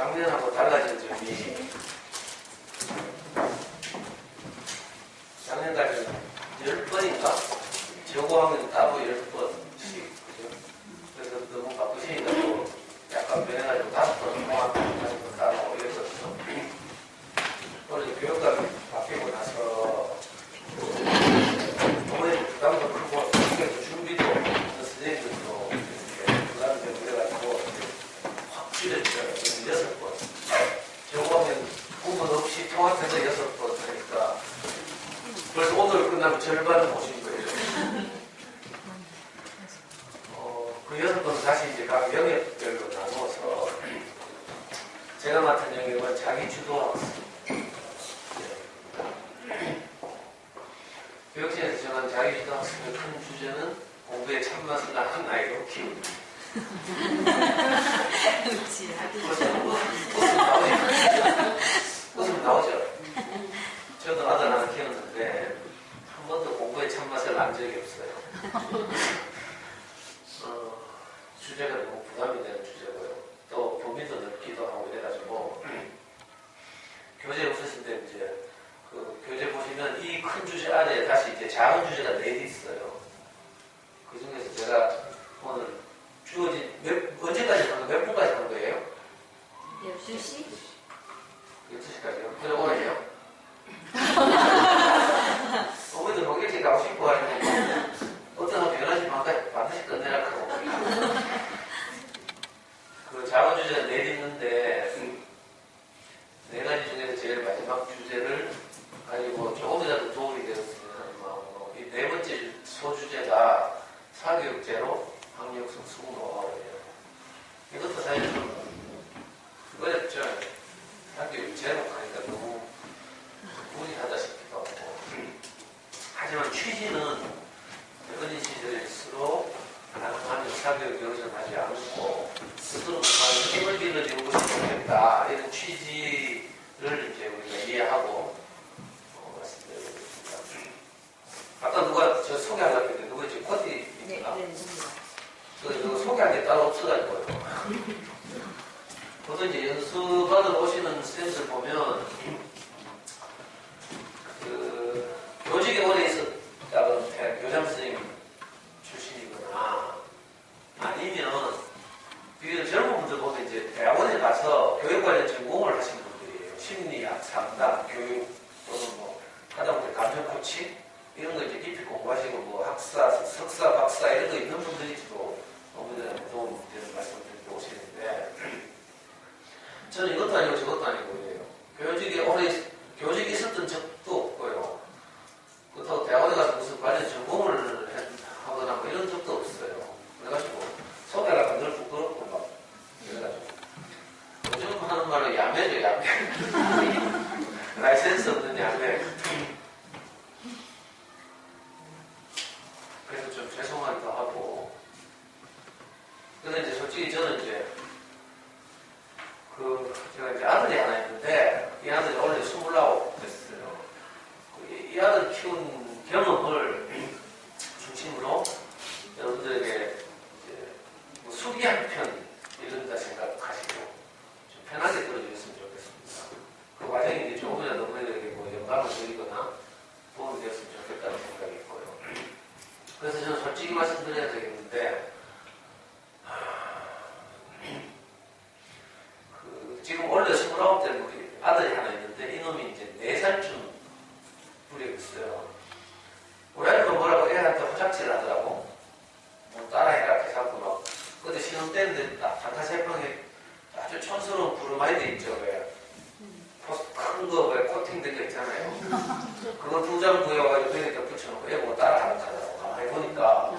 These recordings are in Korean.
작년하고 달라진 점이 작년까지는 10번인가? 저고하면 따로 10번씩 그죠? 그래서 너무 바쁘시니까 또 약간 변해가지고 5번 통합하는 따로 이랬었죠. 오늘 교육감이 바뀌고 나서 아무래도 부담도 크고 준비도 선생님들도 부담이 되고 그래가지고 확 줄였죠. 6번. 저거하면 구분 없이 통합해서 6번 하니까 그래서 오늘 끝나면 절반은 오신 거예요. 그 6번은 다시 이제 각 영역별로 나누어서 제가 맡은 영역은 자기 주도학습. 교육진에서 정한 자기 주도학습의 큰 주제는 공부에 참맛을 낳은 아이로 키우기. 웃음 나오죠? 저도 아들 하나 키웠는데 한 번도 공부에 참맛을 난 적이 없어요. 주제가 너무 부담이 되는 주제고요. 또 범위도 넓기도 하고 이래가지고 교재 없으실 때 이제 그 교재 보시면 이 큰 주제 안에 다시 이제 작은 주제가 4개 있어요. 그 중에서 제가 오늘 주어진 언제까지 한 거, 몇 분까지 한 거예요? 12시? 12시까지요? 그래 오래요? 어머니들 뭐 일찍 가고 싶어 하시고 어떤 사람 11시 반까지 반드시 끝내라 하고 그 작은 주제가 4개 있는데 4가지 중에서 제일 마지막 주제를 가지고 조금이라도 도움이 되었으면 하는 마음으로 이 4번째 소주제가 사교육제로 학력성 수능어예요. 이것도 사실 좀 어렵죠. 사교육제로 하니까 너무 무리하다 싶기도 하고 하지만 취지는 어린 시절일수록 가능하면 사교육 경선하지 않고 스스로 힘을 빌려주고 싶겠다 이런 취지를 이제 우리가 이해하고 말씀드리고 있습니다. 아까 누가 저 소개하려고 했는데 누구였지? 코디입니까? 네. 그거 소개할 게 따로 없어가지고요. 보통 이제 연수받으러 오시는 쌤들 보면 그 교직에 오래 있었다던 교장 선생님 출신이거나 아니면 비교적 젊은 분들 보면 이제 대학원에 가서 교육 관련 전공을 하시는 분들이에요. 심리학, 상담, 교육 또는 뭐 하다못해 감정 코치 이런 거 이제 깊이 공부하시고 뭐 학사, 석사, 박사 이런 거 있는 분들일지도 어머니들한테 도움이 되는 말씀을 드리고 오시는데 저는 이것도 아니고 저것도 아니고 그래요. 교직에 있었던 적도 없고요. 그렇다고 대학원에 가서 무슨 관련 전공을 하거나 뭐 이런 적도 없어요. 그래가지고 소개가 늘 부끄럽고 막 그래가지고 요즘 하는 말은 야매죠, 야매. 라이센스 없는 야매. 그래서 좀 죄송하기도 하고. 근데 이제 솔직히 저는 이제 제가 이제 아들이 하나 있는데 이 아들이 원래 29 됐어요. 이 아들 키운 경험을 중심으로 여러분들에게 이제 뭐 수기 한 편 이런다 생각하시고 좀 편하게 들어주셨으면 좋겠습니다. 그 과정이 이제 조금이라도 너희들에게 뭐 영감을 드리거나 도움이 되었으면 좋겠다는 생각이 있고요. 그래서 저는 솔직히 말씀드려야 되겠는데 지금 원래 29대 우리 아들이 하나 있는데 이놈이 이제 4살쯤 부리고 있어요. 우리 아이가 뭐라고 애한테 호작질 하더라고. 뭐 따라해라 이렇게 자꾸 막 그때 신혼 때인데 단타세방에 아주 촌스러운 브로마이드 있죠. 왜 큰 거 왜 코팅된 거 있잖아요. 그거 2장 구해와가지고 벽에다 붙여놓고 애 보고 따라하는 거더라고. 가만히 보니까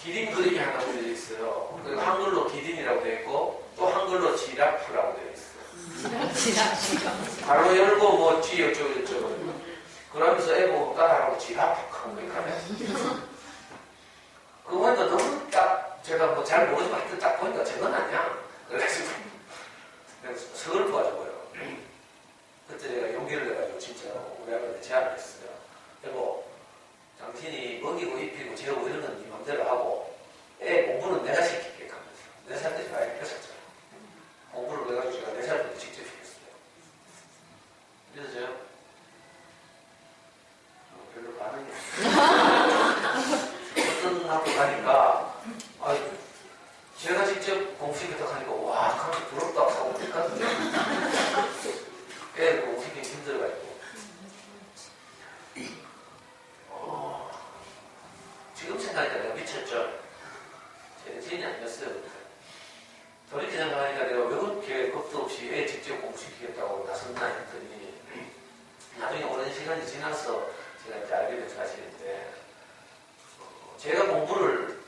기린 그림이 하나 그려져 있어요. 그리고 한글로 기린이라고 되어 있고 또 한글로 지라프라고 되어 있어요. 바로 열고 뭐 쥐 어쩌고 저쩌고 그러면서 애 보고 따라하고 지라프 그렇게 하면 그거 보니까 너무 딱 제가 뭐 잘 모르지만 하여튼 딱 보니까 저건 아니야. 그래가지고 서글퍼가지고요. 그때 제가 용기를 내가지고 진짜 우리 아버지한테 제안을 했어요. 여보 당신이 먹이고 입히고 재우고 이런 건 네 맘대로 하고 애 공부는 내가 시킬게 하면서 4살 때 아이를 뺏었잖아요. 공부를 해가지고 제가 하니까 내가 왜 그렇게 겁도 없이 애 직접 공부시키겠다고 나섰나 했더니 나중에 오랜 시간이 지나서 제가 이제 알게 된 사실인데 제가 공부를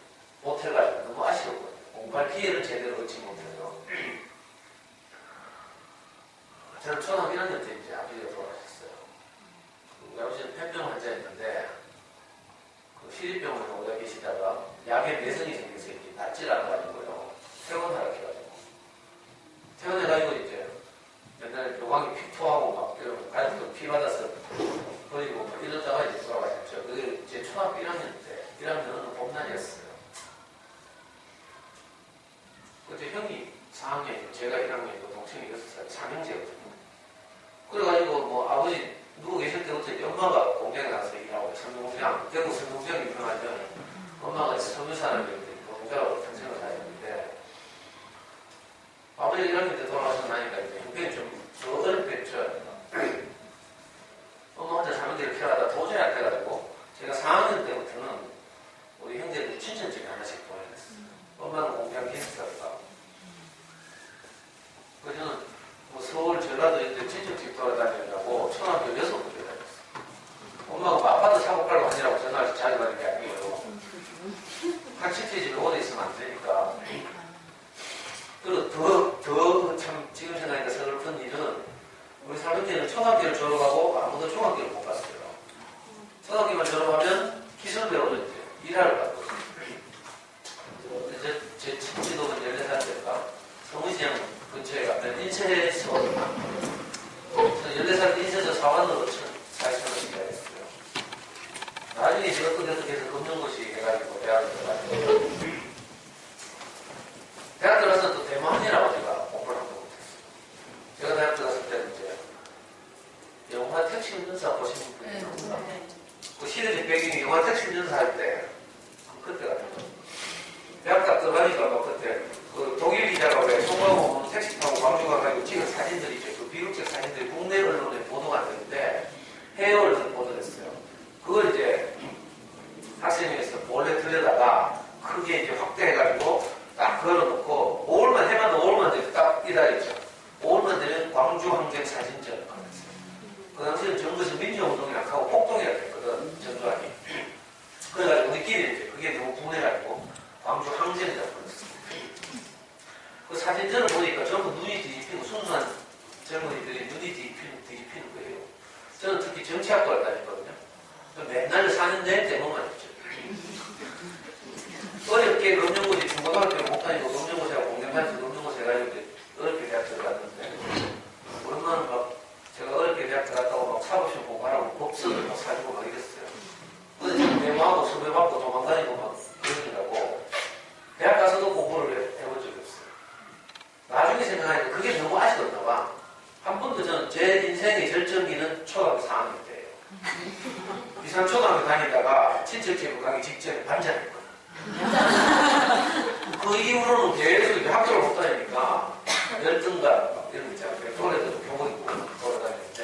못해가지고 너무 아쉬웠거든요. 공부할 기회를 제대로 얻지 못해서 저는 초등학교 1학년 때 이제 아버지가 돌아가셨어요. 우리 아버지는 폐병 환자였는데 그 시립병원에 오다 계시다가 약에 내성이 생겨서 이렇게 낫질 않아가지고요. 퇴원하라 해가지고 퇴원해가지고 이제 옛날에 요광이 피 토하고 막 이러면 가족들 피 받아서 버리고 막 이러다가 이제 돌아가셨죠. 그게 제 초등학교 1학년 때 1학년은 봄날이었어요. 그때 형이 4학년이고 제가 1학년이고 동생이 6살 삼형제거든요. 그래가지고 뭐 아버지 누구 계실 때부터 이제 엄마가 공장에 나가서 일하고 선동병 대구 선동병이 유명하면 엄마가 이제 섬유산업인데 노동자로 평생을 다녔는데 아버지가 1학년 때 돌아가서 나니까 이제 형편이 좀 어렵겠죠. 엄마 혼자 삼형제를 키워하다 도저히 안 돼가지고 제가 4학년 때부터는 우리 형제들 친천집에 하나씩 보내냈어요. 엄마는 공장 기숙사가 그 저는 뭐 서울 전라도 이제 친척집 돌아다니려고 초등학교 6번째 다녔어요. 엄마가 뭐 아파트 사고 팔고 하느라고 전화를 자주 받는 게 아니고요. 같이 집에 오래 있으면 안 되니까. 그리고 더 참 지금 생각하니까 서글픈 일은 우리 사돈째는 초등학교를 졸업하고 아무도 중학교를 못 갔어요. 초등학교만 졸업하면 기술 배우러 이제 일하러 갔거든요. 이제 제 친지도는 14살 때인가 성의시장 근처에 가면 인쇄소 14살 때 인쇄소 사관으로 1,400원씩 일했어요. 나중에 제가 어떻게 해서 검정고시 해가지고 대학을 들어가지고 대학 들어가서 또 대만이라고 제가 공부를 한 번 못했어요. 제가 대학 들어갔을 때는 이제 영화 택시운전사 보시는 분이 있습니다. 그 시대적 배경이 영화 택시운전사 할 때 그때 같은 거. 대학 딱 들어가니까 막 그때 그 독일 기자가 왜 송강호 택시 타고 광주 가가지고 찍은 사진들이 있죠. 그 비극적 사진들이 국내 언론에 보도가 안 되는데 해외 언론에 보도됐어요. 그걸 이제 학생회에서 몰래 들여다가 크게 이제 확대해가지고 딱 걸어놓고 5월만 해만 5월만 되면 딱 기다리죠. 5월만 되면 광주 항쟁 사진전. 그 당시에는 정부에서 민주운동이라 하고 폭동이라 했거든, 전두환이. 그래가지고 우리끼리 이제 그게 너무 분해가지고 광주 항쟁이라고 불렀어요. 그 사진전을 보니까 전부 눈이 뒤집히고 순수한 젊은이들이 눈이 뒤집히는 거예요. 저는 특히 정치학과를 다녔거든요. 맨날 4년 내내 대목만 했죠. 어렵게 검정고시 중고등학교 못 다니고 검정고시하고 공대만에서 검정고시 해가지고 어렵게 대학 들어갔는데 얼마나 막 제가 어렵게 대학 들어갔다고 막 사법시험 공부하라고 법서를 막 사주고 막 이랬어요. 근데 지금 메모하고 수배 받고 도망다니고 막 그러느라고 대학 가서도 공부를 해본 적이 없어요. 나중에 생각하니까 그게 너무 아쉬웠나 봐. 한 번도 저는 제 인생의 절정기는 초등학교 4학년 때예요. 이상 초등학교 다니다가 친척집을 가기 직전에 반장했거든요. 그 이후로는 계속 이제 학교를 못 다니니까 열등감 막 이런 거 있잖아요. 돌에도 교복 입고 돌아다니는데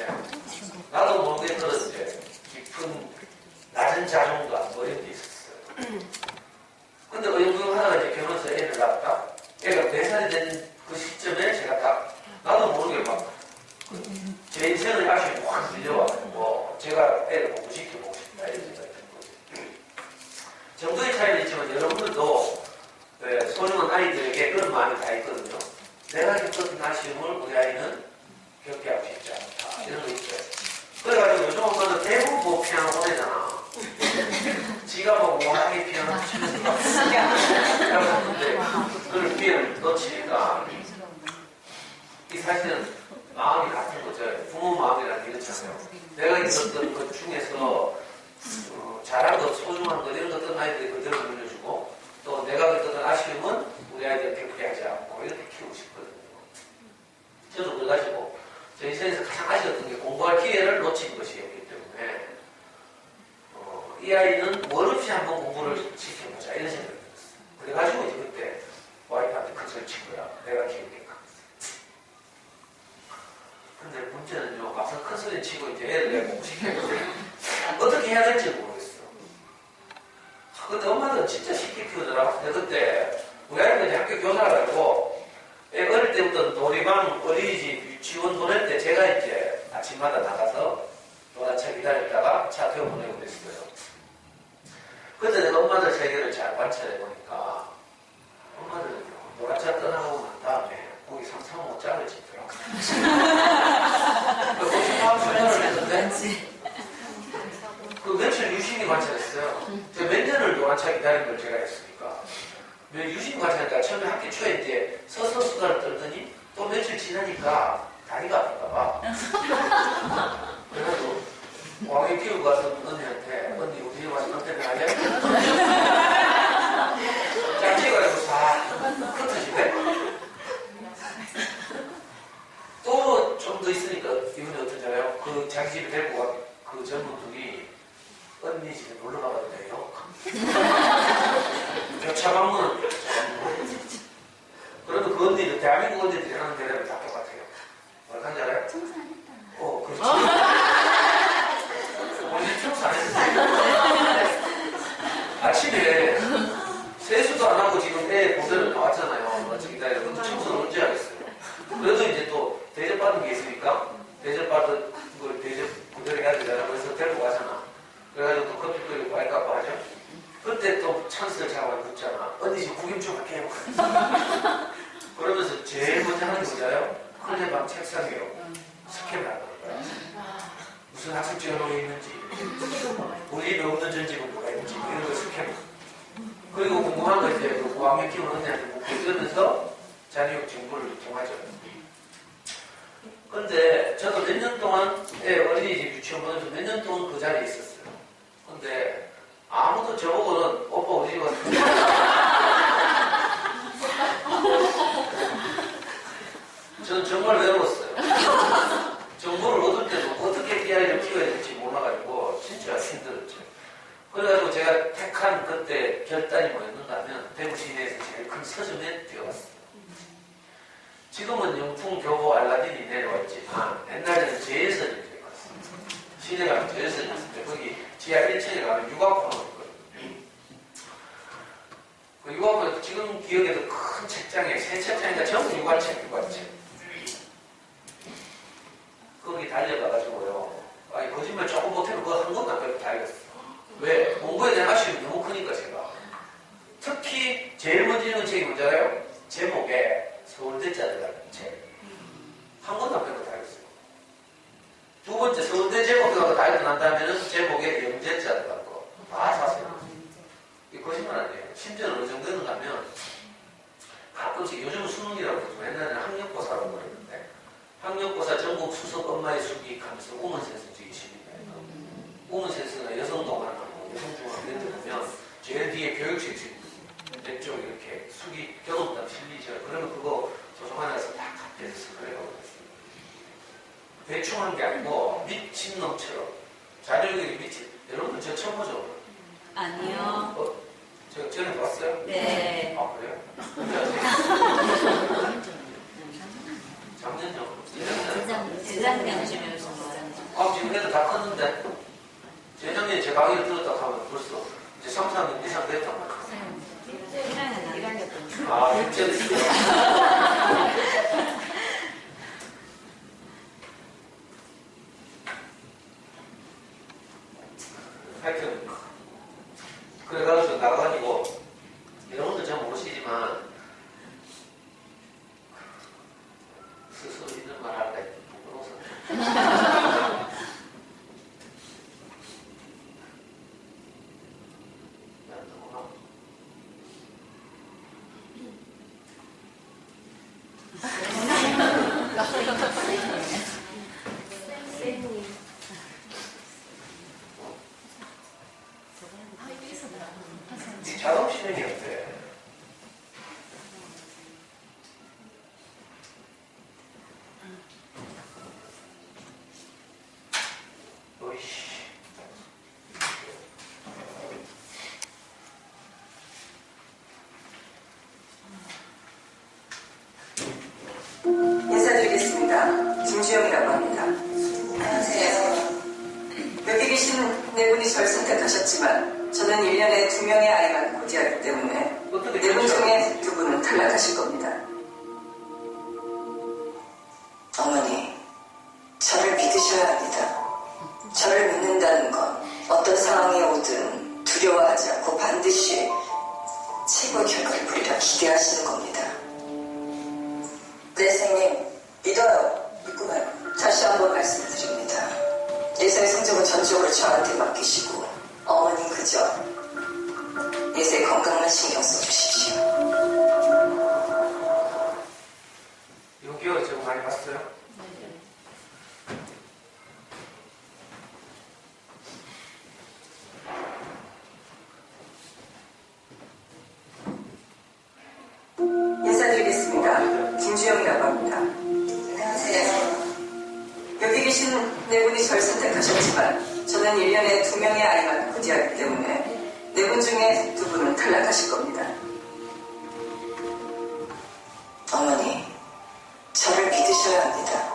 나도 모르게 그런 이제 깊은 낮은 자존감 뭐 이런 게 있었어요. 근데 어영부영 하다가 이제 결혼해서 애를 낳았다. 애가 4살이 된 그 시점에 제가 딱 나도 모르게 막 제 인생의 아쉬움이 확 밀려와가지고 제가 애를 공부시켜보고 싶다 이런 생각이 든 거죠. 정도의 차이는 있지만 여러분들도 소중한 아이들에게 그런 마음이 다 있거든요. 내가 겪었던 아쉬움을 우리 아이는 겪게 하고 싶지 않다 이런 거 있어요. 그래가지고 요즘 엄마는 대부분 뭐 피아노 보내잖아. 지가 뭐 워낙에 피아노 치면서 그걸 피아노를 놓치니까 이 사실은 마음이 같은 거죠. 부모 마음이라는 게 이렇잖아요. 내가 있었던 것 중에서 잘한 것, 소중한 것 이런 것들은 아이들이 그대로 물려주고 또 내가 겪었던 아쉬움은 우리 아이들 겪게 하지 않고 이렇게 키우고 싶거든요. 저도 그래가지고 제 인생에서 가장 아쉬웠던 게 공부할 기회를 놓친 것이었기 때문에 이 아이는 월 없이 한번 공부를 시켜보자 이런 생각이 들었어요. 그래가지고 이제 그때 와이프한테 큰 소리 친 거야. 내가 키우겠다. 근데 문제는요, 막상 큰 소리 치고 이제 애를 내가 공부시켜보세요. 어떻게 해야 될지 모르겠어. 근데 엄마는 진짜 쉽게 키우더라. 근데 그때 우리 아이가 이제 학교 교사라 가지고 애 어릴 고향 어린이집 유치원 보낼 때 제가 이제 아침마다 나가서 노란차 기다렸다가 차 태워 보내고 그랬어요. 그때 내가 엄마들 세계를 잘 관찰해 보니까 엄마들 노란차 떠나고 난 다음에 거기 상상 못 짝을 짓더라고요. 거기서 마음 설명을 했는데 그 며칠 유심히 관찰했어요. 제가 몇 년을 노란차 기다린 걸 제가 했으니까. 유심히 관찰하니까 처음에 학기 초에 이제 서서 수다를 떨더니 또 며칠 지나니까 다리가 아픈가 봐. 그래가지고 왕에 키우고 가서 언니한테 언니 우리 집에 와서 너 때문에 할래? 짝지가지고 싹 흩어지대. 또 좀 더 있으니까 이분이 어떤지 알아요? 그 자기 집에 데리고 간 그 젊은 분이 언니 집에 놀러 가봐도 돼요? 차 방문은 그래도 그 언니는 대한민국 언니들이 하는 대답이 다 똑같아요. 뭐라 하는지 알아요? 청소 안 했다. 그렇지. 언니 청소 안 했는데. 아침에 세수도 안 하고 지금 애 보대로 나왔잖아요. 마치 기다려. 근데 청소는 언제 하겠어요? 그래도 이제 또 대접받은 게 있으니까 대접받은 걸 대접 그대로 해야 되잖아. 그래서 데리고 가잖아. 그래가지고 또 커피 끓이고 말 깎고 하죠. 그때 또 찬스를 잡아 묻잖아. 언니 지금 구경 좀 할게 해볼까? 그러면서 제일 먼저 하는 게 뭐냐요? 클레방 책상이요. 스캔을 하는 거야. 무슨 학습 지원록이 있는지, 우리 집에 없는 전집은 뭐가 있는지, 이런 걸 스캔. 그리고 궁금한 거 이제 그 고학년 키우는 언니한테 묻고 이러면서 자녀육 정보를 통하죠. 근데 저도 몇 년 동안 어린이집 유치원 보내면서 몇 년 동안 그 자리에 있었어요. 근데 아무도 저보고는 오빠 우리 집 와서 저는 정말 외로웠어요. 정보를 얻을 때도 어떻게 DI를 키워야 될지 몰라가지고 진짜 힘들었죠. 그래가지고 제가 택한 그때 결단이 뭐였는가 하면 대구 시내에서 제일 큰 서점에 뛰어갔어요. 지금은 영풍 교보 알라딘이 내려왔지만 옛날에는 제일선이 들어갔어요. 시내 가면 제일선이 있었는데 거기 지하 1층에 가면 육아코너가 있거든요. 그 육아코너 지금 기억에도 큰 책장에 세 책장인가 전부 육아책. 거기 달려가가지고요. 아니 거짓말 조금 못해도 그거 한 것도 안 빼고 다 읽었어. 왜? 공부에 대한 아쉬움이 너무 크니까 제가. 특히 제일 먼저 읽은 책이 뭔지 알아요? 제목에 서울대자들이라는 책. 한 권도 안 빼고 다 읽었어요. 두 번째 서울대 제목을 다 읽고 난 다음에는 제목에 영재자들이라는 거. 다 샀어요. 이게 거짓말 아니에요. 심지어는 어느 정도는 하면 가끔씩 요즘은 수능이라고 그러죠. 옛날에는 학력고사라고 그랬는데 학력고사 전국 수석 엄마의 수기 하면서 우먼센스 찍으십니다. 우먼센스가 여성동화하고 여성중앙 이런 데 보면 제일 뒤에 교육실 왼쪽 이렇게 수기 경험담 실리죠. 그러면 그거 조정 하나에서 다 카피해서 그래라고 그랬습니다. 대충 한 게 아니고 미친놈처럼 자료력이 미친. 여러분들 저 처음 보죠? 아니요. 제가 전에 봤어요? 네. 아 그래요? 작년 전. 재작년쯤이었던 거. 지금 애들 다 컸는데 재작년에 제 강의를 들었다고 하면 벌써 이제 3, 4년 이상 됐단 말이에요. 1학년 아, 진짜 됐어요. 하여튼 그래가지고 나가가지고 여러분들 잘 모르시지만 스스로 있는 말 할까 부끄러워서 작업 실행이 어때? 어이씨. 인사드리겠습니다. 김주영이라고 합니다. 안녕하세요. 여기 계신 네 분이 저를 선택하셨지만 저는 1년에 2명의 아이만 고지하기 때문에 네 분 중에 2분은 탈락하실 겁니다. 어머니, 저를 믿으셔야 합니다. 저를 믿는다는 건 어떤 상황이 오든 두려워하지 않고 반드시 최고의 결과를 보리라 기대하시는 겁니다. 네, 선생님. 믿어요. 믿고 말고. 다시 한번 말씀드립니다. 예서의 성적은 전적으로 저한테 맡기시고 어머님 그저 예서의 건강만 신경 써주십시오. 이거 기억 좀 많이 봤어요? 인사드리겠습니다. 김주영이라고 합니다. 안녕하세요. 여기 계신 네 분이 절 선택하셨지만 저는 1년에 2명의 아이만 부디하기 때문에 네 분 중에 2분은 탈락하실 겁니다. 어머니, 저를 믿으셔야 합니다.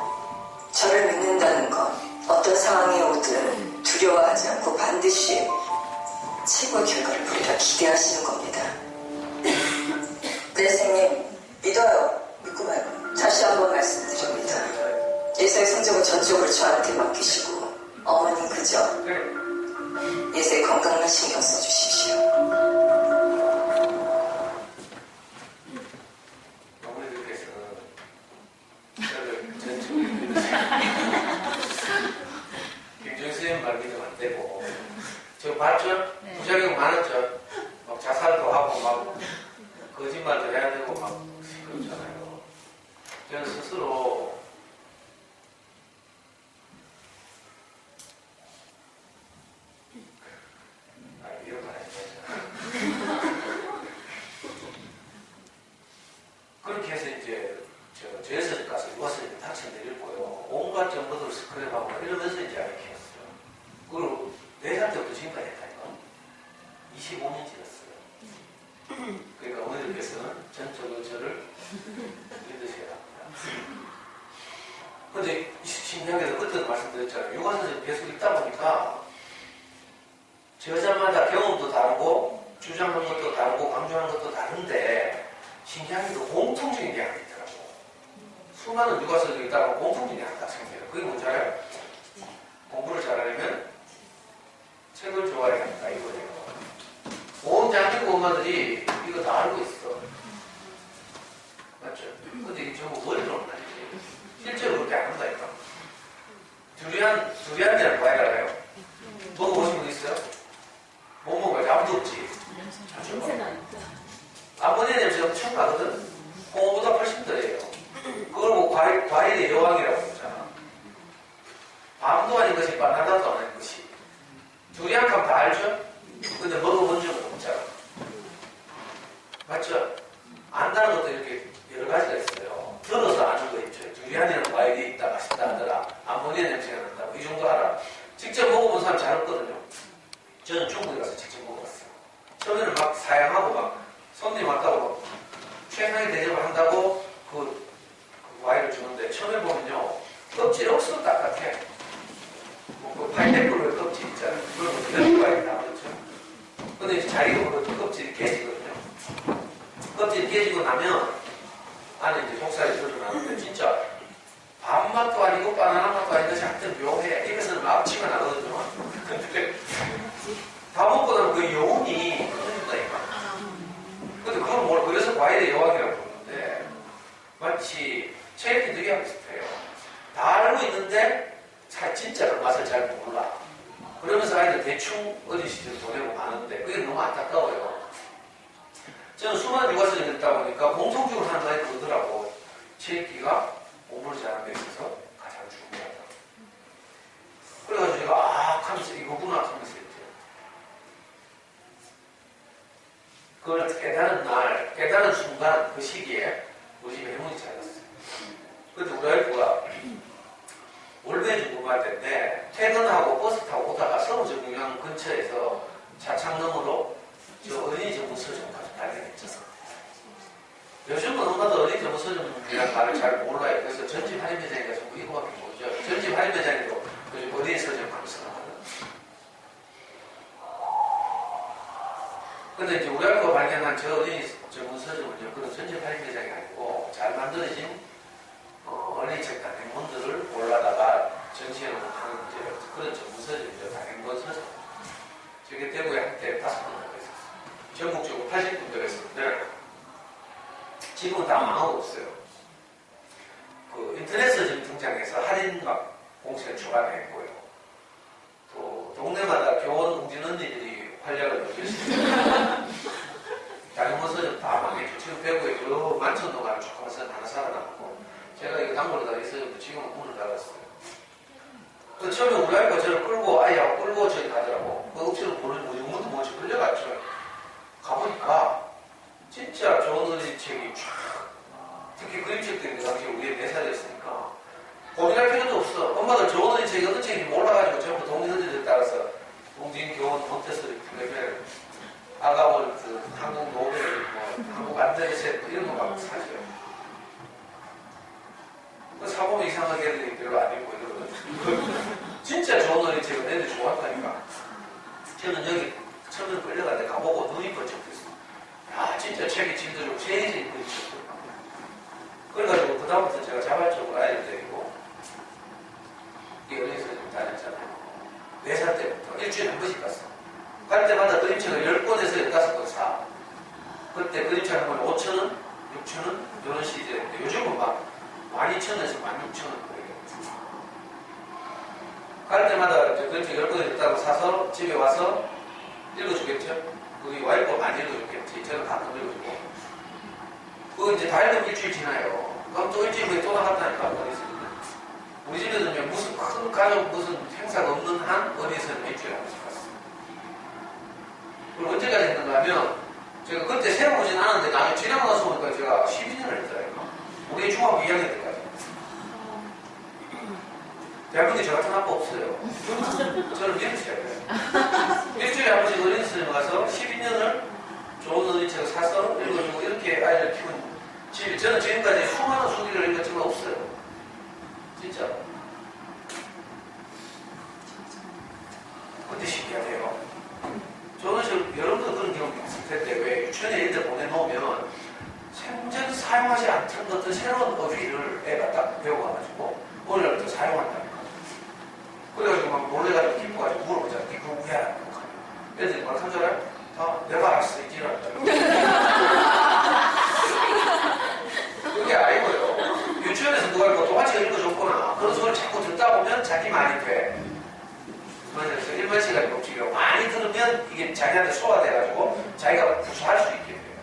저를 믿는다는 건 어떤 상황이 오든 두려워하지 않고 반드시 최고의 결과를 보리라 기대하시는 겁니다. 네, 선생님. 믿어요. 믿고 말고. 다시 한번 말씀드립니다. 예서의 성적은 전적으로 저한테 맡기시고 어머님 그저 예서의 건강만 신경 써주십시오. 어머니들께서는 저를 김정희 선생님 말 믿으면 안 되고 저 봤죠? 네. 부작용 많았죠? 막 자살도 하고 막 거짓말도 해야 되고 막 그렇잖아요. 저는 스스로 이런 말 해야죠. 그렇게 해서 이제 저에서 가서 유아선생님 다쳐 내렸고요. 온갖 정보들 스크랩하고 이러면서 이제 아이 키웠어요. 그리고 4살 때부터 지금까지 했다니까. 25년 지났어요. 그러니까 어머니들께서는 전적으로 저를 믿으셔야 합니다. 근데 신명에서 그때도 말씀드렸잖아요. 유아선생님 계속 있다 보니까 저자마다 경험도 다르고 주장하는 것도 다르고 강조하는 것도 다른데 신기하게도 공통적인 게 하나 있더라고. 수많은 육아서들이 있다가 공통적인 게 하나 딱 생겨요. 그게 뭔지 알아요? 공부를 잘하려면 책을 좋아해야 한다 이거예요. 온 대한민국 엄마들이 이거 다 알고 있어. 맞죠? 근데 이게 전부 머리로 는 말이지. 실제로 그렇게 안 한다니까. 두리안이라는 과일 알아요? 먹어보신 분 있어요? 못 먹어요. 아무도 없지. 아버지 냄새 엄청 나거든? 홍어보다 훨씬 더해요. 그걸 뭐 과일의 여왕이라고 그러잖아. 밤도 아닌 것이 바나나도 아닌 것이. 두리안 하면 다 알죠? 근데 먹어본 적은 없잖아. 맞죠? 안다는 것도 이렇게 여러 가지가 있어요. 들어서 아는 거 있죠. 두리안이라는 과일이 있다, 맛있다 하더라. 암모니아 냄새가 난다. 이 정도 알아. 직접 먹어본 사람 잘 없거든요. 저는 중국에 가서 직접 먹어봤어요. 처음에는 막 사양하고 막 손님 왔다고 막 최상의 대접을 한다고 그 과일을 주는데 처음에 보면요. 껍질 억수로 딱딱해. 그 파인애플의 껍질 있잖아요. 그런 거 이런 과일이 나오죠. 근데 이제 자기가 그 껍질이 깨지거든요. 껍질이 깨지고 나면 안에 이제 속살이 드러나는데 진짜 밥맛도 아니고 바나나 맛도 아닌 것이 하여튼 묘해. 입에서는 막 치가 나거든요. 근데 다 먹고 나면 그 여운이 끊어진다니까. 근데 그건 뭘, 그래서 과일의 여왕이라고 부르는데 마치 체리피드기하고 비슷해요. 다 알고 있는데 진짜 그 맛을 잘 몰라. 그러면서 아이들 대충 어린 시절 보내고 마는데 그게 너무 안타까워요. 저는 수많은 육아선생님을 듣다 보니까 공통적으로 하는 말이 그러더라고. 체리피가 공부를 잘하는 데 있어서 가장 중요하다. 그래가지고 제가 하면서 이거구나 하면서 했죠. 그걸 깨달은 날, 깨달은 순간 그 시기에 우리 집에 해문이 찾았어요. 근데 우리 와이프가 올베주 공부할 때인데 퇴근하고 버스 타고 오다가 서울정류장 근처에서 차창너머로 저 어린이 전문 서점 가서 발견했죠. 요즘은 엄마도 어린이 전문 서점이라는 말을 잘 몰라요. 그래서 전집 할인매장이가 전부 이거밖에 모르죠. 전집 할인매장에도 요즘 어린이 서점 가면서 나가는. 근데 이제 우리 학교가 발견한 저 어린이 전문 서점은요, 그런 전집 할인매장이 아니고 잘 만들어진 어린이 책단, 성장해서 할인 막 공시를 초반했고요. 또 동네마다 교원 웅진 언니들이 활약을 하고 있습니다. 자영어서는 다 망했죠. 지금 배구에 저 만천동 가는 조그만선 하나 살아남고 제가 이거 단골로 다 있었는데 지금은 문을 닫았어요. 그 처음에 우리 아이가 저를 끌고 아이하고 끌고 저기 가더라고. 그 억지로 보는 무중문도 뭐지 끌려갔죠. 가보니까 진짜 좋은 어린이책이 쫙 특히 그림책들이 그 당시에 우리 4살이었으니까 고민할 필요도 없어. 엄마들 좋은 어린이책이 어떤 책인지 몰라가지고 전부 동의서들에 따라서 웅진 교원 몬테소리 플레벨 아가월트 한국 노벨 뭐 한국 안드레셋 뭐 이런 거 막 사줘요. 그 사보면 이상하게 애들이 별로 안 읽고 이러거든. 진짜 좋은 어린이책은 애들이 좋아한다니까. 저는 여기 처음에 끌려가는데 가보고 눈이 번쩍 됐어. 야 진짜 책이 질도 좋고 제일 이쁜 책. 그래가지고 그 다음부터 제가 자발적으로 아이를 데리고 이 어린이집에 좀 다녔잖아요. 4살 때부터 일주일에 한 번씩 갔어. 갈 때마다 그림책을 10권에서 15권 사. 그때 그림책 한 권에 5,000원, 6,000원 이런 시절인데 요즘은 막 12,000원에서 16,000원 그래요. 갈 때마다 그림책 10권을 있다고 사서 집에 와서 읽어주겠죠? 우리 와이프가 많이 읽어줬겠지. 저는 가끔 읽어주고. 그거 이제 다 읽으면 일주일 지나요. 그럼 또 일주일 후에 또 나갔다니까, 어린이집은. 우리 집에는 무슨 큰 가족, 무슨 행사가 없는 한 어린이집은 일주일에 한 번씩 갔어요. 그리고 언제까지 했는가 하면, 제가 그때 새로 오진 않았는데, 나중에 지나고 나서 보니까 제가 12년을 했더라고요. 우리 중학교 2학년 때까지. 대학교에 저 같은 아빠 없어요. 저는 밀어쳐야 돼요. 일주일에 한 번씩 어린이집에 가서 12년을 좋은 어린이책을 사서 읽어주고 이렇게 아이를 키운 집이 저는 지금까지 수많은 수기를 읽었지만 없어요. 진짜. 근데 신기하네요. 저는 지금 여러분도 그런 경험이 있을 텐데 왜 유치원에 애들 보내놓으면 생전 사용하지 않던 어떤 새로운 어휘를 애가 딱 배워가지고 어느 날부터 사용한다니까. 그래가지고 막 놀래가지고 기뻐가지고 물어보잖아. 니 그거 왜 알아? 애들이 뭘 한 줄 알아요? 다 내가 알았어 이 지랄한다. 그게 아니고요. 유치원에서 누가 이거 동화책 읽어줬구나. 그런 소리를 자꾸 듣다 보면 자기 말이 돼. 그래서 일반시간이 법칙이라고 많이 들으면 이게 자기한테 소화돼가지고 자기가 구사할 수 있게 돼요.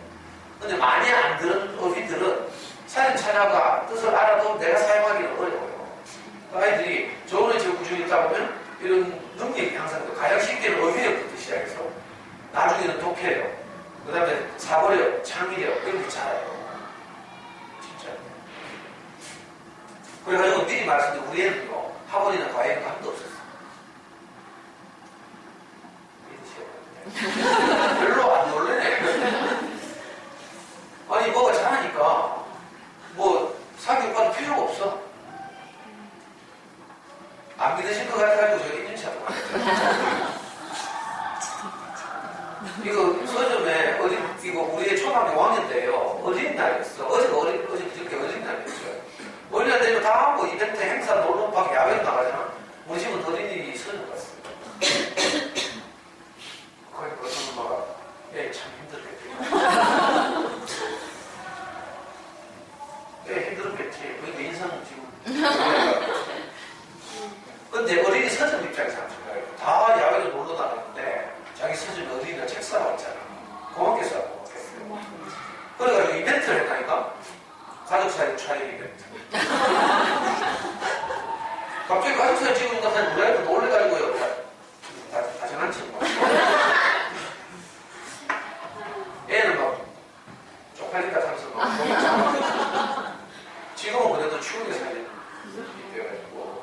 근데 많이 안 들은 어휘들은 사진 찾아가 뜻을 알아도 내가 사용하기는 어려워요. 아이들이 좋은 어휘 구중에 있다 보면 이런 능력이 항상 가장 쉽게는 어휘력부터 시작해서 나중에는 독해력, 그 다음에 사고력, 창의력 이런 게 잘해요. 진짜. 그래가지고 미리 말씀드린 우리 애들도 학원이나 과외는 한 번도 없었어요. 별로 안 놀래네. 아니 뭐가 잘하니까 뭐 사교육 받을 필요가 없어. 안 믿으실 것 같아가지고 제가 인증샷 이거 서점에 이거 우리 초등학교 5학년 때예요. 어린이날이었어. 어제 그저께 어린이날이었어요. 어린이날 되면 다 뭐 이벤트 행사 놀러 막 야외 나가잖아. 우리 집은 어린이 서점 갔어요. 거기 벌써 엄마가 참 힘들겠지. 힘들었겠지. 그러니까 인상 지금. 근데 어린이 서점 입장에서 생각해요. 다 야외로 놀러 나갔는데 자기 서점에 어린이가 책 사왔잖아. 고맙겠어, 고맙겠어요. 그래가지고 이벤트를 했다니까? 가족사진 촬영 이벤트. 갑자기 가족사진 찍으니까 우리 아이도 놀래가지고요. 다 장난치는 거야. 애는 막 쪽팔리다 하면서 막 지금은 그래도 추억의 사진이 되어가지고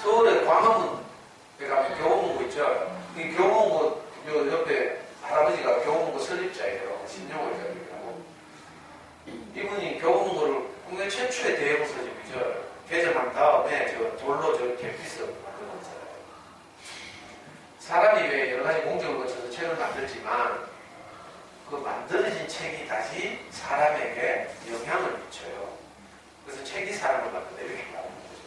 서울에 광화문에 가면 교보문고 있죠. 이 교보문고 요 옆에 할아버지가 교보문고 설립자예요. 신용월 자리라고. 이분이 교보문고를 국내 최초의 대형 서점이죠. 개점한 다음에 저 돌로 저렇게 피스 만들었어요. 사람이 왜 여러 가지 공정을 거쳐서 책을 만들지만 그 만들어진 책이 다시 사람에게 영향을 미쳐요. 그래서 책이 사람을 만든다 이렇게 말하는 거죠.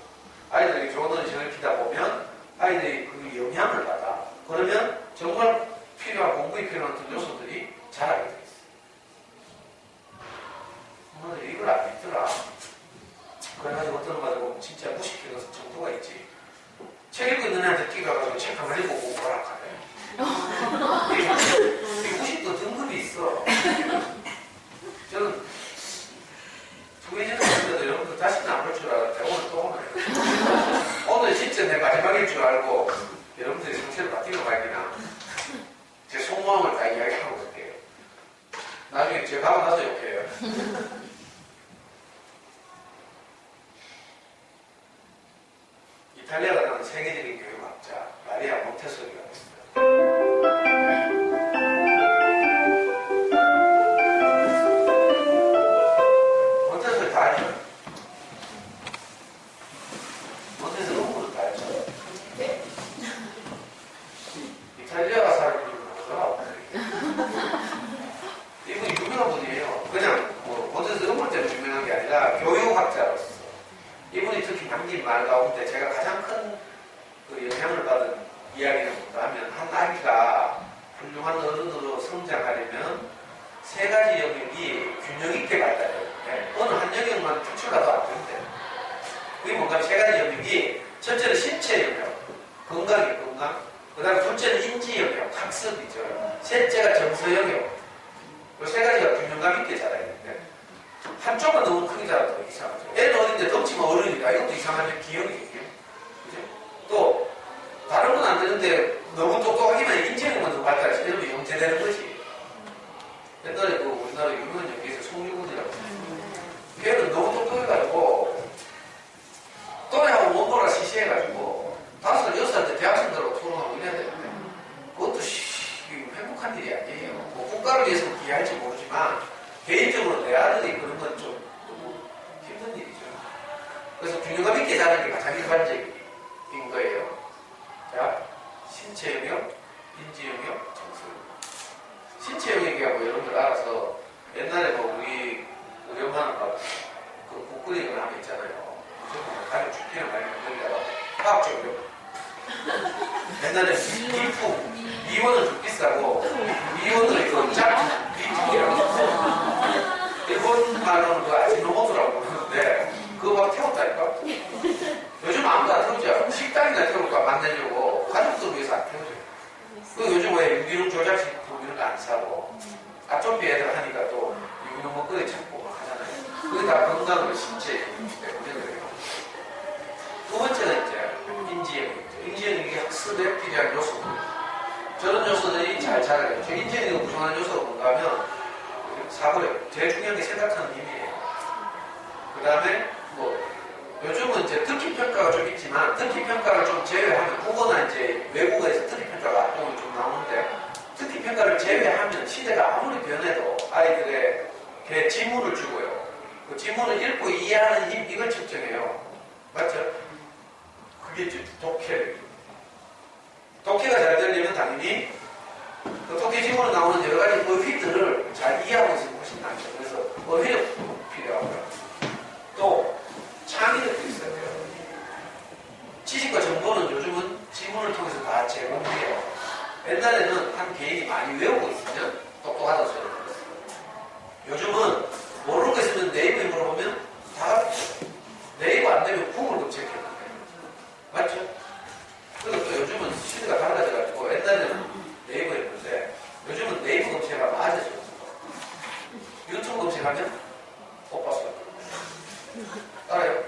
아이들이 좋은 어린이집을 키다 보면 아이들이 그 영향을 받아. 그러면 정말 필요한 공부에 필요한 어떤 요소들이 자라게 돼 있어요. 나중에 제가 하고 나서 욕해요. 이탈리아가 나온 세계적인 교육학자 마리아 몬테소리가 있어요. 몬테소리 다 알죠? 몬테소리 공부도 다 알죠? 이탈리아가 사는 분은 뭐더라? 이분 유명한 분이에요. 그냥 뭐 몬테소리 음악 때문에 유명한 게 아니라 교육학자로서 이분이 특히 남긴 말 가운데 제가 가장 큰 그 영향을 받은 이야기는 뭔가 하면 한 아기가 훌륭한 어른으로 성장하려면 세 가지 영역이 균형 있게 발달해야 되는데 어느 한 영역만 특출나도 안 된대. 그게 뭔가 세 가지 영역이 첫째는 신체 영역, 건강. 그 다음 둘째는 인지 영역, 학습이죠. 셋째가 정서 영역. 그 세 가지가 균형감 있게 자라야 되는데 한쪽만 너무 크게 자라도 이상하죠. 애는 어린데 덩치가 어른이다. 이것도 이상하죠. 기형이죠. 그죠? 또 다른 건 안 되는데 너무 똑똑하기만 인지력만 더 발달해서 이러면 영재되는 거지. 옛날에 그 우리나라 유명한 연기에서 송유군이라고 걔는 너무 똑똑해가지고 또래하고 원보라 시시해가지고 5살, 6살 때 대학생들하고 토론하고 이래야 되는데 그것도 행복한 일이 아니에요. 뭐 국가를 위해서 기여할지 모르지만 개인적으로 내 아들이 그런 건 좀 힘든 일이죠. 그래서 균형감 있게 자라는 게 가장 일반적인 거예요. 자, 신체 영역, 인지 영역, 정서 영역. 신체 영역이라고 여러분들 알아서 옛날에 뭐 우리 엄마는 막그 국끓이거나 하면 있잖아요. 무조건 가족 죽기는 많이 만들다가 화학적으로 옛날에 미풍, 미원은 좀 비싸고 미원을 이거 짝 미풍이라고 일본 말로는 그 아지노모토라고 부르는데 그거 막 태웠다니까. 요즘 아무도 안 태우죠. 식당이나 태울까 만들려고 가족들 위해서 안 태우죠. 그 요즘 왜 유기농 조작식품 이런 거 안 사고 아토피 애들 하니까 또 유기농 먹거리 찾고 막 하잖아요. 그게 다 건강을 신체 때문에 그래요. 두 번째는 이제 인지형이죠. 인지형이 이게 학습에 필요한 요소들. 저런 요소들이 잘 자라겠죠. 인지형이 구성하는 요소가 뭔가 하면 사고력. 제일 중요한 게 생각하는 힘이에요. 그 다음에 뭐 요즘은 이제 듣기 평가가 좀 있지만 듣기 평가를 좀 제외하면 국어나 이제 외국어에서 듣기 평가가 좀 나오는데 듣기 평가를 제외하면 시대가 아무리 변해도 아이들에게 지문을 주고요. 그 지문을 읽고 이해하는 힘 이걸 측정해요. 맞죠? 그게 이제 독해. 독해가 잘 되려면 당연히 그 독해 지문에 나오는 여러 가지 어휘들을 잘 이해하고 있으면 훨씬 낫죠. 그래서 어휘력도 필요하고요. 또 창의력도 있어야 돼요. 지식과 정보는 요즘은 지문을 통해서 다 제공해요. 옛날에는 한 개인이 많이 외우고 있으면 똑똑하다고 소리를 들었어요. 요즘은 모르는 거 있으면 네이버에 물어보면 다 네이버 안 되면 구글 검색해요. 맞죠? 그리고 또 요즘은 시대가 달라져가지고 옛날에는 네이버였는데 요즘은 네이버 검색가 맞아져요. 유튜브 검색하면 못 봤어요. 알아요?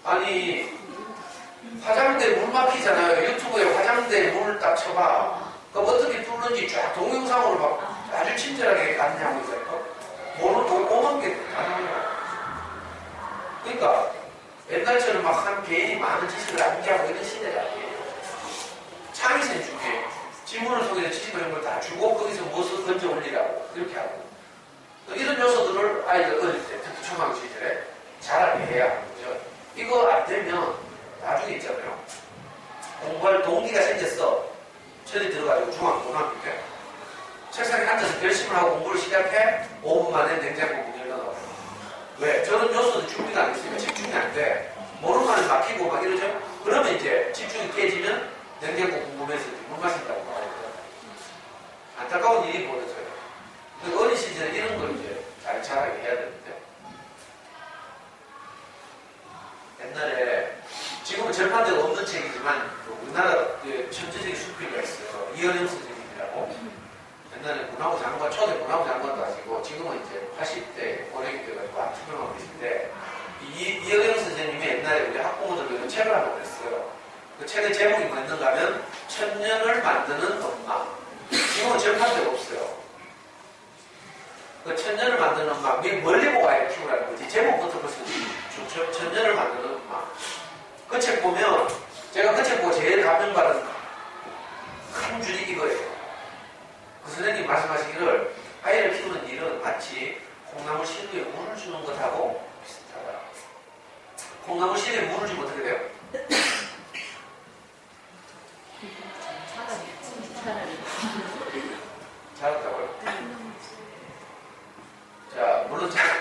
아니 화장대 물 막히잖아요. 유튜브에 화장대 물 딱 쳐봐. 그럼 어떻게 뚫는지 쫙 동영상으로 막 아주 친절하게 안내하고 있어요. 모르고 오만 게 가능해요. 그러니까 옛날처럼 막 한 개인이 많은 지식을 암기하고 이런 시대가 아니에요. 창의성 중에 지문을 통해서 지식을 이런 걸 다 주고 거기서 무엇을 건져 올리라고 이렇게 하고 이런 요소들을 아이들 어릴 때 특히 초등학교 시절에 잘 해야 하는 거죠. 이거 안 되면 나중에 있잖아요. 공부할 동기가 생겼어. 철이 들어가지고 중학교, 고등학교 때 책상에 앉아서 결심을 하고 공부를 시작해 5분 만에 냉장고 문 열어놔요. 왜? 저는 요소도 준비가 안 됐으니까 집중이 안 돼. 모르는 말에 막히고 막 이러죠. 그러면 이제 집중이 깨지면 냉장고 궁금해서 물 마신다고 말하거든요. 안타까운 일이 벌어져요. 어린 시절에 이런 걸 이제 잘 자라게 해야 되는데 옛날에 지금은 절판대가 없는 책이지만 우리나라 천재적인 수필가 있어요. 이현영 선생님이라고. 옛날에 문화부 장관, 초대 문화부 장관도 하시고 지금은 이제 80대 고령이 돼가지고 안 투병하고 계신데 이현영 선생님이 옛날에 우리 학부모들 책을 하나 그랬어요. 그 책의 제목이 뭐였는가 하면 천년을 만드는 엄마. 지금은 절판대가 없어요. 그 천년을 만드는 막 멀리 보고 아이를 키우라는 거지. 제목부터 벌써 좋죠. 천년을 만드는 막. 그 책 보면 제가 그 책 보고 제일 감명받은 큰 줄이 이거예요. 그 선생님 말씀하시기를 아이를 키우는 일은 마치 콩나물 씨루에 물을 주는 것하고 비슷하다. 콩나물 씨루에 물을 주면 어떻게 돼요? 잘했다고요? 자, 물론 잘해요.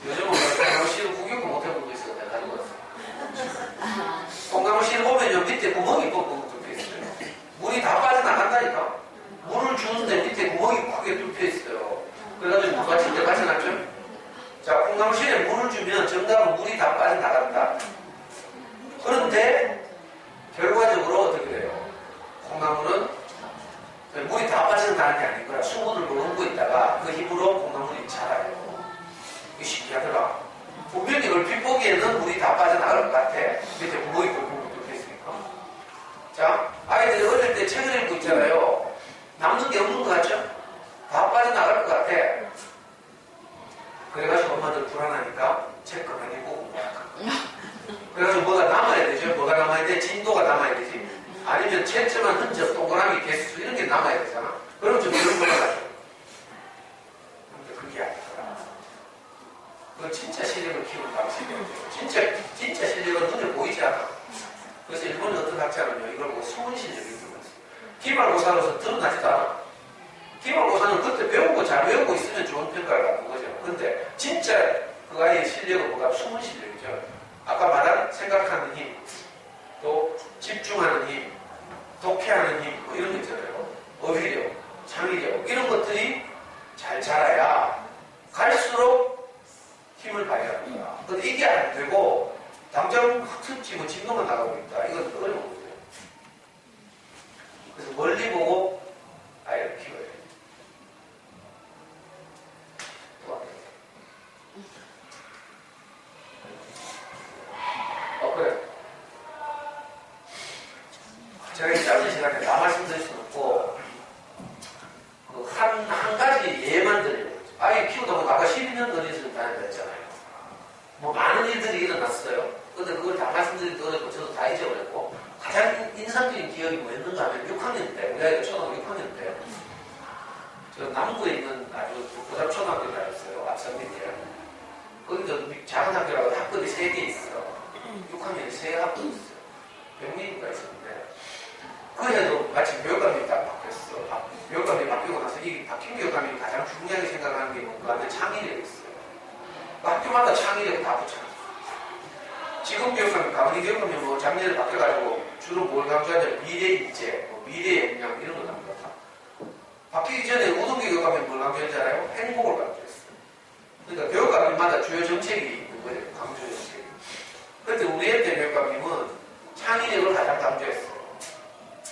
요즘은 콩나물 씨루 구경도 못 해본 거 있어요. 내가 가지고 왔어. 콩나물 씨루 보면요, 밑에 구멍이 뻥뻥 뚫려 있어요. 물이 다 빠져나간다니까. 물을 주는데 밑에 구멍이 크게 뚫려 있어요. 그래가지고 누가 진짜 빠져나죠? 자, 콩나물 씨루에 물을 주면 정답은 물이 다 빠져나간다. 그런데 결과적으로 어떻게 돼요? 콩나물은 물이 다 빠져나가는 게 아니고요. 수분을 머금고 있다가 그 힘으로 콩나물이 자라요. 이게 신기하더라. 분명히 얼핏 보기에는 물이 다 빠져나갈 것 같아. 밑에 구멍이 꿀꿀 뚫려 있으니까. 자, 아이들이 어릴 때 책을 읽고 있잖아요. 남는 게 없는 것 같죠? 다 빠져나갈 것 같아. 그래가지고 엄마들 불안하니까 책 그만히 보고 공부할까. 그래가지고 뭐가 남아야 되죠? 뭐가 남아야 돼? 진도가 남아야 되지. 아니면 채점한 흔적, 동그라미, 개수 이런 게 남아야 되잖아. 그럼 좀 이런 거가 나죠. 근데 그게 아니더라. 그건 진짜 실력을 키우는 방식이에요. 진짜 실력은 눈에 보이지 않아. 그래서 일본의 어떤 학자는요, 이걸 보고 숨은 실력이 있는 거지. 기말고사로서 드러나지도 않아. 기말고사는 그때 배운 거 잘 배우고 있으면 좋은 평가를 받는 거죠. 근데 진짜 그 아이의 실력은 뭐가 숨은 실력이죠. 아까 말한 생각하는 힘, 또 집중하는 힘, 독해하는 힘, 뭐 이런 거 있잖아요. 어휘력, 창의력, 이런 것들이 잘 자라야 갈수록 힘을 발휘하는 거야. 근데 이게 안 되고, 당장 학습지 뭐 진도만 나가고 있다. 이건 어려운 거죠. 그래서 멀리 보고 아이를 키워야 돼. 그래. 제가 이 짧은 시간에 다 말씀드릴 수는 없고, 한 가지 예만 드리려고 했죠. 아이 키우다 보면 아까 12년 어린이집 다녔다 했잖아요. 뭐 많은 일들이 일어났어요. 근데 그걸 다 말씀드리기도 어렵고, 저도 다 잊어버렸고, 가장 인상적인 기억이 뭐였는가 하면 6학년 때, 우리 아이가 초등학교 6학년 때, 저 남구에 있는 아주 고잡 초등학교 다녔어요. 앞선민이에. 거기도 작은 학교라고 학급이 3개 있어요. 6학년이 3학급 있어요. 100명인가 있었는데, 그 해도 마침 교육감이 딱 바뀌었어. 교육감이 바뀌고 나서 이 바뀐 교육감이 가장 중요하게 생각하는 게 뭔가 하면 창의력이 있어요. 학교마다 창의력을 다 붙여놨어요. 지금 교육감이, 강은희 교육감이 뭐 작년에 바뀌어가지고 주로 뭘 강조하냐면 미래 인재, 뭐 미래 역량 이런 거 나옵니다. 바뀌기 전에 우동기 교육감이 뭘 강조했잖아요? 행복을 강조했어요. 그러니까 교육감마다 주요 정책이 있는 거예요. 강조 정책이. 그때 우리 때 교육감님은 창의력을 가장 강조했어요.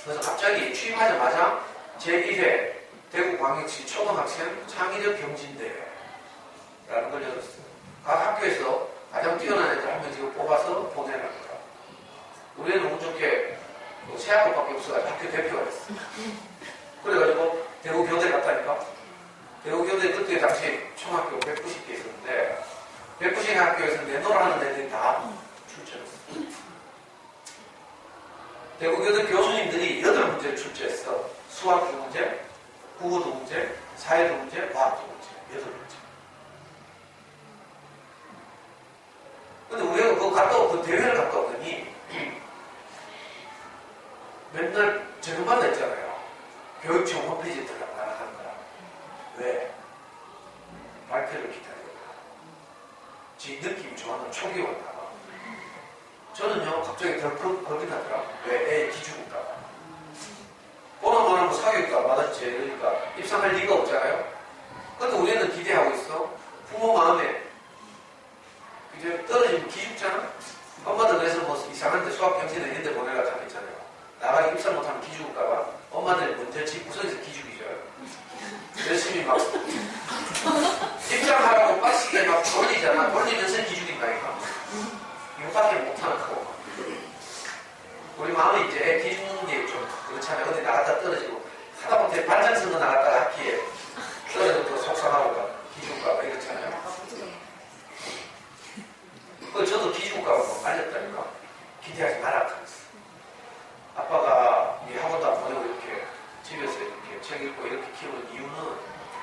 그래서 갑자기 취임하자마자 제1회 대구광역시 초등학생 창의력 경진대회라는 걸 열었어요. 각 학교에서 가장 뛰어난 애들 한 명 지금 뽑아서 보내는 거다. 우리는 운 좋게 새 학교밖에 없어가지고 학교 대표가 됐어요. 그래가지고 대구교대 갔다니까. 대구교대 그때 당시 총학교 190개 있었는데 190개 학교에서 내노라는 애들이 다 출전했어요. 대구교대 교수님들이 8문제를 출제했어. 수학 2문제, 국어 2문제, 사회 2문제, 과학 2문제, 8문제. 근데 우리가 그 대회를 갔다 오더니 맨날 저녁마다 있잖아요. 교육청 홈페이지에 들어가라 하는 거야. 왜? 발표를 기다리거나. 지 느낌이 좋아하는 초기 왔다가. 저는요, 갑자기 덜 겁이 나더라. 왜? 애 기죽을까봐. 보나마나 뭐 사교육과 맞았지. 그러니까 입상할 리가 없잖아요. 근데 우리는 기대하고 있어. 부모 마음에 이제 떨어지면 기죽잖아. 엄마들 그래서 뭐 이상한데 수학 경시는 있는데 보내라 하면 있잖아요. 나가 입상 못하면 기죽을까봐 엄마들이 먼저 집 구석에서 기죽이죠. 열심히 막 입상하라고 빡시게 막 돌리잖아. 돌리면서 기죽인다니까. 이거밖에 못하고. 우리 마음이 이제 기죽는 게 좀 그렇잖아요. 어디 나갔다 떨어지고 하다못해 반장 선거 나갔다가 학기에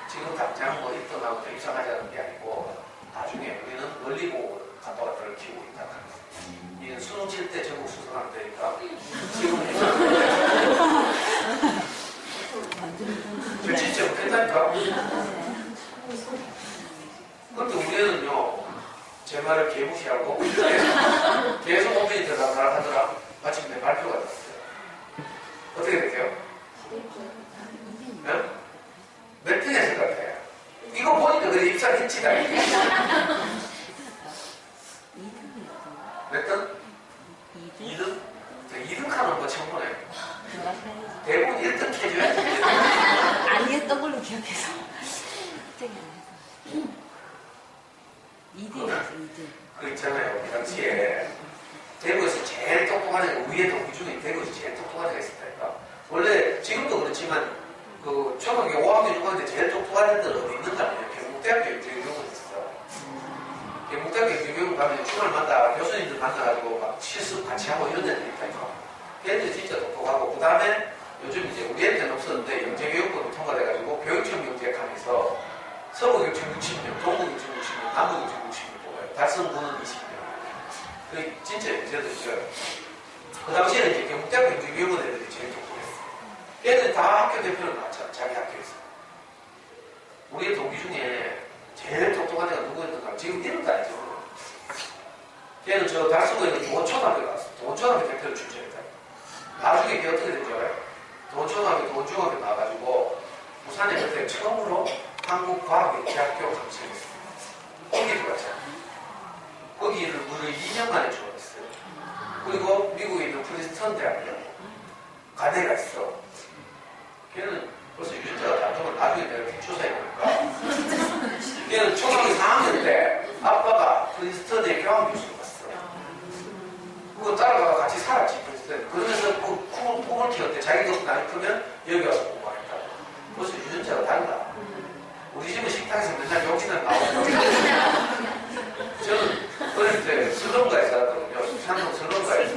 지금 당장 뭐 입던하고 입상하자는 게 아니고 나중에 우리는 멀리 보고 아빠가들을 키우고 있다. 이는 수능 칠 때 전국 수능하면 되니까 지금 저 진짜 못했다니까. 근데 우리는요 제 말을 개무시하고 계속 오픈이 들어가라 하더라. 마침 내 발표가 났어요. 어떻게 될게요? 네? 몇 등에 생각해요? 이거 보니까 그래 입사했지다. 몇 등? 2등? 2등 하는 거 처음 보네. 대부분 1등 해줘야지. 아니었던 걸로 기억해서. 갑자기 안 해서. 2등이었어, 2등. 그 있잖아요. 그 당시에 대구에서 제일 똑똑한 애가 위에 동기 중에 대구에서 제일 똑똑한 애가 있었다니까. 원래 지금도 그렇지만 그 초등학교 5학년 6학년 때 제일 똑똑한 애들은 어디 있는가 하면 경북대학교 영재교육원 있었어. 경북대학교 영재교육원 가면 주말마다 교수님들 만나가지고 막 실습 같이 하고 이런 애들 있다니까. 걔네들 진짜 똑똑하고 그 다음에 요즘 이제 우리한테는 없었는데 영재교육원이 통과돼가지고 교육청 경제학하면서 서부교육청 60명, 동부교육청 60명, 남부교육청 60명 뽑아요. 달성군은 20명. 그 진짜 영재들 있어요. 그 당시에는 이제 경북대학교 영재교육원 애들이 제일 똑똑했어. 걔는 다 학교 대표를 맡잖아, 자기 학교에서. 우리 동기 중에 제일 똑똑한 애가 누구였던가 지금 이름도 아니죠. 걔는 저 달서구에 있는 도원초등학교 갔어. 도원초등학교 대표를 출전했다. 나중에 걔 어떻게 된 줄 알아요? 도원초등학교, 도원중학교 나와가지고 부산에 그때 처음으로 한국과학대학교 감시했어. 거기 들어갔잖아. 거기를 무려 2년 만에 졸업했어요. 그리고 미국에 있는 프린스턴 대학교 가대가 있어. 걔는 벌써 유전자가 다르면 나중에 내가 조사해보니까 걔는 초등학교 4학년 때 아빠가 프린스턴의 교환교수로 갔어. 그거 따라가 같이 살았지. 그러면서 그 꿈을 키웠대. 자기가 나이 크면 여기 와서 공부하겠다. 벌써 유전자가 달라. 우리 집은 식당에서 맨날 욕지나 나오고. 저는 어릴 때 슬럼가에 살았거든요. 산동 슬럼가에서.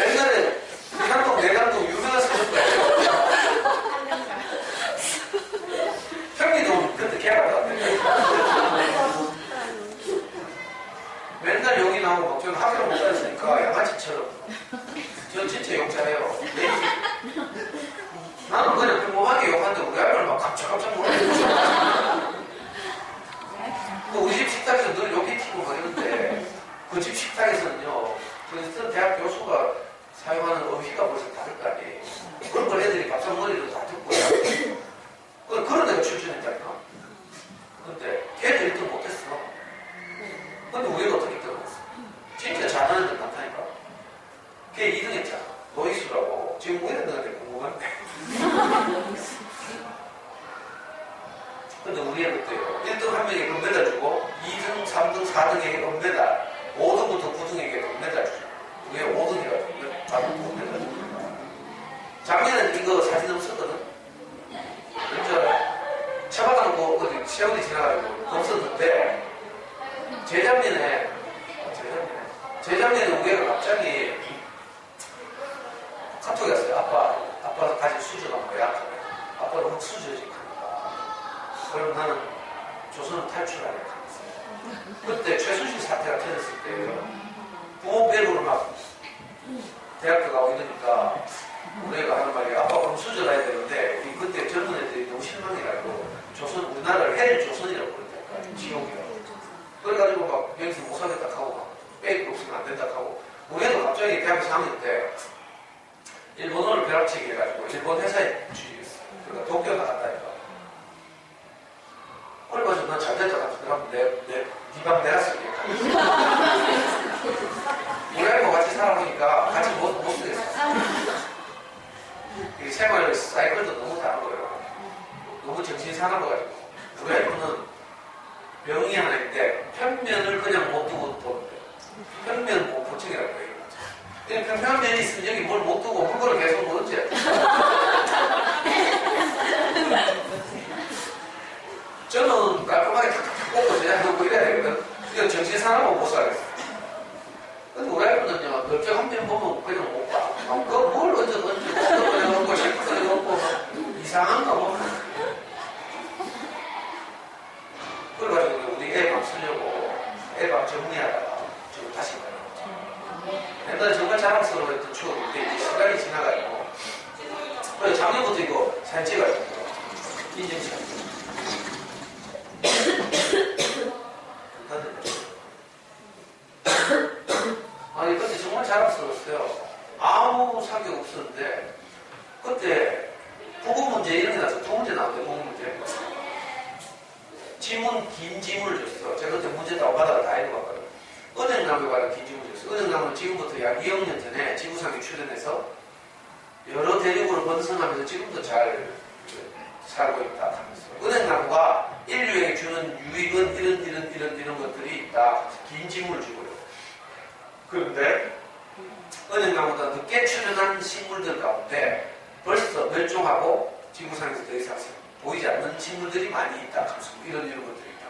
옛날에 산동 내간동 유명한 슬럼가예요. 형님도 그때 걔가 나왔대요. 맨날 욕이 나오고 막 저는 학교를 못 다녔으니까 양아치처럼. 전 진짜 욕자예요. 나는 그냥 평범하게 욕하는데 우리 아이를 막 깜짝깜짝 놀라고. 우리 집 식탁에서 늘 욕이 튀고 막 이런데 그 집 식탁에서는요 프린스턴 대학 교수가 사용하는 어휘가 벌써 다를 거 아니에요. 그런 걸 애들이 밥상머리로 다 듣고요. 그런 애가 출전했다니까. 근데 걔들 1등 못했어. 근데 우리가 어떻게 1등 했어? 진짜 잘하는 애들 많다니까. 걔 2등 했잖아. 노이수라고. 지금 우리는 너한테 궁금한데. 근데 우리 애들 때요. 1등 한 명에게 금메달 주고 2등, 3등, 4등에게 금메달 5등부터 9등에게 금메달 주죠. 그게 5등이라고. 나도 금메달 주죠. 작년에 이거 사진 없었거든. 왠지 쳐박아놓고 어디 세월이 지나가지고 없었는데 재작년에 우리 애가 갑자기 카톡이 왔어요. 아빠가 가진 수저가 뭐야? 아빠가 너무 수저직하니까. 그럼 나는 조선을 탈출하려고 하면서. 그때 최순실 사태가 터졌을 때 부모 배로를 막 대학교 가고 이러니까 우리 애가 하는 말이 아빠 그럼 수저를 해야 되는데 그때 젊은 애들이 너무 실망해가지고 우리나라를 헬 조선이라고 그랬다니까. 지옥이라고. 그래가지고 막 여기서 못 살겠다 하고 막 빼입고 없으면 안 된다 하고 우리 애도 갑자기 대학교 4학년 때 일본어를 벼락치기 해가지고 일본 회사에 취직했어. 그러니까 도쿄 나갔다니까. 그래가지고 난 잘됐다 그러면 네 방 내가 쓸게. 우리 애하고 같이 살아보니까 같이 못 쓰겠어. 이 생활 사이클도 너무 다른 거예요. 너무 정신이 사나워가지고. 우리 애는 병이 하나 있는데 편면을 그냥 못 두고 보는데 편면 공포증이라고 해요. 그냥 평평한 면이 있으면 여기 뭘 못 두고 물건을 계속 못 얹어야 돼. 저는 깔끔하게 탁탁탁 꽂고 제작하고 이래야 되거든. 그냥 정신 사나워 못 살겠어. 근데 우리 아이들은요, 넓적 한 편 보면 그냥 못 봐. 그걸 뭘 얹어, 그냥 얹고 싶어, 그냥 얹고, 작년부터 이거 사진 찍어야 됩니다. 인증샷. 아니, 그때 정말 자랑스러웠어요. 아무 사격 없었는데, 그때 부분 문제 이런 게 나서 두 문제 나왔는데, 부분 문제. 지문, 긴 지문을 줬어. 제가 그때 문제 따고 받아가 다 읽어봤거든. 은행나무에 관한 긴 지문을 줬어. 은행나무는 지금부터 약 2억 년 전에 지구상에 출현해서 여러 대륙으로 번성하면서 지금도 잘 살고 있다 하면서. 은행나무가 인류에게 주는 유익은 이런 것들이 있다. 긴 지문을 주고요. 그런데 은행나무보다 늦게 출현한 식물들 가운데 벌써 멸종하고 지구상에서 더 이상 보이지 않는 식물들이 많이 있다. 이런 것들이 있다.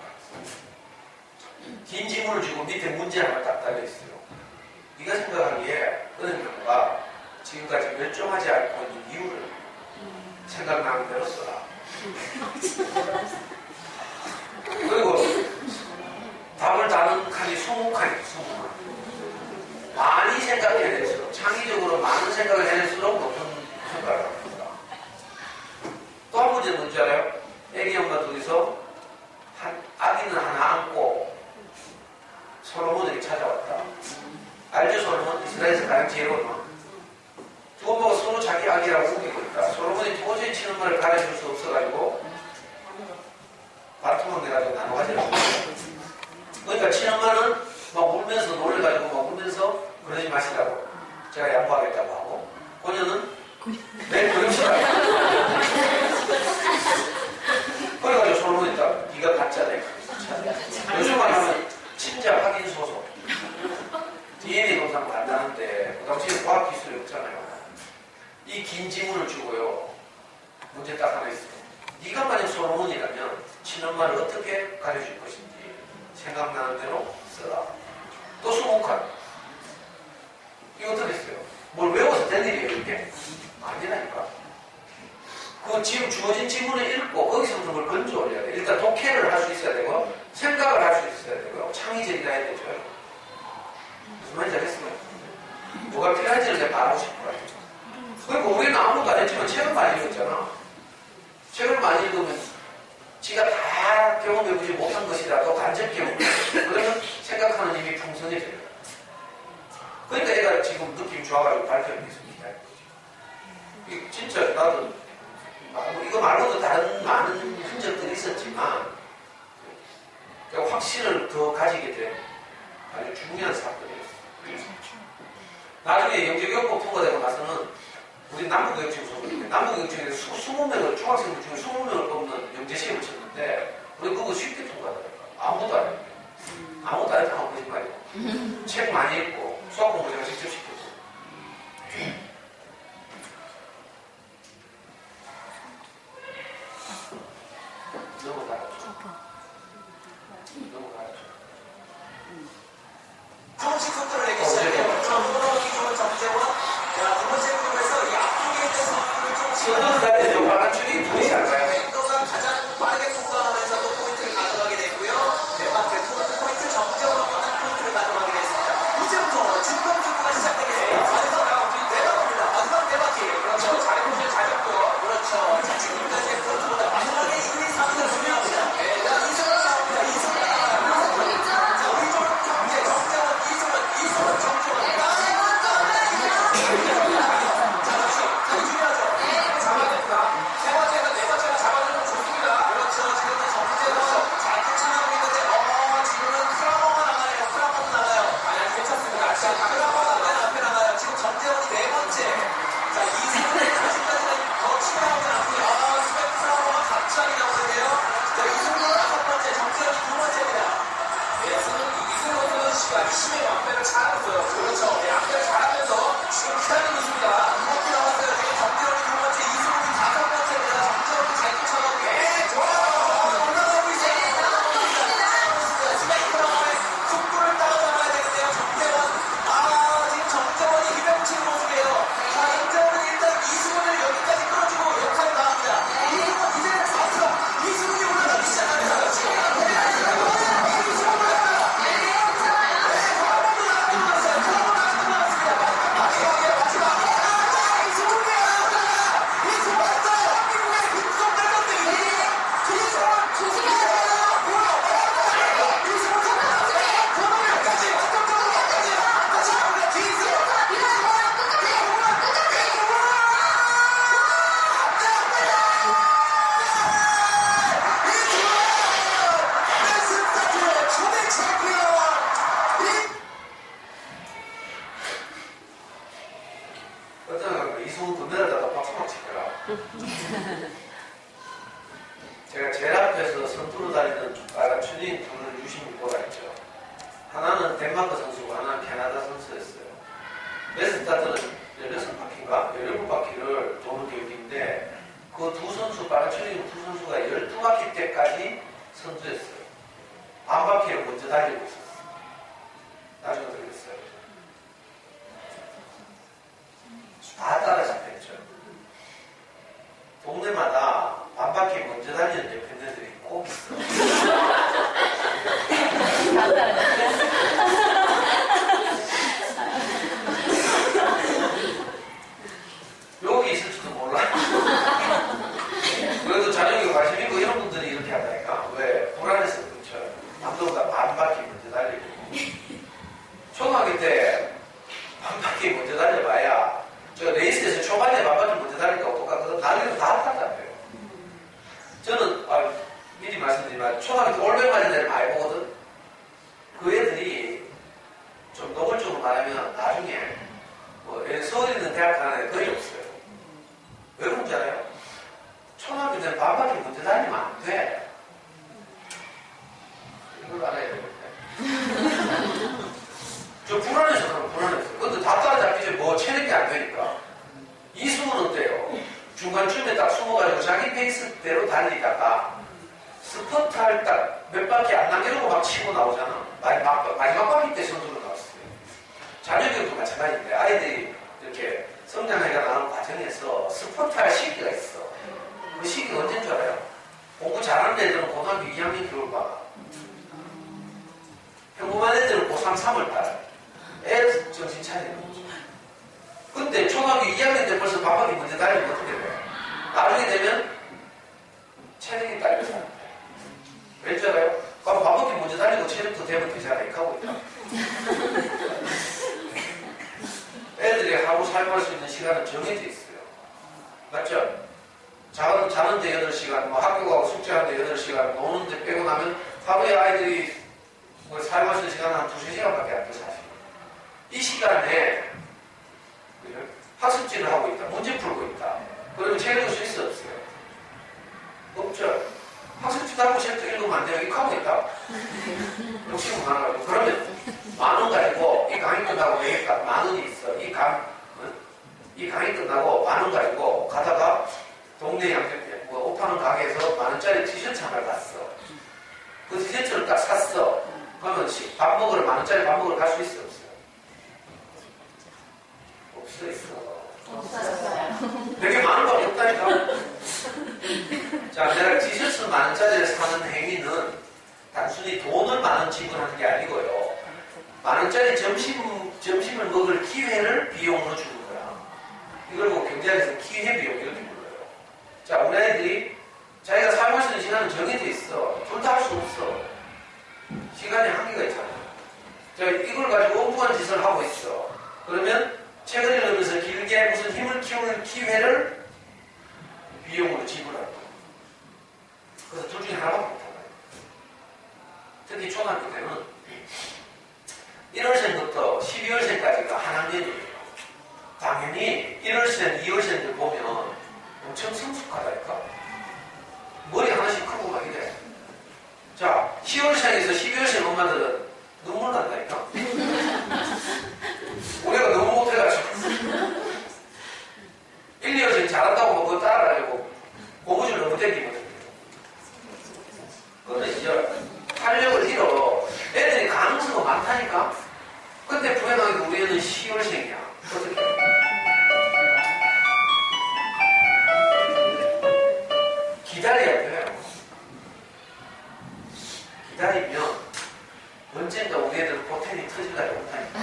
긴 지문을 주고 밑에 문제 하나 딱 달려있어요. 네가 생각하기에 은행나무가 지금까지 멸종하지 않고 있는 이유를 생각나는 대로 써라. 그리고 답을 다는 칸이 20칸이에요. 20칸. 많이 생각해낼수록, 창의적으로 많은 생각을 해낼수록 높은 평가를 합니다. 또 한 문제는 뭔지 알아요? 애기 엄마 둘이서 아기는 하나 안고 솔로몬에게 찾아왔다. 알죠, 솔로몬? 이스라엘에서 가장 지혜로운 엄마. 두 엄마가 서로 자기 아기라고 우기고 있다. 솔로몬이 도저히 친엄마를 가르쳐줄 수 없어가지고 바통을 내가지고 나눠 가지라고. 그러니까 친엄마는 막 울면서 놀래가지고 막 울면서 그러지 마시라고 제가 양보하겠다고 하고, 고녀는 내일 그러시라고. 그래가지고 솔로몬이 딱 네가 가짜네. 요즘 말하면 친자 확인 소송. DNA 검사는 간다는데 그 당시에 과학 기술이 없잖아요. 이 긴 지문을 주고요. 문제 딱 하나 있어요. 네가 만약 솔로몬이라면 친엄마를 어떻게 가르칠 것인지 생각나는 대로 써라. 또 20칸. 이거 어떻게 했어요? 뭘 외워서 될 일이에요, 이게? 아니라니까. 그 지금 주어진 지문을 읽고 거기서부터 뭘 건져 올려야 돼. 일단 독해를 할 수 있어야 되고, 생각을 할 수 있어야 되고요. 창의적이라 해야 되죠. 무슨 말인지 알겠어요? 뭐가 필요한지를 내가 말하고 싶은 거예요. 그리고 우리는 아무것도 안 했지만 책을 많이 읽었잖아. 책을 많이 읽으면 지가 다 경험해보지 못한 것이라도 간접 경험. 그러면 생각하는 힘이 풍성해져요. 그러니까 얘가 지금 느낌이 좋아가지고 발표를 계속 기다리는 거죠. 진짜 나도 이거 말고도 다른 많은 흔적들이 있었지만 확신을 더 가지게 된 아주 중요한 사건이었어요. 나중에 영재교육법 통과되고 나서는 우리 남북교육청 소속인데 남북교육청에서 20명을 총학생들 중에 20명을 뽑는 영재시험을 쳤는데 우리 그거 쉽게 통과하더라고요. 아무것도 안 했는데. 아무것도 안 했다고 보지 말고 책 많이 읽고 수학 공부 제가 직접 시켰고. 넘어가야죠. 넘어가야죠. 조금씩 속도를 내겠어요. 처음으로 기존 정재와 두 번째 그룹에서 이 앞쪽에 있는 선수를 조금씩 선수단의 요강한 줄이 보이지 않아요. 인도가 가장 빠르게 통과하면서 또 포인트를 가져가게 되고요. 네 번째 투어트 포인트 정재와 한 포인트를 가져가게 됐습니다. 이제부터 중간 축구가 시작되겠습니다. 4에서 내려갑니다. 마지막 네 바퀴. 그렇죠. 잘해보시면 잘 잡고요. 그렇죠. 자, 지금까지의 포인트보다 마지막에 2위, 3위가 중요합니다. 네, 자, 이승원 나옵니다. 이승원 나옵니다. 자, 우리 쪽 정재원, 이승원, 정재원. 자, 그렇죠. 자, 중요하죠. 잡아냈다. 제가 제일 앞에서 선두로 다니는 빨간 추진 분을 유심히 보라 했죠. 하나는 덴마크 선수고 하나는 캐나다 선수였어요. 메스타트는 16바퀴인가 17바퀴를 도는 경기인데 그 두 선수, 빨간 추진 두 선수가 12바퀴 때까지 선두였어요. 반 바퀴를 먼저 달리고 있었어요. 나중에 들렸어요. 다 따라잡혔죠. 동네마다 반 바퀴 먼저 달리는 대표님들이 꼭 있어요. 여기 있을지도 몰라. 그래도 자녀교육 관심 있고 이런 분들이 이렇게 한다니까. 왜? 불안해서 그렇죠. 남들보다 반 바퀴 먼저 달리고. 초등학교 때 반 바퀴 먼저 달려봐야 저 레이스에서 초반에 반 바퀴 먼저 달리니까 똑같거든. 나중에는 다 탄다고요. 저는 미리 말씀드리지만 초등학교 때 올백 맞은 애를 많이 보거든. 그 애들이 좀 노골적으로 말하면 나중에 뭐 서울에 있는 대학 가는 애 거의 없어요. 왜 그런지 알아요? 초등학교 때는 반 바퀴 먼저 달리면 안 돼. 이걸 알아야 되는데. 저 불안해서 그럼 불안해서. 근데 다 따라잡히지 뭐 체력이 안 되니까. 이승은 어때요? 중간쯤에 딱 숨어가지고 자기 페이스대로 달리다가 스퍼트 할 딱 몇 바퀴 안 남기려고 막 치고 나오잖아. 마지막 바퀴 때 선수로 나왔어요. 자녀교육도 마찬가지인데 아이들이 이렇게 성장하기가 나오는 과정에서 스퍼트 할 시기가 있어. 그 시기가 언제인 줄 알아요? 공부 잘하는 애들은 고등학교 2학년 겨울방학. 평범한 애들은 고3, 3월달. 애 정신 차리는 거죠. 근데 초등학교 2학년 때 벌써 반바퀴 먼저 달리면 어떻게 돼요? 나중에 되면 체력이 딸려서 안 돼. 왠지 알아요? 그럼 반바퀴 먼저 달리고 체력도 되면 되잖아. 이렇게 하고 있다. 애들이 하루 사용할 수 있는 시간은 정해져 있어요. 맞죠? 자는데 8시간, 뭐 학교 가고 숙제하는데 8시간, 노는데 빼고 나면 하루에 아이들이 뭐 사용할 수 있는 시간은 한 2-3시간밖에 안 돼, 사실. 이 시간에 학습지를 하고 있다, 문제 풀고 있다. 그러면 책 읽을 수 있어, 없어요? 없죠? 학습지도 하고 책도 읽으면 안 돼요. 이거 하고 있다? 욕심은 많아가지고. 그러면 10,000원 가지고 이 강의 끝나고 내일까 10,000원이 있어. 이 강의 끝나고 10,000원 가지고 가다가 동네 양평에 뭐 옷 파는 가게에서 10,000원짜리 티셔츠 하나를 봤어. 그 티셔츠를 딱 샀어. 그러면 밥 먹으러 10,000원짜리 밥 먹으러 갈 수 있어, 없어요? 없어요. 되게 많은 밥이 없다니까. 자, 내가 티셔츠 10,000원짜리를 사는 행위는 단순히 돈을 10,000원 지불하는 게 아니고요. 10,000원짜리 점심을 먹을 기회를 비용으로 주는 거야. 이걸 뭐 경제학에서 기회 비용 이렇게 불러요. 자, 우리 아이들이 자기가 사용할 수 있는 시간은 정해져 있어. 둘 다 할 수 없어. 시간이 한계가 있잖아. 자, 이걸 가지고 엉뚱한 짓을 하고 있어. 그러면 책을 읽으면서 길게 무슨 힘을 키우는 기회를 비용으로 지불한다. 그래서 둘 중에 하나밖에 못하다. 특히 초등학교 때는 1월생부터 12월생까지가 한 학년이에요. 당연히 1월생, 2월생들 보면 엄청 성숙하다니까. 머리 하나씩 크고 막 이래. 자, 10월생에서 12월생 엄마들은 눈물 난다니까. 우리가 너무 못해가지고 1, 2월생 잘한다고 뭐 그거 따라가지고 고무줄 너무 땡기거든요. 그런데 이제 활력을 잃어. 애들이 가능성이 많다니까. 근데 불행하게 우리 애는 10월생이야. 어떻게 해? 기다려야 돼요. 기다리면 언젠가 우리 애들 포텐이 터질 날이 온다니까.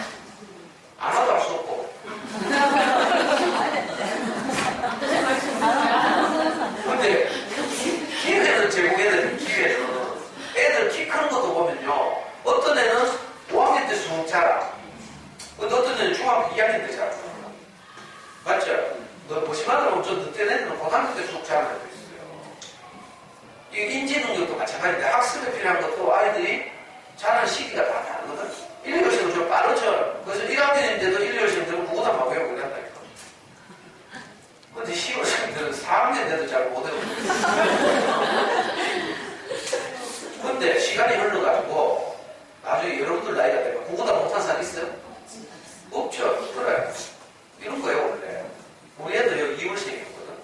안 와도 할 수 없고. 근데 기회는 제공해야 되는 기회는 애들 키 크는 것도 보면요. 어떤 애는 5학년 때 쑥 자라. 근데 어떤 애는 중학교 2학년 때 자라. 맞죠? 너 무심하더라고 좀 늦게 애들은 고등학교 때 쑥 자라는 애도 있어요. 이 인지 능력도 마찬가지인데 학습에 필요한 것도 아이들이 자라는 시기가 다 다르거든. 1, 2월생은 좀 빠르죠. 그래서 1학년인데도 1, 2월생들은 누구나 막 외우고 그런다니까. 근데 10월생들은 저는 4학년 때도 잘 못해요. 근데 시간이 흘러가지고 나중에 여러분들 나이가 되면 그거보다 못한 사람 있어요? 없죠. 그래. 이런 거예요, 원래. 우리 애들 여기 2월생이었거든.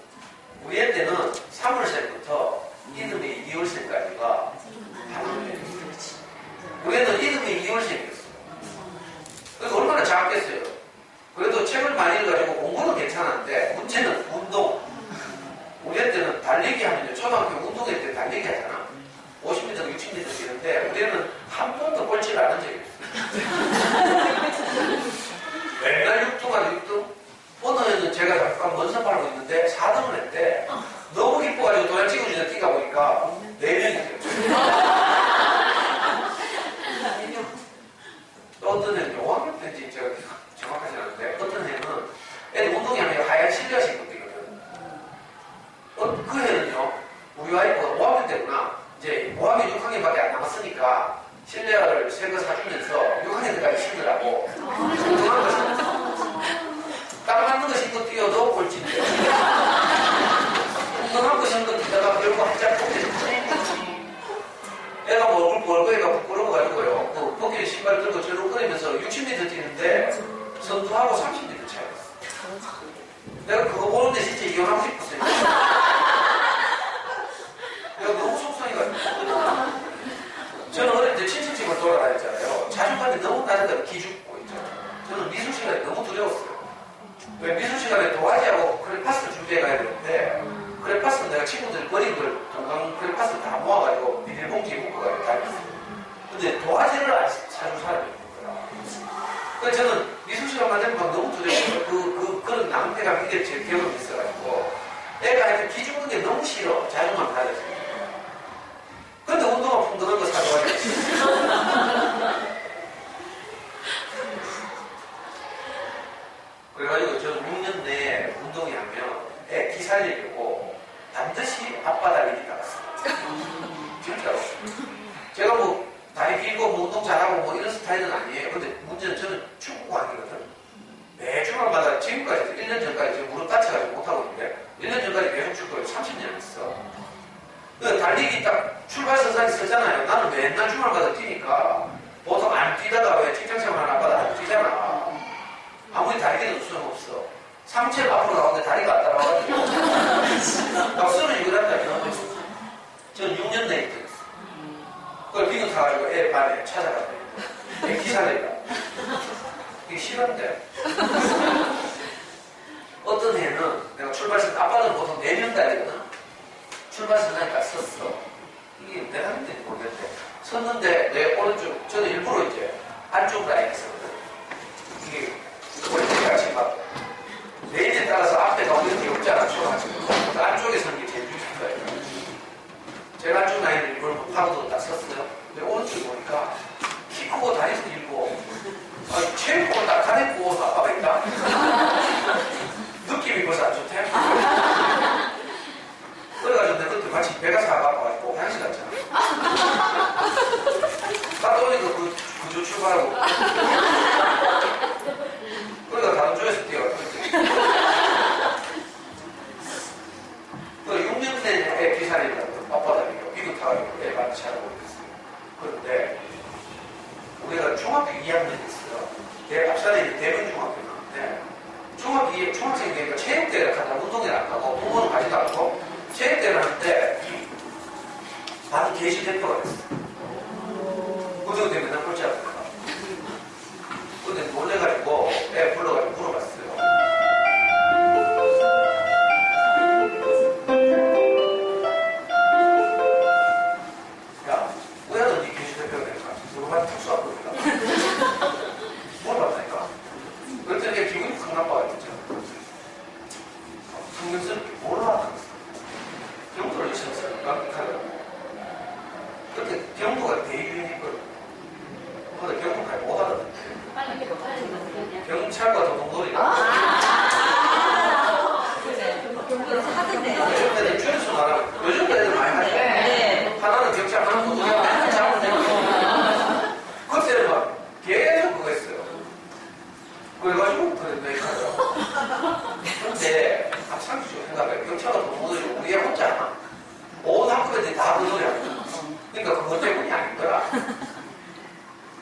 우리 애 때는 3월생부터 이듬해 2월생까지가 단원이에요. 우리 애는 이듬해 2월생이었어요. 그래서 얼마나 작겠어요. 그래도 책을 많이 읽어가지고 공부는 괜찮았는데 문제는 운동. 우리 애 때는 달리기 하면 초등학교 운동회 때 달리기 하잖아. 50m, 60m 뛰는데 우리는 한 번도 꼴찌를 안 한 적이 없어요. 맨날 6등, 6등. 오늘은 제가 잠깐 먼저 팔고 있는데 4등을 했대. 너무 기뻐가지고 도장 찍어주자 뛰가 보니까 4명이 됐어요. 또 어떤 애는 5학년 때인지 제가 정확하지 않은데 어떤 애는 애들 운동이 하면 하얀 실내화 신고 뛰거든. 그 애는요, 우리 와이프가 5학년 때구나. 이제 5학년, 6학년밖에 안 남았으니까 실내화를 새 거 사주면서 6학년 때까지 신으라고 운동한 거 신었어. 딱 맞는 거 신고 뛰어도 꼴찌인데 운동한 거 신고 뛰다가 결국 한짝 뽑혔지. 애가 뭐 얼굴 벌거이가 부끄러워가지고요. 그 포켓 신발 들고 저로 끌으면서 60m 뛰는데 선두하고 30m 차이였어. 내가 그거 보는데 진짜 이혼하고 싶었어요. 내가 너무 속상해가지고. 저는 어릴 때 친척집을 돌아다녔잖아요. 자존감이 너무 낮아서 기죽고 있잖아요. 저는 미술 시간이 너무 두려웠어요. 왜 미술 시간에 도화지하고 크레파스를 준비해 가야 되는데 크레파스는 내가 친구들 버린 걸 동강 크레파스를 다 모아가지고 비닐봉지에 묶어가지고 다녔어요. 근데 도화지를 안 사줄 사람이 없는 거야. 그래서 저는 미술 시간만 되면 막 너무 두려워요. 그런 낭패감 이게 제 경험이 있어가지고 내가 하여튼 기죽는 게 너무 싫어. 자존감 낮아지고. 근데 운동화 풍덩한 거 사줘야지. 그래가지고 저는 6년 내에 운동이 하면 애 기 살리려고 반드시 앞바닥에 나갔어요. 진짜로. 제가 뭐 다리 길고 뭐 운동 잘하고 뭐 이런 스타일은 아니에요. 근데 문제는 저는 축구관이거든. 매주마다 지금까지 1년 전까지 지금 무릎 다쳐가지고 못하고 있는데 1년 전까지 계속 축구를 30년 했어. 그러니까 달리기 딱 출발선상에 서잖아요. 나는 맨날 주말마다 뛰니까 보통 안 뛰다가 왜 직장생활 하다가 안 뛰잖아. 아무리 다리기도 소용없어. 상체를 앞으로 나오는데 다리가 안 따라와가지고 막 쓰러지고 한다니까. 저는 6년 내에 뛰었어. 그걸 비교 타가지고 애 반에 찾아가지고 애 기사내라. 이게 싫은데. 어떤 애는 내가 출발선 아빠는 보통 4명 달리거든. 출발선에 딱 섰어. 이게 내가 했는지 모르겠는데 섰는데 내 오른쪽 저는 일부러 이제 안쪽 라인에 섰거든. 이게 원래 같이 막 레인에 따라서 앞에가 어디 없잖아. 저 안쪽에 서는 게 제일 중요한 거예요. 제가 안쪽 라인을 일부러 파고도 딱 섰어요. 근데 오른쪽 보니까 키 크고 다리도 길고 체육복 딱 가입고 아빠가 있다. 느낌이 벌써 안 좋대. 그래가지고 내가 그때 같이 배가 사가지고 화장실 갔잖아. 갔다 오니까 그저 출발하고. 그러니까 다른 쪽에서 뛰어갔거든. 그 6년 된 애 기사님이라고 앞바닥이고 미국 타가지고 애 많이 잘하고 있었어요. 그런데 우리가 중학교 2학년이었어요. 내가 앞산에 있는 대변중학교 나왔는데 중학생 되니까 체육대회를 가다 운동회를 안 가고 공부는 가지도 않고 체육대회를 하는데 나는 계시 대표가 됐어. 그 정도 되면 난 꼴찌 않을까. 근데 놀래가지고 애 불러가지고 물어봤어요. 야, 왜 너네 계시 대표가 될까? 너만 특수한 겁니다. 물어봤다니까. 그랬더니 기분이 확 나빠가지고. 성명스럽게 몰라. 그 우리 애 혼자 온 학교 애들이 다 그 노래 하거든. 그러니까 그것 때문이 아니더라.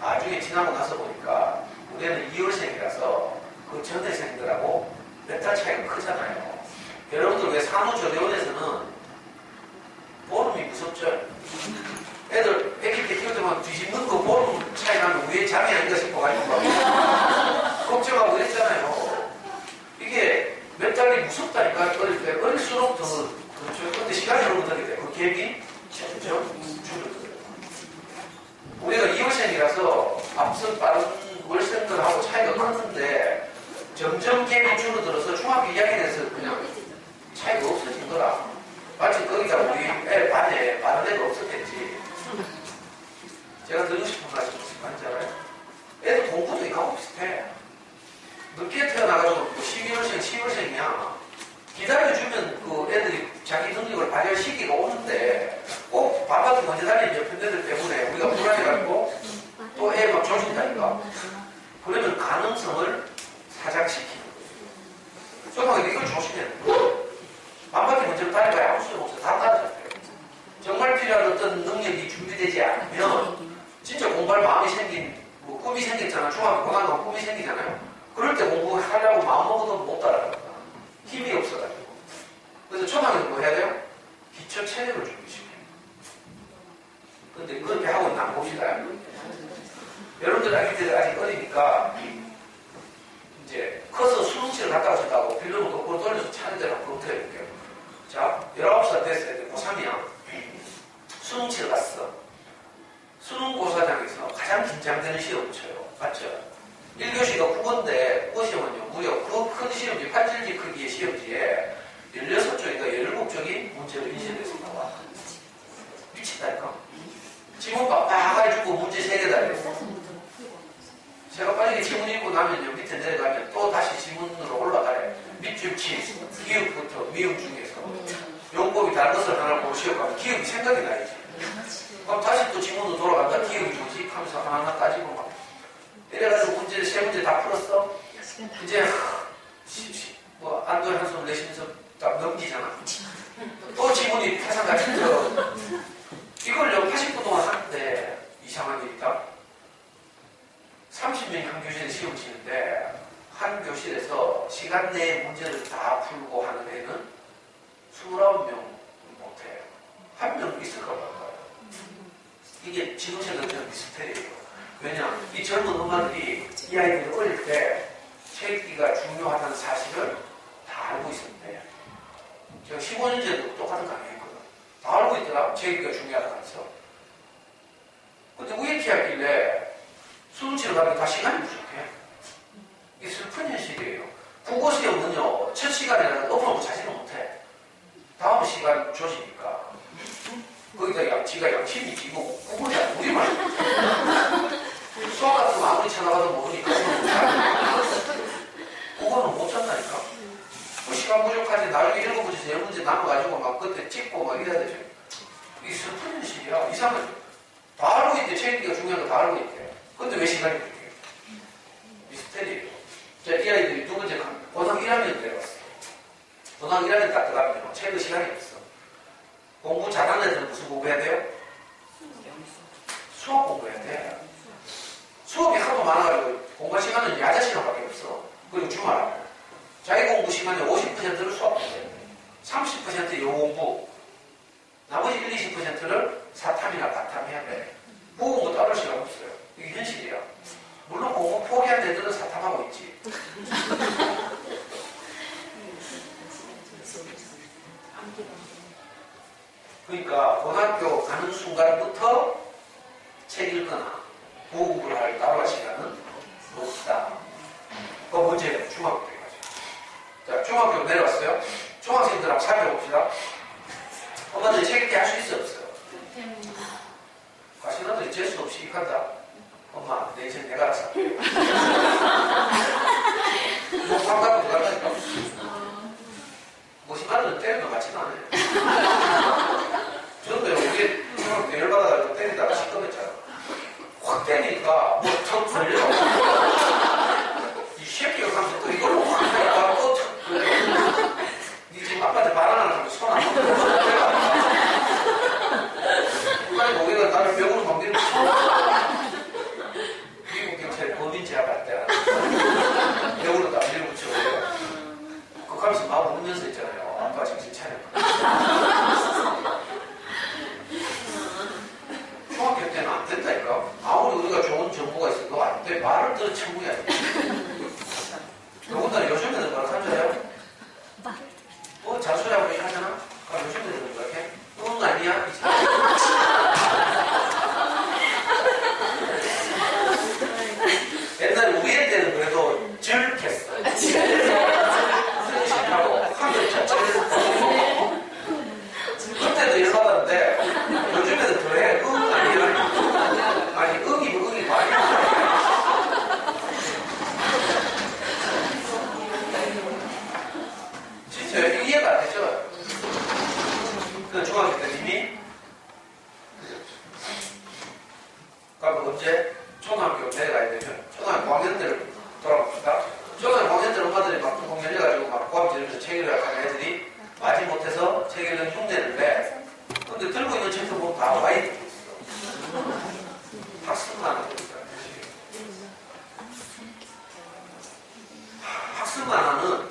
나중에 지나고 나서 보니까 우리 애는 2월생이라서 그 전대생들하고 몇 달 차이가 크잖아요. 여러분들 왜 산후조리원에서는 보름이 무섭죠? 애들 애기 때 키울 때만 뒤집는 거 보름 차이 나면 위에 잠이 아닌가 싶어가지고 걱정하고 그랬잖아요. 이게 몇 달이 무섭다니까. 어릴 때 어릴수록 더 그렇죠. 근데 시간이 흐르게 돼. 그 갭이 점점 줄어들어요. 우리가 2월생이라서 앞선 빠른 월생들하고 차이가 컸는데 점점 갭이 줄어들어서 중학교 2학년에서 그냥 차이가 없어진 거라. 마치 거기다 우리 애 반에 다른 애가 없었겠지. 제가 드리고 싶은 말씀 뭔지 알아요? 애들 공부도 이거하고 비슷해. 늦게 태어나가지고 12월생, 10월생이야. 기다려주면 그 애들이 자기 능력을 발휘할 시기가 오는데 꼭 바깥에 먼저 다니는 옆에 애들 때문에 우리가 불안해가지고 또 애 막 조진다니까. 그러면 가능성을 사장시키는 거예요. 소방이 이걸 조심해야 돼요. 바깥에 먼저 다니봐야 아무 소용 없어. 다 따라잡혀요. 정말 필요한 어떤 능력이 준비되지 않으면 진짜 공부할 마음이 생긴, 뭐 꿈이 생겼잖아. 중학교 고등학교 꿈이 생기잖아요. 그럴 때 공부하려고 마음먹어도 못 따라갑니다. 힘이 없어가지고. 그래서 초등학교는 뭐 해야 돼요? 기초 체력을 준비시켜요. 근데 그렇게 하고 있나 봅시다. 여러분들 아기들 아직 어리니까 이제 커서 수능치를 갔다 오셨다고 빌려놓고 거꾸로 돌려서 차는 대로 그렇게 해볼게요. 자, 19살 됐을 때 고3이야. 수능치를 갔어. 수능고사장에서 가장 긴장되는 시험을 쳐요. 맞죠? 1교시가 국어인데 국어 시험은요, 무려 그 큰 시험지, 판질지 크기의 시험지에 16쪽인가 17쪽이 문제로 인쇄돼서 나와. 미친다니까? 지문 빡빡 해주고 문제 3개다 이랬어. 제가 빠르게 지문 읽고 나면요, 밑에 내려가면 또 다시 지문으로 올라가래. 밑줄치, 기억부터 미음 중에서. 용법이 다른 것을 하나 보고 시험 가면 기억이 생각이 나야지. 그럼 다시 또 지문으로 돌아간다. 기억이 뭐지? 하면서 하나하나 따지고 막. 이래가지고 문제, 3문제 다 풀었어? 이제, 뭐, 안도의 한숨 내쉬면서 딱 넘기잖아. 또 지문이 태산같이 들어. 이걸요, 80분 동안 하는데, 이상한 일이다. 30명이 한 교실에 시험 치는데, 한 교실에서 시간 내에 문제를 다 풀고 하는 애는 29명 못해. 한 명 있을까 말까요? 이게 지도체가 그냥 미스테리예요. 왜냐, 이 젊은 엄마들이 이 아이들이 어릴 때 책 읽기가 중요하다는 사실을 다 알고 있었는데, 제가 15년 전에도 똑같은 강의 했거든. 다 알고 있더라. 책 읽기가 중요하다면서. 근데 왜 이렇게 하길래 수능치러 가면 다 시간이 부족해. 이게 슬픈 현실이에요. 국어 시험은요, 첫 시간에는 엎어놓고 자지는 못해. 다음 시간 조지니까. 거기다 지가 양심이 지고 국어는 우리 말. 수학 같은 거 아무리 찾아봐도 모르니까 국어는 못 찾다니까. 그 시간 부족하지. 나중에 7문제, 10문제 남아가지고 막 그때 찍고 막 이래야 되죠. 이게 슬픈 현실이야. 이상하죠. 다 알고 있대. 체육기가 중요한 거 다 알고 있대. 근데 왜 시간이 부족해? 미스테리예요. 자, 이 아이들이 두 번째 고등학교 1학년 내려갔어. 고등학교 1학년 딱 들어가면 체육 시간이 없어. 공부 잘하는 애들은 무슨 공부해야 돼요? 수업 공부해야 돼. 수업이 하도 많아가지고 공부할 시간은 야자 시간밖에 없어. 그리고 주말. 자기 공부 시간의 50%를 수업 공부해야 돼. 30% 영공부. 나머지 1, 20%를 사탐이나 가탐 해야 돼. 보공부 따로 시간 없어요. 이게 현실이야. 물론 공부 포기한 애들은 사탐하고 있지. 그러니까 고등학교 가는 순간부터 책 읽거나 보공부를 할 따로 할 시간은 없다. 그 문제예요. 중학교 때까지. 자, 중학교 내려왔어요. 중학생들하고 살펴봅시다. 엄마들 책 읽기 할 수 있어 없어요? 가시나들이 재수 없이 익한다. 엄마, 내 인생 내가 알아서 할게. 뭐 방갖고 들어간다니까. 무심하는 때리는 거 같지는 않아요. 저도 우리 중학교 때 열받아가지고 때리다가 시끄럽잖아. 확 때리니까 뭐 턱 걸려. 이 새끼가 가면서 또 이걸로 확 하니까 또 턱 걸려. 니 지금 아빠한테 바나나를 하면 손 안 그 중학교 때 이미 그러니까 언제 초등학교 내려가야 되면 초등학교 5학년 때를 돌아봅시다. 초등학교 5학년 때 엄마들이 막 뚜껑 열려가지고 막 고함 지르면서 책 읽으라고 하는 애들이 마지못해서 책 읽는 흉내를 내. 근데 들고 있는 책도 보면 다 와이드 있어. 학습만 하고 있다. 학습만 하는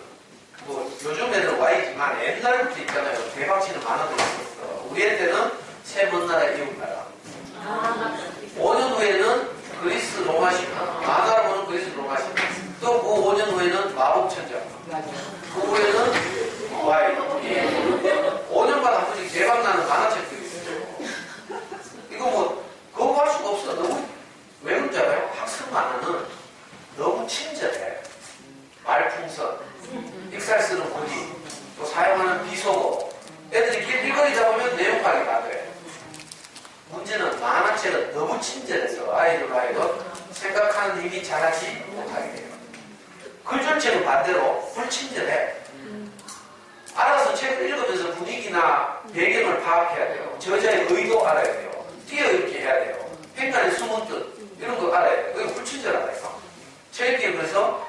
뭐 요즘 애들 와이지만 옛날부터 있잖아요. 대박치는 만화도 있었어. 우리 애 때는 새 먼 나라 이웃 나라. 5년 후에는 그리스 로마 신화. 만화로 보는 그리스 로마 신화. 또 그 5년 후에는 마법 천장. 그 후에는 와이. 5년마다 한 번씩 대박나는 만화책들이 있어요. 이거 뭐 거부할 수가 없어. 너무 왜 그런지 알아요? 학습 만화는 너무 친절해. 말풍선, 익살 쓰는 고지, 또 사용하는 비속어. 애들이 길거리다 보면 내용 파악이 다 돼. 문제는 만화책은 너무 친절해서 아이들 생각하는 힘이 자라지 못하게 돼요. 글줄책은 반대로 불친절해. 알아서 책을 읽으면서 분위기나 배경을 파악해야 돼요. 저자의 의도 알아야 돼요. 띄어읽기 해야 돼요. 행간의 숨은 뜻 이런 거 알아야 돼요. 그게 불친절하다니까. 책 읽기에 그래서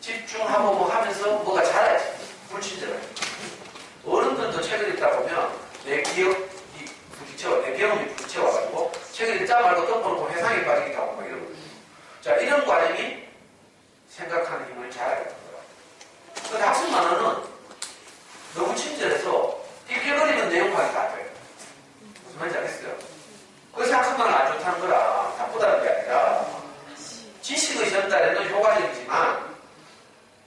집중하고 뭐 하면서 뭐가 자라야지. 불친절해. 어른들도 책을 읽다 보면 내 기억이 부딪혀, 내 경험이 부딪혀와가지고 책을 읽자 말고 덮어놓고 회상에 빠지기도 하고 막 이런 거예요. 자, 이런 과정이 생각하는 힘을 자라게 되는 거예요. 근데 학습 만화는 너무 친절해서 읽혀버리면 내용 파악이 다 돼요. 무슨 말인지 알겠어요? 그래서 학습 만화가 안 좋다는 거라 나쁘다는 게 아니라 지식의 전달에는 효과적이지만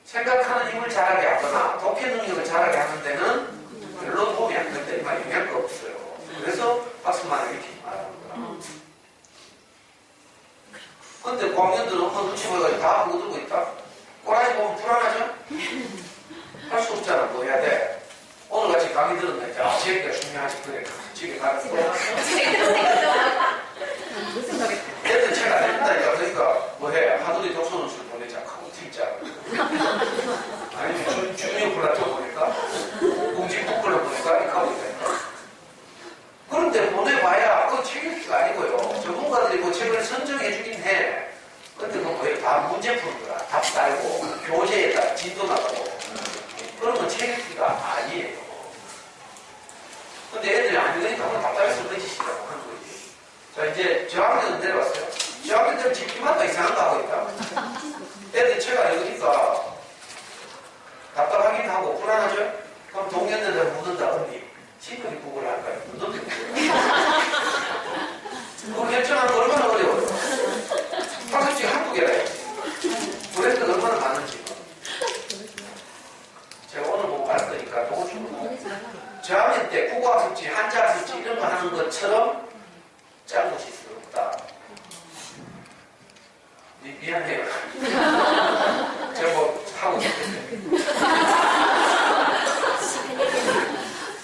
생각하는 힘을 자라게 하거나 독해 능력을 자라게 하는 데는 별로 도움이 안 될 때만 영향가 없어요. 그래서 학습 만화 이렇게 말하는 거야. 근데 고학년들은 엄마 눈치 보여가지고 다 그거 들고 있다. 꼬라지 보면 불안하죠? 할 수 없잖아. 뭐 해야 돼? 오늘 같이 강의 들었는데 제 얘기가 중요하지. 그래. 집에 가서 애들 책 안 읽는다니까. 그러니까 뭐 해? 하늘이 독서노트를 보내자 하고 진짜 아니면 주니어 플라토 보낼까? 공직북글로 보낼까? 이렇게 하고 있다니까. 그런데 보내봐야 그건 책 읽기가 아니고요. 전문가들이 뭐 책을 선정해주긴 해. 근데 그거 뭐예요? 다 문제 푸는 거야. 답 달고 교재에다 진도 나가고 그러면 책 읽기가 아니에요. 근데 애들이 안 읽으니까 그건 답답해서 그러시더라고 하는 거지. 자, 이제 저학년은 내려왔어요. 저학년들은 집기마다 이상한 거 하고 있다. 애들이 책 안 읽으니까 답답하긴 하고 불안하죠? 그럼 동년들을 묻는다. 언니, 친구이 구글 할까요? 묻는데 그거 결정하는 거 얼마나 어려워요. 학습지 한두 개라 해야지. 브랜드가 얼마나 많은지. 제가 오늘 보고 갈 거니까 도구충으로 저학년 때 국어학습지, 한자학습지 이런 거 하는 것처럼 짠 것이 있을 없다. 미안해요. 제가 뭐 하고 있는데.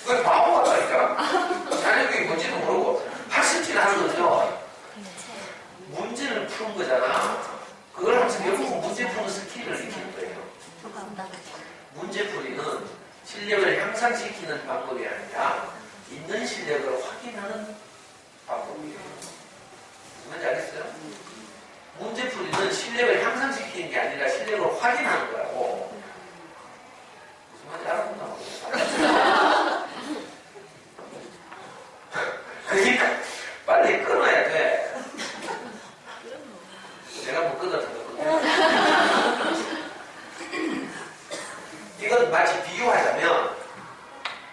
그건 바보 같다니까. 자녀들이 뭔지도 모르고 학습지를 하는 거죠. 문제를 푸는 거잖아. 그걸 하면서 결국 문제 푸는 스킬을 익히는 거예요. 문제풀이는 실력을 향상시키는 방법이 아니라 있는 실력을 확인하는 방법이에요. 뭔지 알겠어요? 문제풀이는 실력을 향상시키는 게 아니라 실력을 확인하는 거라고. 무슨 말인지 알아본다. 그러니까 빨리 끊어야 돼. 내가 뭐 끊어졌거든요. 이건 마치 비교하자면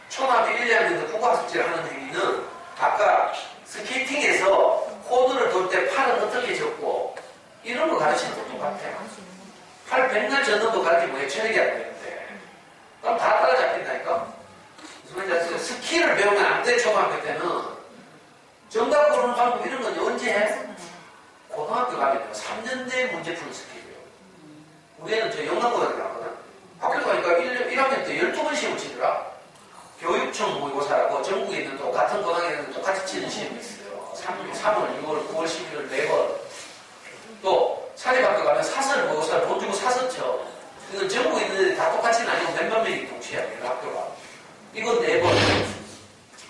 초등학교 1, 2학년 때 국어학습지를 하는 행위는 아까 스케이팅에서 코드를 돌 때 팔은 어떻게 접고 이런 거 가르치는 거 똑같아요. 팔 백날 젓는 거 가르치면 왜 체력이 안 되는데 그럼 다 따라잡힌다니까. 무슨 말인지 아시죠? 스킬을 배우면 안 돼. 초등학교 때는 정답 고르는 방법 이런 건 언제 해? 고등학교 가면 3년 내 문제 푸는 스킬이에요. 우리는 저 영남고등학교 나왔거든. 학교 가니까 1학년 때 12번 시험을 치더라. 교육청 모의고사라고 전국에 있는 또 같은 고등학교에는 똑같이 치는 시험이 있어요. 3월, 6월, 9월, 12월 4번. 또 사립학교 가면 사설 모의고사를 돈 주고 사서 쳐. 이건 전국에 있는 애들이 다 똑같이는 아니고 몇만 명이 동시에 합니다. 학교가. 이건 4번.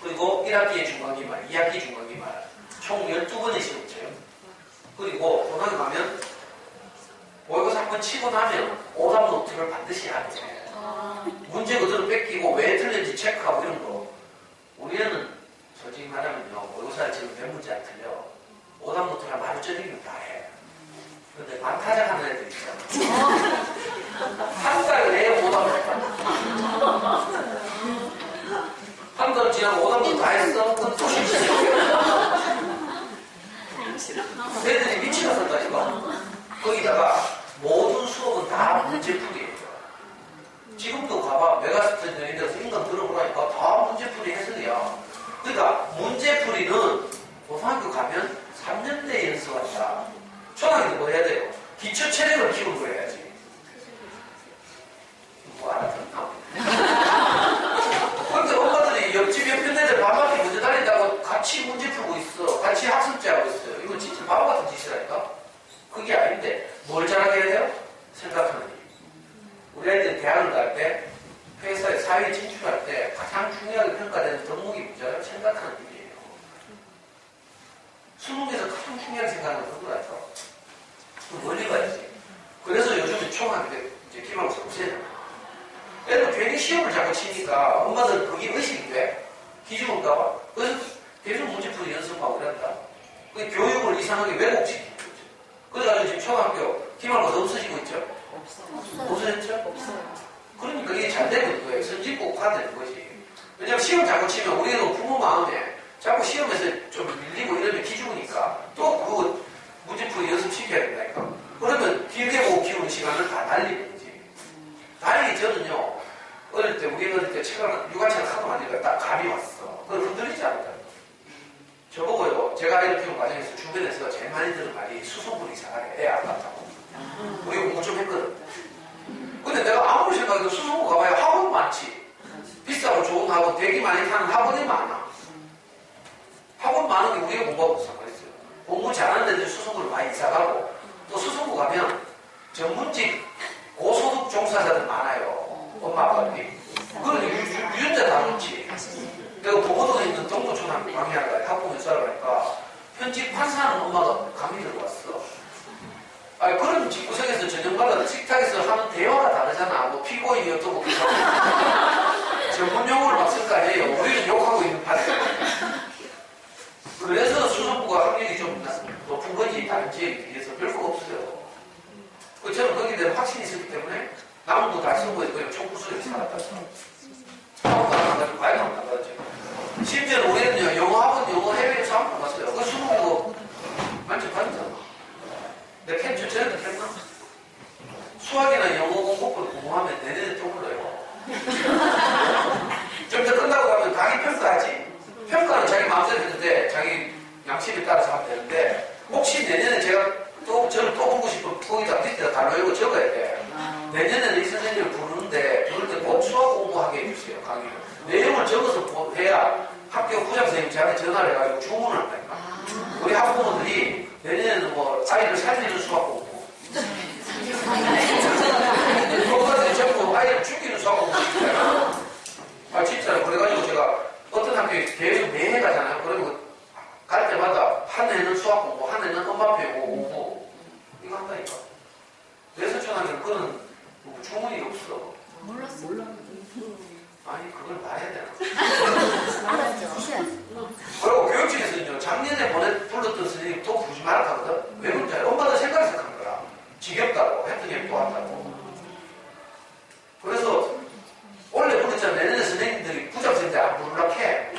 그 반드시 해야 돼. 문제 그대로 뺏기고 왜 틀린지 체크하고 이런 거. 우리 애는 솔직히 말하면요, 모의고사를 지금 몇 문제 안 틀려. 오답노트랑 마루 쩌리기는 다 해. 근데 반타작 하는 애들 있잖아. 한 달 내에 오답노트. 한 달 지나고 오답노트 다 했어? 그럼 또 애들이 미치겠었다니까. 거기다가 모든 수업은 다 문제풀이에요. 지금도 가봐. 메가스터디 이런 데서 인강 들어보라니까 다 문제풀이 해설이야. 그러니까 문제풀이는 고등학교 가면 3년 내에 연습한다. 초등학교 뭐 해야 돼요? 기초 체력을 키우는 거 해야지. 뭐 알아듣나? 근데 엄마들이 옆집 옆에 애들 밤낮에 문제 다닌다고 같이 문제 풀고 있어. 같이 학습지 하고 있어요. 이거 진짜 바보 같은 짓이라니까? 그게 아닌데 뭘 잘하게 해야 돼요? 생각하는 일. 우리 아이들 대학을 갈 때 회사에 사회에 진출할 때 가장 중요하게 평가되는 덕목이 뭐죠? 생각하는 일이에요. 수능에서 가장 중요하게 생각하는 건 그거라니까. 멀리 가야지. 그래서 요즘에 초등학교 때 이제 기말고사 없애잖아. 애들 괜히 시험을 자꾸 치니까 엄마들 그게 의식이 돼. 기죽을까봐. 그래서 계속 문제풀이 연습하고 그런다. 그 교육을 이상하게 왜곡시키는 거죠. 그래가지고 지금 초등학교 기말고사 없어지고 있죠? 없어졌죠? 없어요. 그러니까 이게 잘 되고 있는 거예요. 선진국화되는 거지. 왜냐면 시험 자꾸 치면 우리는 부모 마음에 자꾸 시험에서 좀 밀리고 이러면 기죽으니까 또 그 문제풀이 연습시켜야 된다니까. 그러면 길게 보고 키우는 시간을 다 날리는 거지. 다행히 저는요, 어릴 때, 우리 어릴 때 육아책을 하도 많이 읽으니까 딱 감이 왔어. 그걸 흔들리지 않다. 저보고요, 제가 아이를 키우는 과정에서 주변에서 제일 많이 들은 말이 수성분 이상하게 애 아깝다고. 우리 공부 좀 했거든. 근데 내가 아무리 생각해도 수성고 가봐야 학원 많지. 비싸고 좋은 학원, 되게 많이 타는 학원이 많아. 학원 많은 게 우리가 공부하고 상관있어요. 공부 잘하는 애들이 수성고를 많이 이사가고, 또 수성고 가면 전문직 고소득 종사자들 많아요. 엄마 아빠들이. 그건 유전자 다 좋지. 내가 보고동에 있는 동부초등학교 강의하다가 학부모 수업을 하니까 현직 판사하는 엄마가 감이 들어왔어. 아니, 그런 집구석에서 저녁마다 식탁에서 하는 대화가 다르잖아. 뭐 피고인이 어떻고 전문 용어를 막 쓸 거 아니에요. 우리는 욕하고 있는 판이에요. 그래서 수성부가 학력이 좀 높은 거지 다른 지역에 비해서 별거 없어요. 저는 거기에 대한 확신이 있었기 때문에 남은 거 다 선거에서 그냥 총구석에 살았다. 학원도 안 가가지고 과외도 안 가가지고. 심지어는 우리는요, 영어 학원, 영어 해외에서 한 번 갔어요. 그 수능이고 만족하잖아. 내 캔 전에도 캔나? 수학이나 영어 공부를 공부하면 내년에 또 불러요. 좀 더 끝나고 가면 강의 평가하지. 평가는 자기 마음대로 해도 돼. 자기 양심에 따라서 하면 되는데 혹시 내년에 저를 또 보고 싶으면 거기다 밑에다 단어 읽고 적어야 돼. 내년에는 이 선생님을 부르는데 부를 때 꼭 수학 공부하게 해주세요. 강의를. 내용을 적어서 해야 학교 부장선생님 저한테 전화를 해가지고 주문을 한다니까. 우리 학부모들이 내년에는 뭐 아이를 살리는 수학 공부 그것까지 전부 아이를 죽이는 수학 공부 아 진짜요. 그래가지고 제가 어떤 학교에 계속 매해 가잖아요. 그러면 갈 때마다 한 해는 수학 공부, 한 해는 엄마표 공부 이거 한다니까. 그래서 저는 그런 주문이 없어. 몰랐어. 아니 그걸 봐야 되나. 알았죠. 그리고 교육청에서는요, 작년에 불렀던 선생님 또 부르지 말라 하거든. 왜 그런지 알아? 엄마도 생각해서 한 거야. 지겹다고, 했더니 또 왔다고. 그래서 원래 부르잖아. 내년에 선생님들이 부장선생님들 안 부르려고 해.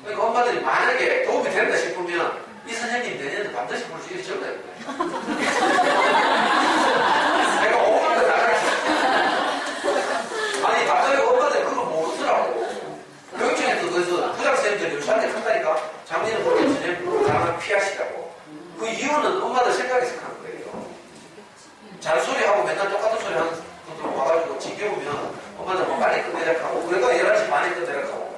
그러니까 엄마들이 만약에 도움이 된다 싶으면 이 선생님 내년에 반드시 부를 수 있게 적어야 돼. 내가 5만 원 나가겠어. 아니 갑자기 엄마들 그거 모르더라고. 교육청에서 그래서 부장선생님들이 요새한테 한다니까. 작년에 모르는 선생님 가만 피하시라고. 그 이유는 엄마들 생각해서 하는 거예요. 잔소리하고 맨날 똑같은 소리 하는 분들 와가지고 지겨우면 엄마들 뭐 빨리 끝내라 하고 그래도 11시 반에 끝내라 하고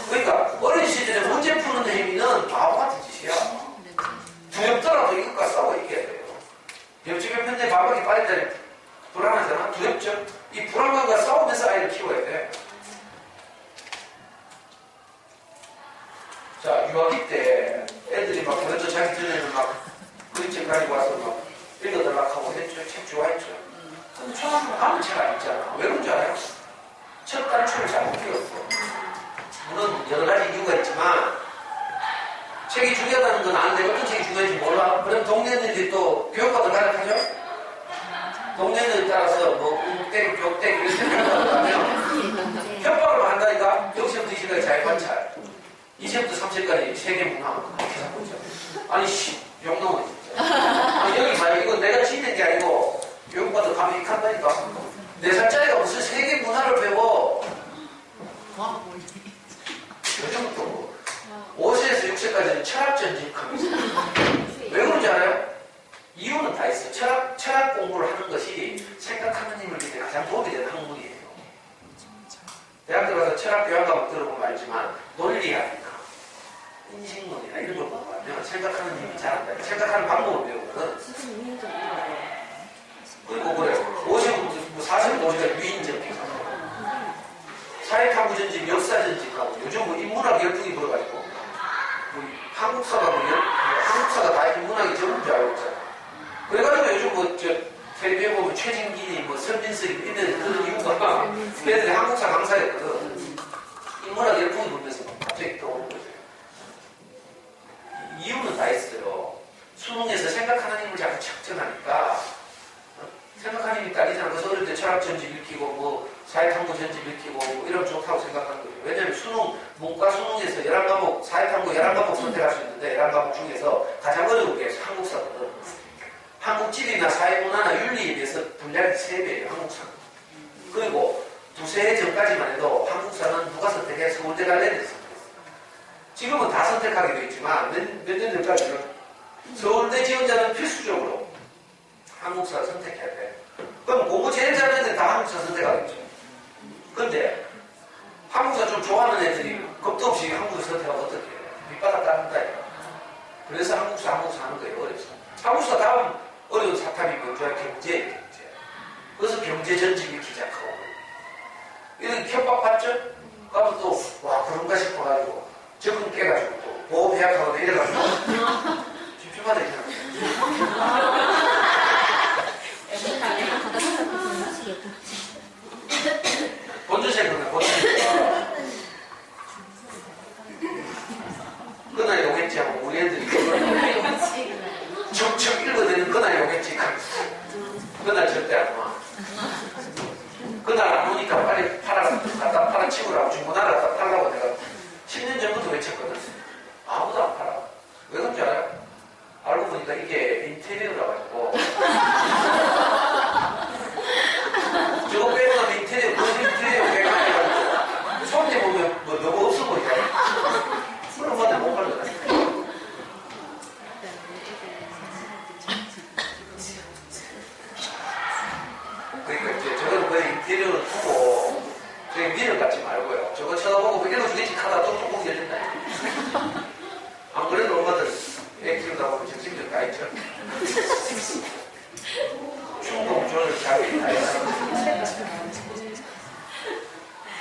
그러니까 어린 시절에 문제 푸는 행위는 바보 같은 짓이야. 두렵더라도 이것과 싸워 이겨야 돼요. 옆집 옆에 밥하기 빨리 때문에 불안하잖아. 두렵죠? 이 불안감과 싸우면서 아이를 키워야 돼. 자, 유아기 때 애들이 막 그래도 자기 전에는 막 그림 가지고 와서 막 읽어달라고 하고 했죠. 책 좋아했죠. 근데 초등학교 가면 책 안 읽잖아. 왜 그런 줄 알아요? 첫 단추를 잘못 끼웠어. 물론 여러 가지 이유가 있지만 책이 중요하다는 건 아는데 어떤 책이 중요한지 몰라. 그럼 동네들이 또 교육과도 가르쳐줘? 동네들에 따라서 뭐 때리고 벽 때리고 이렇게 생각하면 협박을 한다니까. 여기서부터 이 시간에 잘 관찰. 2세부터 3세까지 세계 문화 이렇게 하고 있죠. 아니 용놈은 진짜. 아니 여기 봐요. 이거 내가 지는 게 아니고 교육과도 가면 이렇게 한다니까. 4살짜리가 무슨 세계 문화를 배워. 요즘부터 5세에서 6세까지는 철학 전직하면서 왜 그런지 알아요? 이유는 다 있어. 철학 공부를 하는 것이 생각하는 힘을 위해 가장 도움이 되는 학문이에요. 대학 들어가서 철학 교양 과목 들어보면 알지만 논리학이나 인식론이나 이런 걸 공부하면 생각하는 힘이 자란다. 생각하는 방법을 배우거든. 그리고 그래 5세부터 4세부터 5세까지 유인전기 사회탐구 전집, 역사 전집하고 요즘 뭐 인문학 열풍이 불어가지고 뭐 한국사가 한국사가 다 인문학이 전부인 줄 알고 있잖아. 그래가지고 요즘 뭐 텔레비에 보면 최진기, 뭐 선민석 이런 그런 이유가 걔네들이 한국사 강사였거든. 인문학 열풍이 불면서 갑자기 떠오르는 거죠. 이유는 다 있어요. 수능에서 생각하는 힘을 자꾸 측정하니까 생각하는 힘이 딸리잖아. 그래서 어릴 때 철학 전집 읽히고 뭐 사회탐구 전집 읽히고 뭐 이러면 좋다고 생각하는 거예요. 왜냐하면 수능, 문과 수능에서 11과목, 사회탐구 11과목 선택할 수 있는데 11과목 중에서 가장 어려운 게 한국사거든. 한국지리나 사회문화나 윤리에 비해서 분량이 3배예요. 한국사는. 그리고 두세 해 전까지만 해도 한국사는 누가 선택해? 서울대 갈래를 선택했어요. 지금은 다 선택하게 되어 있지만 몇 년 전까지는 서울대 지원자는 필수적으로 한국사를 선택해야 돼. 그럼 공부 제일 잘하는 애들 다 한국사 선택하겠죠. 근데 한국사 좀 좋아하는 애들이 겁도 없이 한국사 선택하면 어떻게 해? 밑바닥 깔는다. 그래서 한국사 하는 거예요. 어려서. 한국사 다음 어려운 사탐이 뭔지 알아요? 경제예요. 경제. 그래서 경제 전집 읽기 시작하고 이런 협박 받죠? 그러면 또 와 그런가 싶어가지고 적응 깨가지고 또 보호배약하고 내려가지고 집중하다 이상하죠. 본주생각은 본주생각 그날 오겠지 하고 우리 애들이 척척 읽어대는 그날 오겠지 그날 절대 안 와. 그날 안 오니까 빨리 갖다 팔아치우라고 중고나라 갖다 팔라고 내가 10년 전부터 외쳤거든. 아무도 안 팔아. 왜 그런지 알아요? 알고 보니까 이게 인테리어라 가지고 저거 빼고 나면 인테리어 빼고 해가지고 손에 보면 뭐 너무 없어 보이잖아. 그런 건데 못 팔거든. 그러니까 이제 저건 거의 인테리어를 두고 저기 미를 갖지 말고요. 저거 쳐다보고 읽어주겠지 하다 또 조금 열린다. 안 그래도 엄마들 애 키우다 보면 정신적 다 있죠. 충동조절 자기 다 있어.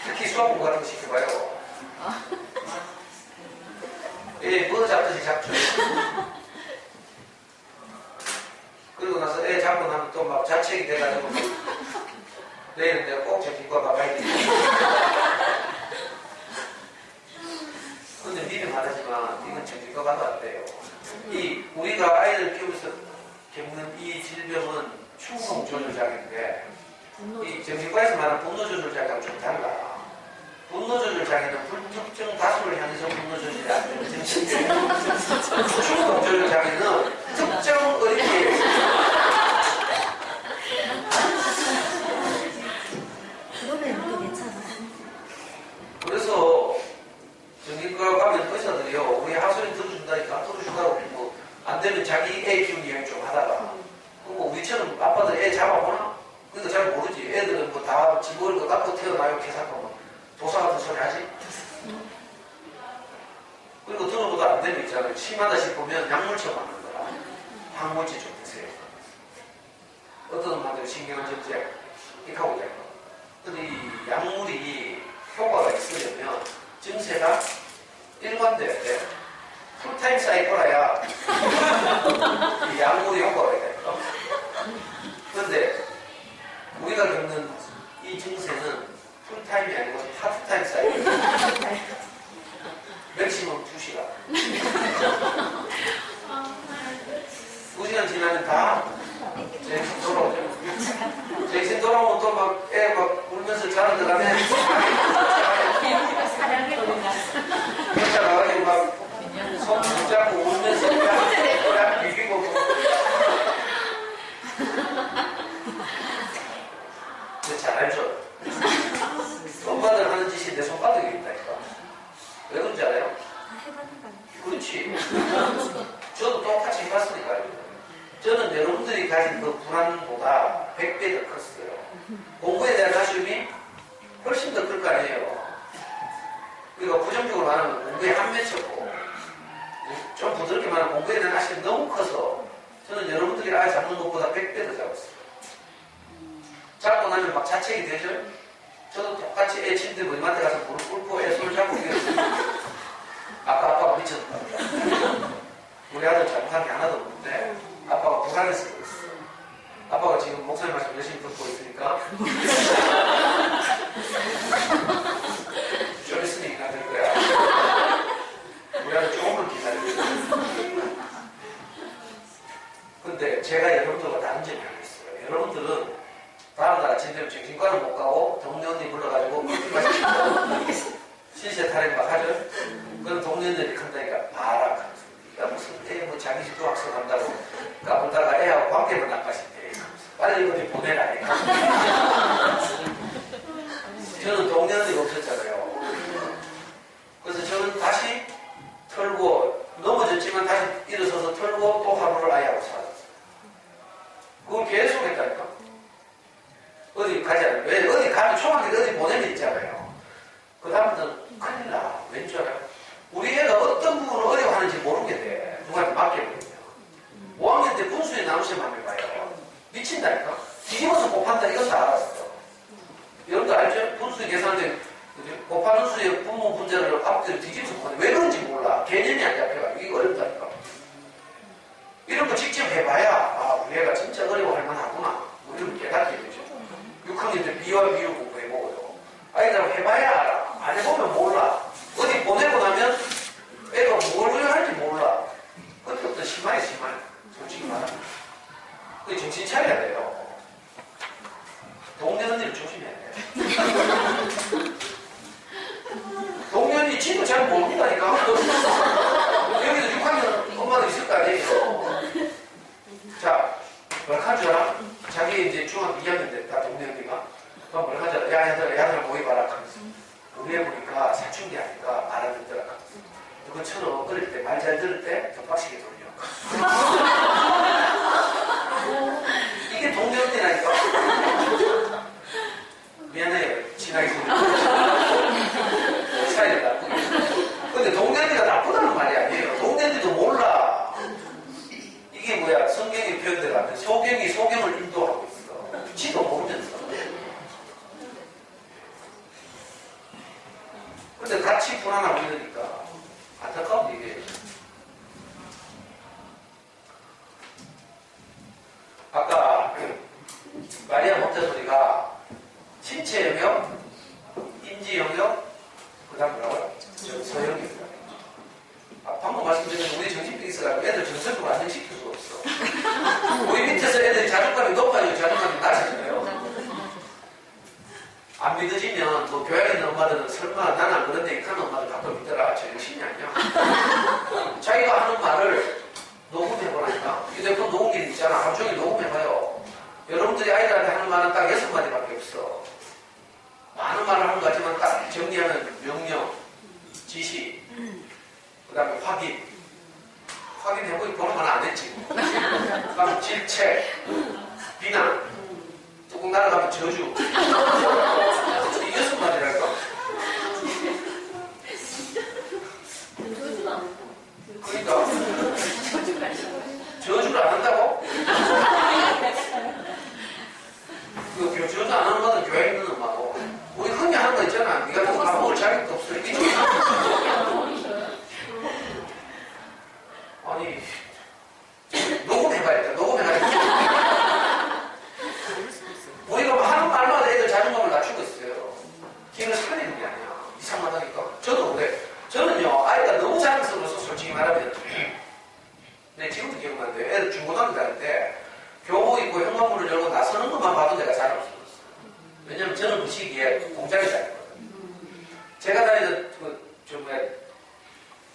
특히 수학 공부 같은 거 시켜봐요. 애 뭐 잡듯이 잡죠. 그리고 나서 애 잡고 나면 또 막 자책이 돼가지고 내일은 내가 꼭 정신과 가봐야 돼. 근데 미리 말하지만 이건 정신과 가도 안 돼요. 이 우리가 아이를 키우면서 겪는 이 질병은 충동 조절장애인데 이 정신과에서 말하는 분노 조절장애랑 좀 달라. 분노 조절장애는 불특정 다수를 향해서 분노 조절이 안 되는 충동 조절장애는 특정 어린이에 그래서 정신과 가면 의사들이요 우리 하소연 들어준다니까 들어준다고 뭐 안 되면 자기 애 키우는 이야기 좀 하다가 뭐 우리처럼 아빠들 애 잡아보나? 그러니까 잘 모르지. 애들은 뭐 다 집어올 거 갖고 태어나요 개사하고 도사 같은 소리 하지. 그리고 들어보도 안 되면 있잖아요. 심하다 싶으면 약물 처방하는 거라. 항물질 좀 드세요. 어떤 엄마들은 신경전제 이렇게 하고 있잖아요. 근데 이 약물이 효과가 있으려면 증세가 일관돼야 돼. 풀타임 사이클이야. 이 약물이 손바닥 하는 짓이 내 손바닥에 있다니까. 왜 그런지 알아요? 해봤는 거 아니에요? 그렇지. 저도 똑같이 해봤으니까요. 저는 여러분들이 가진 그 불안보다 100배 더 컸어요. 공부에 대한 아쉬움이 훨씬 더 클 거 아니에요. 그러니까 부정적으로 말하면 공부에 한 맺혔고, 좀 부드럽게 말하면 공부에 대한 아쉬움이 너무 커서 저는 여러분들이 아예 잡는 것보다 100배 더 잡았어요. 잡고 나면 막 자책이 되죠? 저도 똑같이 애 침대 모임한테 가서 무릎 꿇고 애 손을 잡고 이랬어요. 아빠가 미쳤다. 우리 아들 잘못한 게 하나도 없는데 아빠가 불안해서 그랬어. 아빠가 지금 목사님 말씀 열심히 듣고 있으니까 좀 있으면 인간될 거야. 우리 아들 조금만 기다려줘. 근데 제가 여러분들과 다른 점이 하나 있어요. 여러분들은 다음날 아침 되면 정신과를 못 가고 동료 언니 불러가지고 커피 마시고 신세 탈핵 막 하죠. 그런 동료들이 간다니까 봐라. 네가 무슨 애 뭐 자기 집도 학습한다고 까불다가 애하고 관계만 나빠진대. 빨리 어디 보내라. 저는 동료들이 없었잖아요. 그래서 저는 다시 털고 넘어졌지만 다시 일어서서 털고 또 하루를 아이하고 살았어요. 그걸 계속 했다니까. 어디 가지 않아요. 왜? 어디 가면 초반에 어디 보내면 있잖아요. 그 다음부터는 큰일 나. 왠 줄 알아요? 우리 애가 어떤 부분을 어려워하는지 모르게 돼. 누구한테 맡겨버리면. 5학년 때 분수에 나오시면 한번 봐요. 미친다니까. 뒤집어서 곱한다. 이건 다 알았어. 여러분들 알죠? 분수에 계산할 때 곱하는 수의 분모 분자를 앞뒤로 뒤집어서 곱하는데 왜 그런지 몰라. 개념이 안 잡혀가지고 이거 어렵다니까. 이런 거 직접 해봐야 아 우리 애가 진짜 어려워할 만하구나. 뭐 이런 거 깨닫게 되죠. 6학년 때 비와 비유 공부해보고요. 아이들 해봐야 알아. 안 해보면 몰라. 어디 보내고 나면 애가 뭘 할지 몰라. 그때부터 심하게. 솔직히 말하면. 그게 정신 차려야 돼요. 동네 언니를 조심해야 돼요. 동네 언니 지도 잘 모른다니까. 여기도 6학년 엄마도 있을 거 아니에요. 자, 뭘 하죠? 자기 이제 중학교 2학년 됐다, 동네 언니가. 그럼 뭘 하죠? 야, 야들아 모이봐라. 하면서. 우리 애 보니까 사춘기 아니까 알아듣더라. 그것처럼 어릴 때 말 잘 들을 때 더 빡시게 돌려. 이게 동네 언니라니까. 미안해요. 친하게 소리. 차이가 나쁘게. 근데 동네 언니가 나쁘다는 말이 아니에요. 동네 언니도 몰라. 이게 뭐야? 성경의 표현대로 하면 소경이 소경을 인도하고 있어. 지도 모르면서. 근데 같이 불안하고 이러니까 안타까운 얘기예요. 아까 마리아 몬테소리가 신체 영역, 인지 영역, 그 다음 뭐라고요? 서영역이다. 방금 말씀드린 우리 정신병 있어가지고 애들 전설적으로 안정시킬 수가 없어. 우리 밑에서 애들이 자존감이 높아지고 자존감이 낮아져요. 안 믿어지면 또 교회에 있는 엄마들은 설마 나는 안 그런데 이렇게 하는 엄마들 가끔 믿더라. 정신이 아니야. 자기가 하는 말을 녹음해보라니까. 휴대폰 녹음기 있잖아. 하루 종일 녹음해봐요. 여러분들이 아이들한테 하는 말은 딱 6마디밖에 없어. 많은 말을 하는 거 같지만 딱 정리하는 명령, 지시, 그 다음에 확인. 확인해보니 보는 안 했지. 그 다음 질책, 비난, 뚜껑 날아가면 저주. 이 6마디랄까? 그러니까 저주를 안 한다고? 그 저주 안 하는 것은 교회에 있는 엄마고 우리 흔히 하는 거 있잖아. 네가 뭐 밥 먹을 자격도 없어. 이게 아니 녹음해봐야겠다. 우리가 뭐 하는 말마다 애들 자존감을 낮추고 있어요. 기회를 살리는 게 아니야. 이상하다니까. 저도 그래. 저는요 아이가 너무 자랑스러워서 솔직히 말하면 내 지금도 기억나는데 애들 중고등학교 다닐 때 교복 입고 현관문을 열고 나서는 것만 봐도 내가 자랑스러웠어. 왜냐면 저는 그 시기에 공장에 다녔거든요. 제가 다니던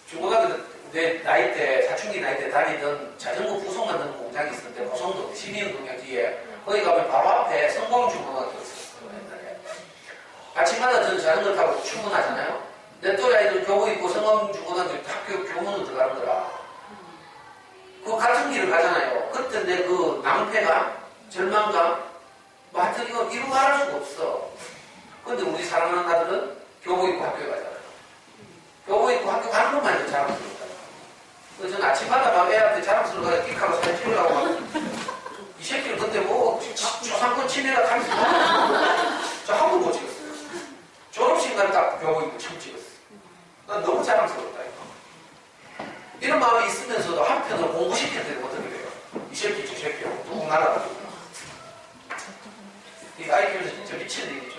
중고등학교 내 나이 때 사춘기 나이 때 다니던 자전거 부속 만드는 공장이 있었는데 고성도 시민운동장 뒤에 거기 가면 바로 앞에 성공중고등학교 있었어요. 옛날에 아침마다 저는 자전거 타고 출근하잖아요. 내 또래 아이들 교복 입고 성암중고등학교 학교 교문으로 들어가는 거라. 그 같은 길을 가잖아요. 그때 내 그 낭패감, 절망감, 뭐 하여튼 이거 말할 수가 없어. 근데 우리 사랑하는 아들은 교복 입고 학교에 가잖아요. 교복 입고 학교 가는 것만 해도 자랑스럽다. 그래서 저는 아침마다 막 애한테 자랑스러워서 끽하고 사진 찍으려고 막, 이 새끼는 그때 뭐, 초상권 침해가 하면서 저 한 번 못 찍었어요. 졸업식 날 딱 교복 입고 처음 찍었어요. 난 너무 자랑스럽다, 이거. 이런 마음이 있으면서도 한편으로 공부시킬 때는 어떻게 돼요? 이 새끼, 저 새끼하고 뚝 날아가지고. 이 아이 키우면서 진짜 미친 일이죠.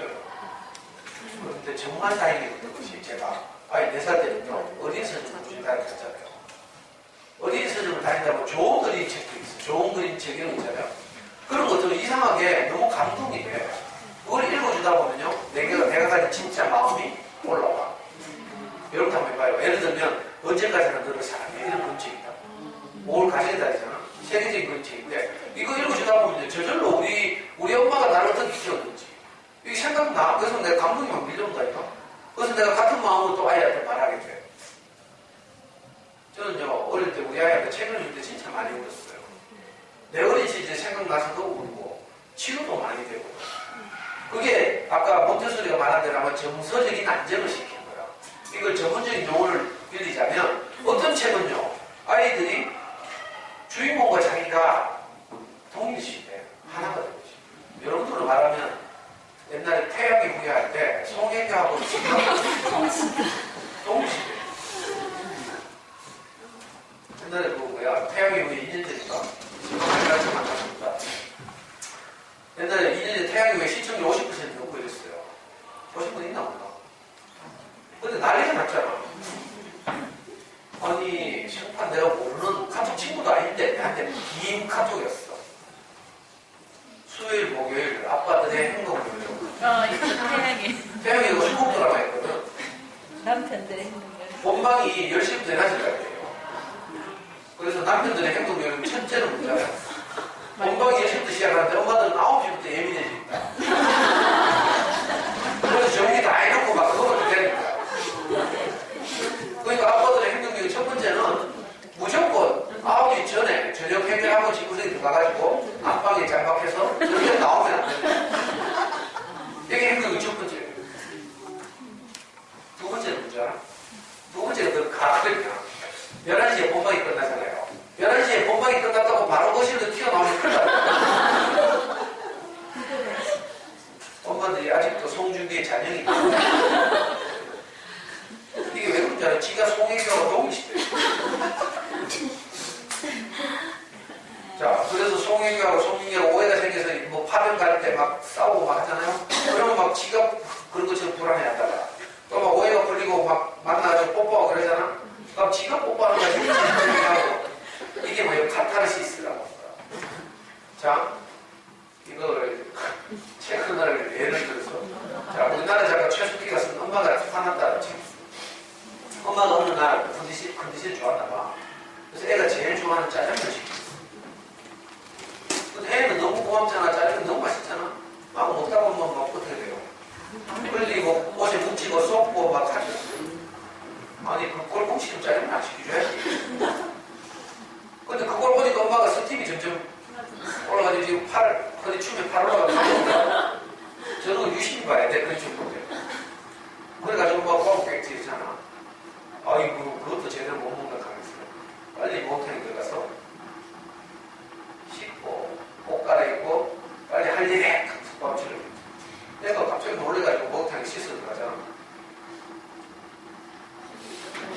그런데 정말 다행이었던 것이 제가 아이 4살 때는요, 어린이 서점을 꾸준히 다녔잖아요. 어린이 서점을 다닌다고 좋은 그림책도 있어요. 좋은 그림책이 있잖아요. 그런 것들은 이상하게 너무 감동이 돼요. 그걸 읽어주다 보면요, 내가 가진 진짜 마음이 올라와. 이렇게 한번 해봐요. 예를 들면, 언제까지나 너를 사랑해. 이런 그림책이다. 5월 가정의 달이잖아. 세계적인 그림책인데, 이거 읽어주다 보면 저절로 우리 엄마가 나를 어떻게 키웠는지, 이게 생각나. 그래서 내가 감동이 막 밀려온다니까. 그래서 내가 같은 마음으로 또 아이한테 말하게 돼. 저는요, 어릴 때 우리 아이한테 책을 읽을 때 진짜 많이 울었어요. 내 어린 시절에 생각나서도 울고, 치유도 많이 되고. 그게 아까 몬테소리가 말한 대로 아마 정서적인 안정을 시키는 거야. 이걸 전문적인 용어를 빌리자면, 어떤 책은요, 아이들이 주인공과 자기가 동일시돼. 하나가 되는 거지. 여러분들로 말하면, 옛날에 태양이 후회할 때, 송혜교하고 동일시돼. 옛날에 그 뭐야, 태양이 후회 2년 전인가? 지금 한 가지 만났습니다. 옛날에 2년 전에 태양이 후회 시청률 50% 넘고 이랬어요. 보신 분 있나 보다. 근데 난리가 났잖아. 아니, 심판 내가 모르는 카톡 친구도 아닌데, 내한테 긴 카톡이었어. 수요일, 목요일, 아빠들의 행동을. 이거 태양이. 태양이 이거 한국 드라마 했거든. 남편들의 행동을. 본방이 10시부터 11시까지 돼요. 그래서 남편들의 행동을 첫째는 문제야. 본방이 10시부터 시작하는데 엄마들은 9시부터 예민해져 있다. 그래서 정리 다 해놓고 막 그거를 되는 거야. 그러니까 아빠들의 행동력이 첫 번째는 무조건 9시 전에 저녁 해결하고 집구석에 들어가가지고 안방에 장박해서 저녁에 나오면 안 된다. 이게 행동이 첫 번째예요. 두 번째는 문제야. 두 번째가 더 가거든요. 11시에 본방이 끝나잖아요. 11시에 본방이 끝났다고 바로 거실로 튀어나오면 큰일 나요. 엄마들이 아직도 송중기의 잔영이 있거든요. 이게 왜 그런지 알아요? 지가 송혜교하고 동일시대요. 자, 그래서 송혜교하고 송중기하고 오해가 생겨서 뭐 파병 갈 때 막 싸우고 막 하잖아요. 그러면 막 지가 그런 것처럼 불안해하다가 또 막 오해가 걸리고 막 만나가지고 뽀뽀하고 그러잖아. 그럼 지가 뽀뽀하는 거야. 생각하고 이게 뭐예요? 카타르시스라고. 자, 이거를 최근을 예를 들어서 자, 우리나라 작가 최숙희가 쓴 엄마가 화난다는 책. 엄마가 어느 날 컨디션 좋았나 봐. 그래서 애가 제일 좋아하는 짜장면 시켰어. 근데 애는 너무 고맙잖아. 짜장면 너무 맛있잖아. 막 먹다 보면 막 어떻게 돼요? 흘리고 옷에 묻히고 쏟고 막 하죠. 아니 그 꼴봉시키면 짜장면 안 시켜줘야지. 근데 그걸 보니까 엄마가 스팀이 점점 올라가지고 지금 허리 춤에 팔 올라가고 저는 유심히 봐야 돼. 그런 춤 보면. 그래가지고 막 꼭 객지잖아. 아이고 그것도 제대로 못 먹는 가면서 빨리 목욕탕에 들어가서 씻고 옷 갈아입고 빨리 할 일에 밥처럼 내가 갑자기 놀래가지고 목욕탕에 씻어 들어가잖아.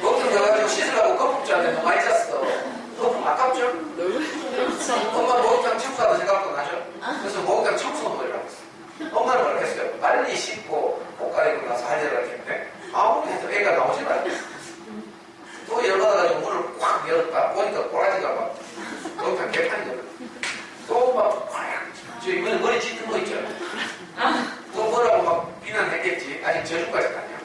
목욕탕 들어가지고 씻으려고 거품지 않는데 너무 많이 잤어. 거품 아깝죠? 엄마 목욕탕 청소하다 생각도 나죠? 그래서 목욕탕 청소를 하고 있어. 엄마는 뭐라 했어요? 빨리 씻고 옷 갈아입고 나서 할 일을 했는데 아무리 해도 애가 나오지 말고 또 열받아가지고 문을 꽉 열었다 보니까 꼬라지가 막 목욕탕 개판이거든. 또 막 저 이번에 머리 찢는 거 있죠? 또 뭐라고 막 비난했겠지. 아직 저주까지는 아니야.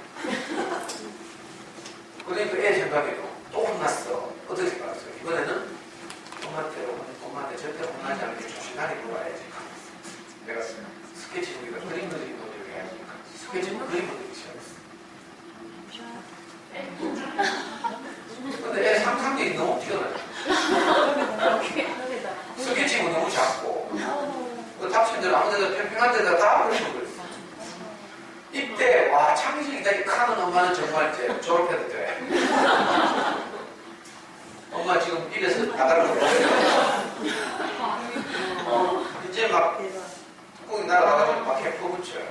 그러니까 애 생각에도 또 혼났어. 어떻게 생각했어요? 이번에는 엄마한테 절대 혼나지 않게 조심하게 놀아야지. 내가 스케치북에다 그림 그리는 놀이를 해야지. 펴지는 그림을 그리기 시작했어요. 근데 애 상상력이 너무 뛰어나요. 스케치가 너무 작고 그 탑신들 아무데나 평평한 데다 다 그리는 거예요. 이때 와 창의적이다 이 카는 엄마는 정말 이제 졸업해도 돼. 엄마 지금 입에서 나가는 거 이제 막 꾹 날아가가지고 막 해퍼붙여요.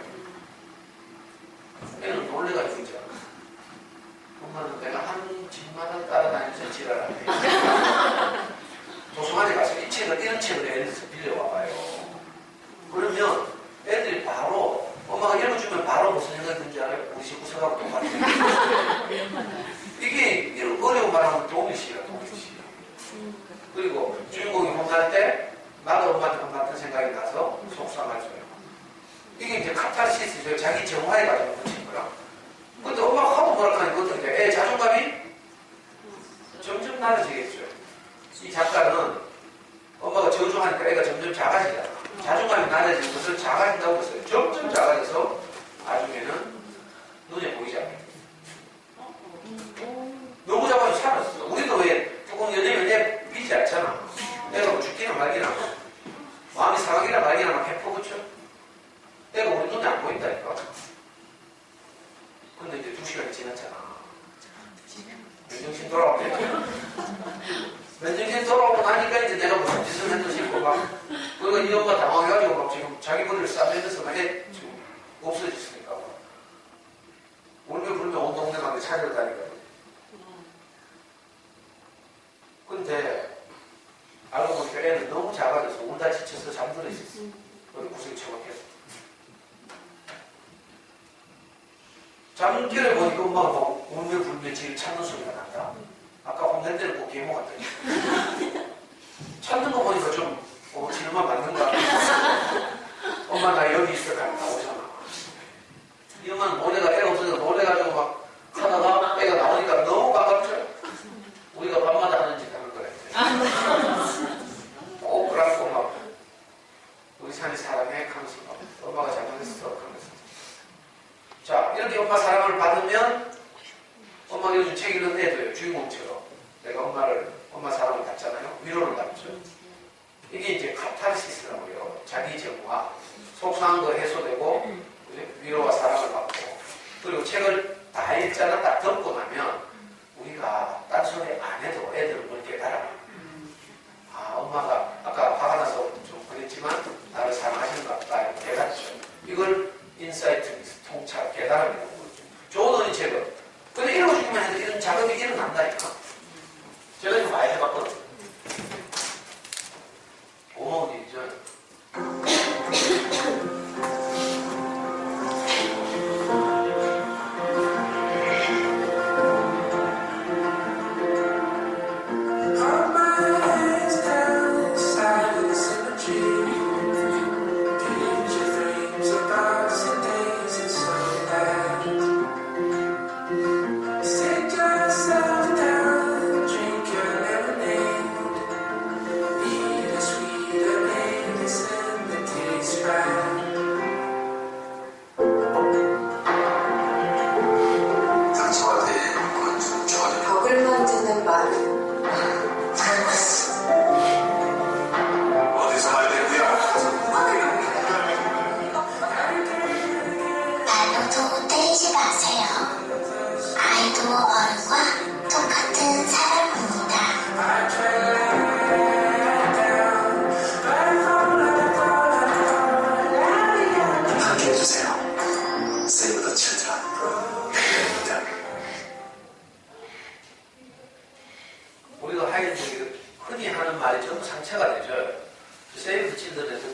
애는 놀래가지고 이제 엄마는 내가 한 집마다 따라다니면서 지랄하네. 도서관에 가서 이 책을 이런 책을 애들에서 빌려와봐요. 그러면 애들이 바로 엄마가 읽어주면 바로 무슨 생각이 드는지 알아요? 우리 집 구석하고 똑같아요. 이게 이런 어려운 말하면 동일시야, 동일시. 그리고 주인공이 혼날 때 나도 엄마한테 혼났던 생각이 나서 속상하죠. 이게 이제 카타르시스죠. 자기 정화에 가지고 붙인 거야. 근데 엄마가 하도 뭐라 하니까 어떻게 애 자존감이 점점 낮아지겠죠. 이 작가는 엄마가 저주하니까 애가 점점 작아지잖아. 자존감이 낮아지는 것을 작아진다고 했어요. 점점 작아져서 나중에는 눈에 보이지 않게. 너무 작아서 살았어. 우리도 왜 뚜껑 열리면 애 비지 않잖아. 애가 뭐 죽기나 말기나 마음이 상하기나 말기나 막 해퍼붙여. 애가 우리 눈에 안 보인다니까. 근데 이제 2시간이 지났잖아. 맨정신 돌아오겠죠. 맨정신 돌아오고 나니까 이제 내가 무슨 짓을 했는지 싶고 막 그리고 이 엄마 당황해가지고 막 지금 자기 머리를 싸매면서 막 해 지금 없어졌으니까 막 울며 불며 온 동네만 찾아다니거든. 근데 알고 보니까 애는 너무 작아져서 울다 지쳐서 잠들어 있었어. 그리고 구석에 처박혔어. 잠결에 보니까 엄마가 막 울며 불며 지를 찾는 소리가 난다. 아까 혼낼 때는 꼭 계모 같더니 찾는 거 보니까 좀 질만 맞는가. 엄마 나 여기 있어 가면 나오잖아. 이 엄마는 노래가 애가 없어서 놀래가지고 막 하다가 애가 나오니까 너무 반갑죠. 우리가 밤마다 하는 짓 하는 거야. 꼭 그래갖고 막 우리 산이 사랑해 하면서 막 엄마가 잘못했어 하면서. 자 이렇게 엄마 사랑을 받으면 엄마가 요즘 책 읽는 애도요. 주인공처럼 내가 엄마 사랑을 받잖아요. 위로를 받죠. 이게 이제 카타르시스라고 해요. 자기 정화, 속상한 거 해소되고 위로와 사랑을 받고 그리고 책을 다 읽잖아. 딱 덮고 나면 우리가 딴소리 안 해도 애들은 뭘 깨달아. 아 엄마가 아까 화가 나서 좀 그랬지만 나를 사랑하시는 것 같다. 이렇게 깨닫죠. 이걸 인사이트, 통찰, 깨달음이라고 그러죠. 좋은 어린 책은 근데 읽어주기만 해도 이런 작업이 일어난다니까. 제가 이거 많이 해봤거든요. 고마운 일이죠. 벽을 만드는 말. 어디서 말대꾸야? 발로도 때리지 마세요. 아이도 어른과 똑같은 사람입니다. 함께 해주세요. Save the children. 우리가 하이든들이 흔히 하는 말이 전부 상처가 되죠. 세이브 칠드에서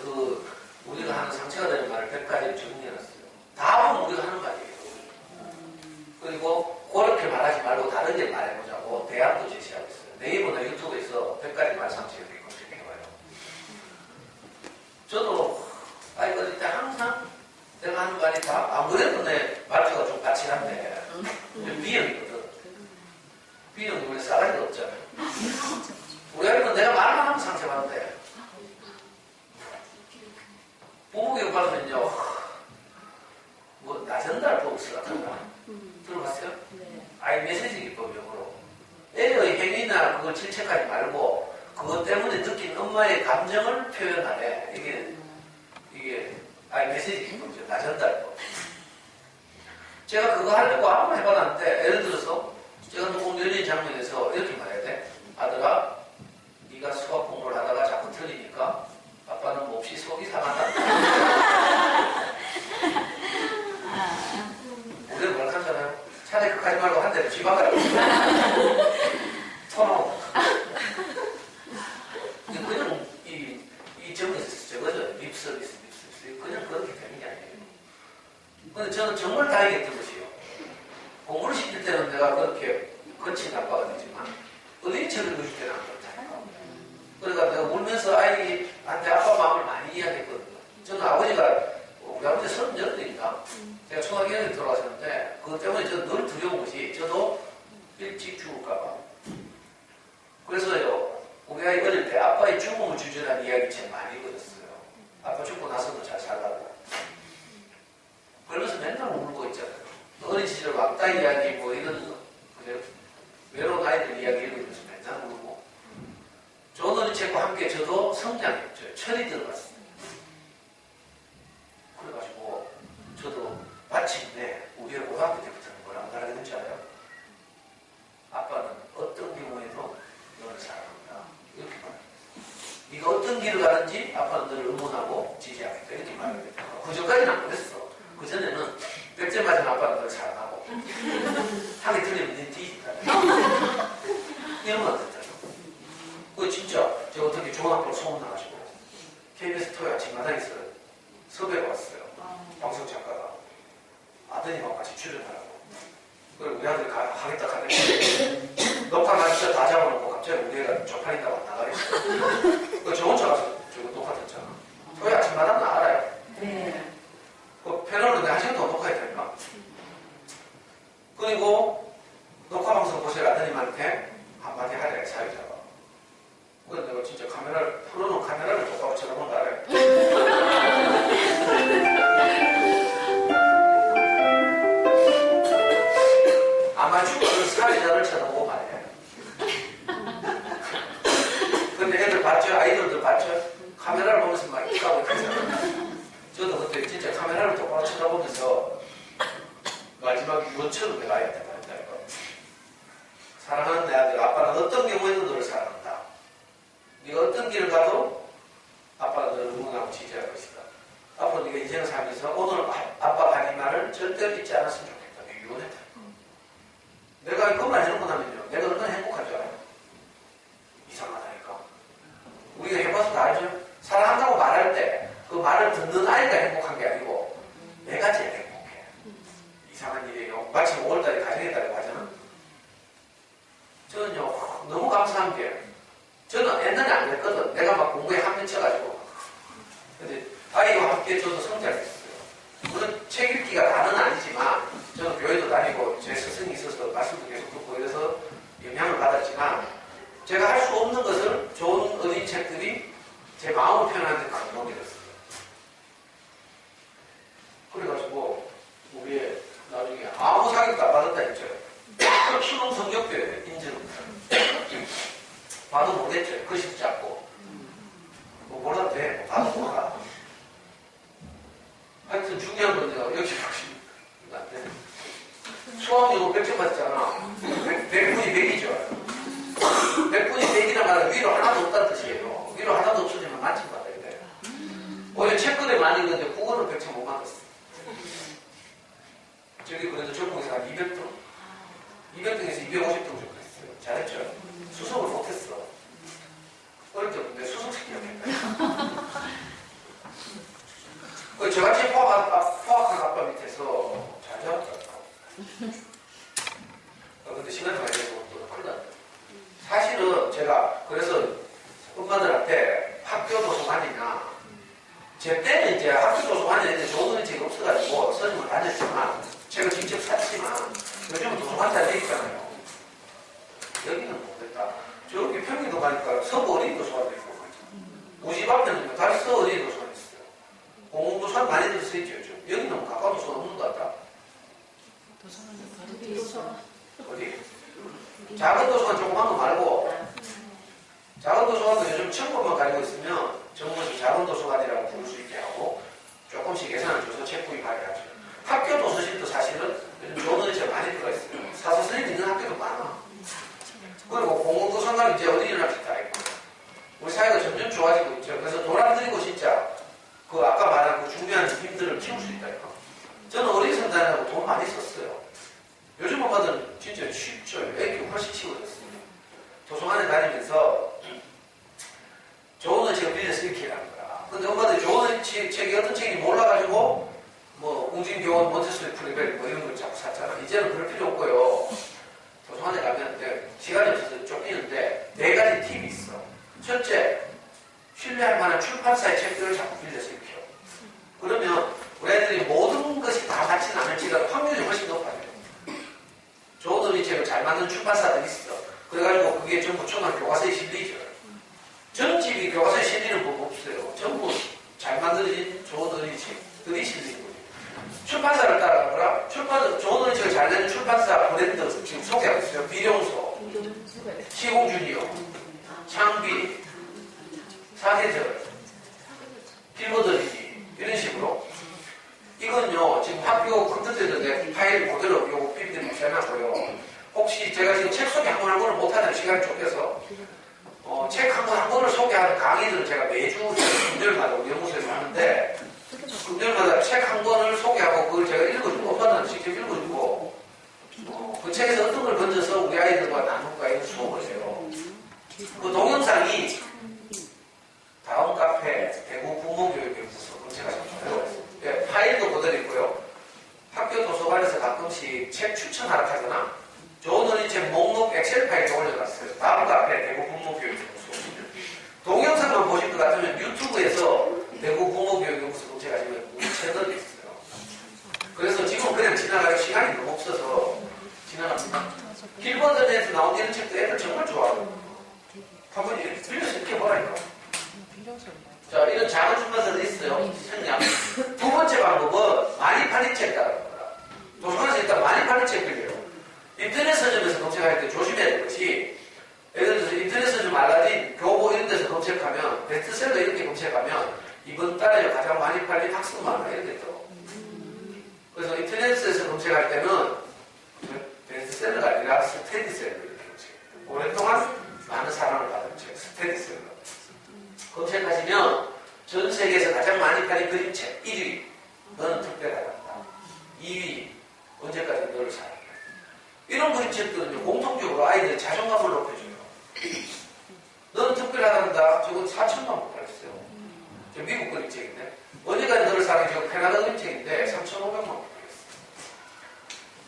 우리가 하는 상처가 되는 말을 100가지 정리해놨어요. 다음은 우리가 하는 말이에요. 그리고 그렇게 말하지 말고 다르게 말해보자고 대안도 제시하고 있어요. 네이버나 유튜브에서 100가지 말 상처를 검색해봐요. 저도 아이 어릴 때 항상 내가 하는 말이 다 아무래도 내 말투가 좀 까칠한데 B형이거든. B형이 원래 싸가지가 없잖아요. 우리 아이는 내가 말만 하면 상처받는데 부부교육 받으면요 뭐 나전달법 쓰라던가 들어봤어요? 네. 아이 메시지 기법용으로 애의 행위나 그걸 질책하지 말고 그것 때문에 느낀 엄마의 감정을 표현하래. 이게 아이 메시지 기법이죠. 나전달법. 제가 그거 하려고 한번 해봤는데 예를 들어서 제가 녹음 연인 장면에서 이렇게 말해야 돼. 아들아, 네가 수학 공부를 하다가 자꾸 틀리니까 아빠는 몹시 속이 상한다. 우리는 뭘 하잖아요. 차라리 그거 하지 말고 한 대로 쥐박아라. 털어. 그냥 이 점에서 저거죠. 립서비스. 그냥 그렇게 되는 게 아니에요. 근데 저는 정말 다행했던 것이요. 공부를 시킬 때는 내가 그렇게 거친 아빠가 되지만 어린이책을 읽을 때는 안 그렇다니까. 그러니까 내가 울면서 아이한테 아빠 마음을 많이 이야기했거든요. 저는 아버지가 우리 아버지 38인가? 제가 초등학교 1학년 돌아가셨는데 그것 때문에 저는 늘 두려운 것이 저도 일찍 죽을까봐. 그래서요, 우리 아이 어릴 때 아빠의 죽음을 주제라는 이야기 책 많이 읽었어요. 아빠 죽고 나서도 잘 살라고. 그러면서 맨날 울고 있잖아요. 어린 시절 왕따 이야기 뭐 이런 외로운 아이들 이야기 읽으면서 맨날 울고. 좋은 어린이책과 함께 저도 성장했죠. 철이 들어갔어요. 그래가지고 저도 마침내 우리가 고등학교 때부터는 뭐라고 말하는지 알아요? 아빠는 어떤 경우에도 너를 사랑한다. 이렇게 말해요. 네가 어떤 길을 가든지 아빠는 너를 응원하고 지지하겠다. 이렇게 말해요. 그 전까지는 안 그랬어. 그 전에는 100점 맞은 아빠는 너를 사랑하고 하기 틀리면 네 뒤진다. 이런 건 안 됐다죠. 그거 진짜 제가 어떻게 좋은 학교로 소문나가지고 KBS 토요 아침 마당에서 섭외가 왔어요. 방송 작가가 아드님하고 같이 출연하라고. 그리고 우리 아들이 하겠다 하는데 녹화 마치자 다 잡아놓고 갑자기 우리 애가 쪽팔린다고 안 나가겠어. 저 혼자 가서 저거 녹화 듣잖아. 토요 아침마당 나 알아요. 네. 그 패널로 내가 1시간 동안 녹화해야 되니까. 그리고 녹화 방송 보실 아드님한테 한마디 하래, 사회자가. 그래서 내가 진짜 카메라를, 풀어놓은 카메라를 똑바로 쳐다본 거 알아요. 아마추어를 사회자를 쳐다보고 말해. 근데 애들 봤죠? 아이들도 봤죠? 카메라를 보면서 막 있다고 했잖아요. 저도 그때 진짜 카메라를 똑바로 쳐다보면서 마지막 유언처럼 내가 아이한테 말했다니까. 사랑하는 내 아들, 아빠는 어떤 경우에도 너를 사랑한다. 네가 어떤 길을 가도 아빠는 너를 응원하고 지지할 것이다. 앞으로 네가 인생을 살면서 오늘 아빠가 하는 말을 절대로 잊지 않았으면 좋겠다. 내가 유언했다. 내가 그 말 해놓고 나면요, 내가 얼마나 행복한 줄 알아요? 이상하다니까. 우리가 해봐서 다 알죠? 사랑한다고 말할 때 그 말을 듣는 아이가 행복한 게 아니고 내가 제일 행복해. 이상한 일이에요. 마침 5월달에 가정의 달이라고 하잖아. 저는요, 너무 감사한 게 저는 옛날에 안 그랬거든. 내가 막 공부에 한면 쳐가지고. 근데 아이와 함께 저도 성장했어요. 물론 책 읽기가 다는 아니지만 저는 교회도 다니고 제 스승이 있어서 말씀도 계속 듣고 이래서 영향을 받았지만 제가 할 수 없는 것을 좋은 어린 책들이 제 마음을 표현하는 데 감동이 됐어요. 그래가지고 우리 나중에 아무 사격도 안 받았다 했죠. 수능 성적표에 인증 봐도 못했죠. 글씨도 작고 뭐 몰라도 돼. 봐도 몰라. 하여튼 중요한 건 내가 여기 보시면 안 돼. 수학적으로 100점 받았잖아. 100분이 100이죠. 100분이 100이란 말은 위로 하나도 없다는 뜻이에요. 위로 하나도 없어지면 만점 받아야 돼. 원래 책거래 많이 읽는데 국어는 100점 못 받았어. 저기 그래도 전국에서 한 200등? 200등에서 250등 정도 했어요. 잘했죠? 수석을 못했어. 어릴 때 근데 수석 시키려고 저같이 포악한 아빠 밑에서 잘 자랐더라고. 근데 시간이 많이 돼서 또 큰일 났다. 사실은 제가 그래서 엄마들한테 학교 도서관이나 제 때는 이제 학교 도서관에 있는 좋은 책이 없어가지고 선임을 다녔지만 책을 직접 샀지만 요즘은 도서관 잘 돼 있잖아요. 여기는 모르겠다. 저기 평균도 가니까 서부 어린이 도서관도 있고 우리 집 앞에는 달서 어린이 도서관 있어요. 공공도서관 많이 들어서 있죠. 요즘. 여기 너무 가까운 도서관 없는 것 같다. 어디? 작은 도서관 조그만 거 말고 작은 도서관도 요즘 1000권만 가지고 있으면 정부에서 작은 도서관이라고 부를 수 있게 하고 조금씩 예산을 줘서 책 구입하게 하죠. 학교 도서실도 사실은 요즘 좋은 의지가 많이 들어있어요. 사서 선생님 있는 학교도 많아. 그리고 공공도서관 이제 어린이날 다 있고 우리 사회가 점점 좋아지고 있죠. 그래서 돈 안 들이고 진짜 그 아까 말한 그 중요한 힘들을 키울 수 있다니까. 저는 어린이 선단이라고 돈 많이 썼어요. 요즘 엄마들은 진짜 쉽죠. 애기 훨씬 쉬워졌어요. 도서관에 다니면서 좋은 책을 빌려서 읽게 하는 거야. 근데 엄마들이 좋은 책이 어떤 책인지 몰라가지고 뭐 웅진교원, 몬테소리 프리벨 뭐 이런 걸 자꾸 샀잖아. 이제는 그럴 필요 없고요. 도서관에 가면 시간이 없어서 쫓기는데 4가지 팁이 있어. 첫째, 신뢰할 만한 출판사의 책들을 자꾸 빌려서 읽혀. 그러면 우리 애들이 모든 것이 다 맞지는 않을지라도 확률이 훨씬 높아져요. 좋은 어린이책을 잘 만든 출판사들이 있어. 그래가지고 그게 전부 초등학교 교과서에 실리죠. 전집이 교과서에 실리는 법 없어요. 전부 잘 만들어진 좋은 어린이책들이 실리는 거예요. 출판사를 따라가거라. 좋은 어린이책을 잘 내는 출판사 브랜드 지금 소개하고 있어요. 비룡소, 시공주니어, 창비, 사계절, 필버드리지 이런 식으로. 이건요 지금 학교 컴퓨터에도 내 파일 그대로 요거 PPT 해놨고요. 혹시 제가 지금 책 소개 한 번을 못하는 시간이 좁혀서 책 한 권을 소개하는 강의들을 제가 매주 금요일마다 우리 연구소에서 하는데 금요일마다 책 한 권을 소개하고 그걸 제가 읽어주고 엄마한테 직접 읽어주고 그 책에서 어떤 걸 건져서 우리 아이들과 나눌까 이런 수업을 해요. 그 동영상이 다음 카페 대구 부모교육연구소 검색하시면 돼요. 파일도 그대로 있고요. 학교 도서관에서 가끔씩 책 추천하라 하잖아. 좋은 어린이책 목록 엑셀 파일에 올려놨어요. 다음 카페 대구 부모교육연구소. 동영상만 보실 것 같으면 유튜브에서 대구 부모교육연구소 검색하시면 우리 채널이 있어요. 그래서 지금 그냥 지나가요. 시간이 너무 없어서 지나갑니다. 길버전에서 나온 이런 책도 애들 정말 좋아하고 한번 이렇게 빌려서 이렇게 보라니까. 자, 이런 작은 출판사도 있어요. 생략. 두 번째 방법은 많이 팔린 책 따라가는 거라. 도서관에서 일단 많이 팔린 책 빌려요. 인터넷 서점에서 검색할 때 조심해야 될 것이 예를 들어서 인터넷 서점 알라딘, 교보 이런 데서 검색하면 베스트셀러 이렇게 검색하면 이번 달에 가장 많이 팔린 학습 만화 이런 게 떠. 그래서 인터넷에서 검색할 때는 베스트셀러가 아니라 스테디셀러 이렇게 검색해요. 오랫동안 많은 사랑을 받은 책, 스테디셀러. 검색하시면 전 세계에서 가장 많이 팔린 그림책 1위 너는 특별하다. 2위 언제까지 너를 사랑해. 이런 그림책들은 공통적으로 아이들의 자존감을 높여줘요. 너는 특별하단다. 저건 4천만 원 팔렸어요. 저 미국 그림책인데 언제까지 너를 사랑해. 저 캐나다 그림책인데 3,500만 원 팔렸어요.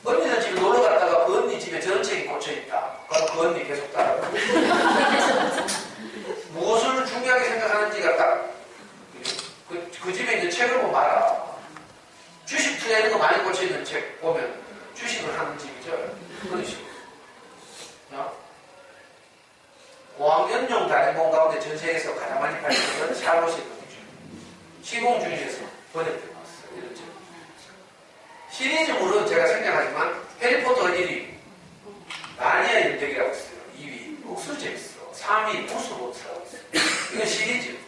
언니는 집에 놀러 갔다가 그 언니 집에 저런 책이 꽂혀있다. 그럼 그 언니 계속 따라가고 무엇을 중요하게 생각하는지가 딱 그 집에 있는 책을 보면 알아. 주식 투자 이런 거 많이 꽂혀있는 책 보면 주식을 하는 집이죠. 그런 식으로. 고학년용 단행본 가운데 전 세계에서 가장 많이 팔리는 건 샬롯의 금주. 시공주의에서 번역되고 왔어요. 이런 책. 시리즈물은 제가 생략하지만 해리포터가 1위, 나니아 윤택이라고 있어요. 2위, 옥수 재밌어. 3위, 무스보트라고 있어요. 이건 시리즈.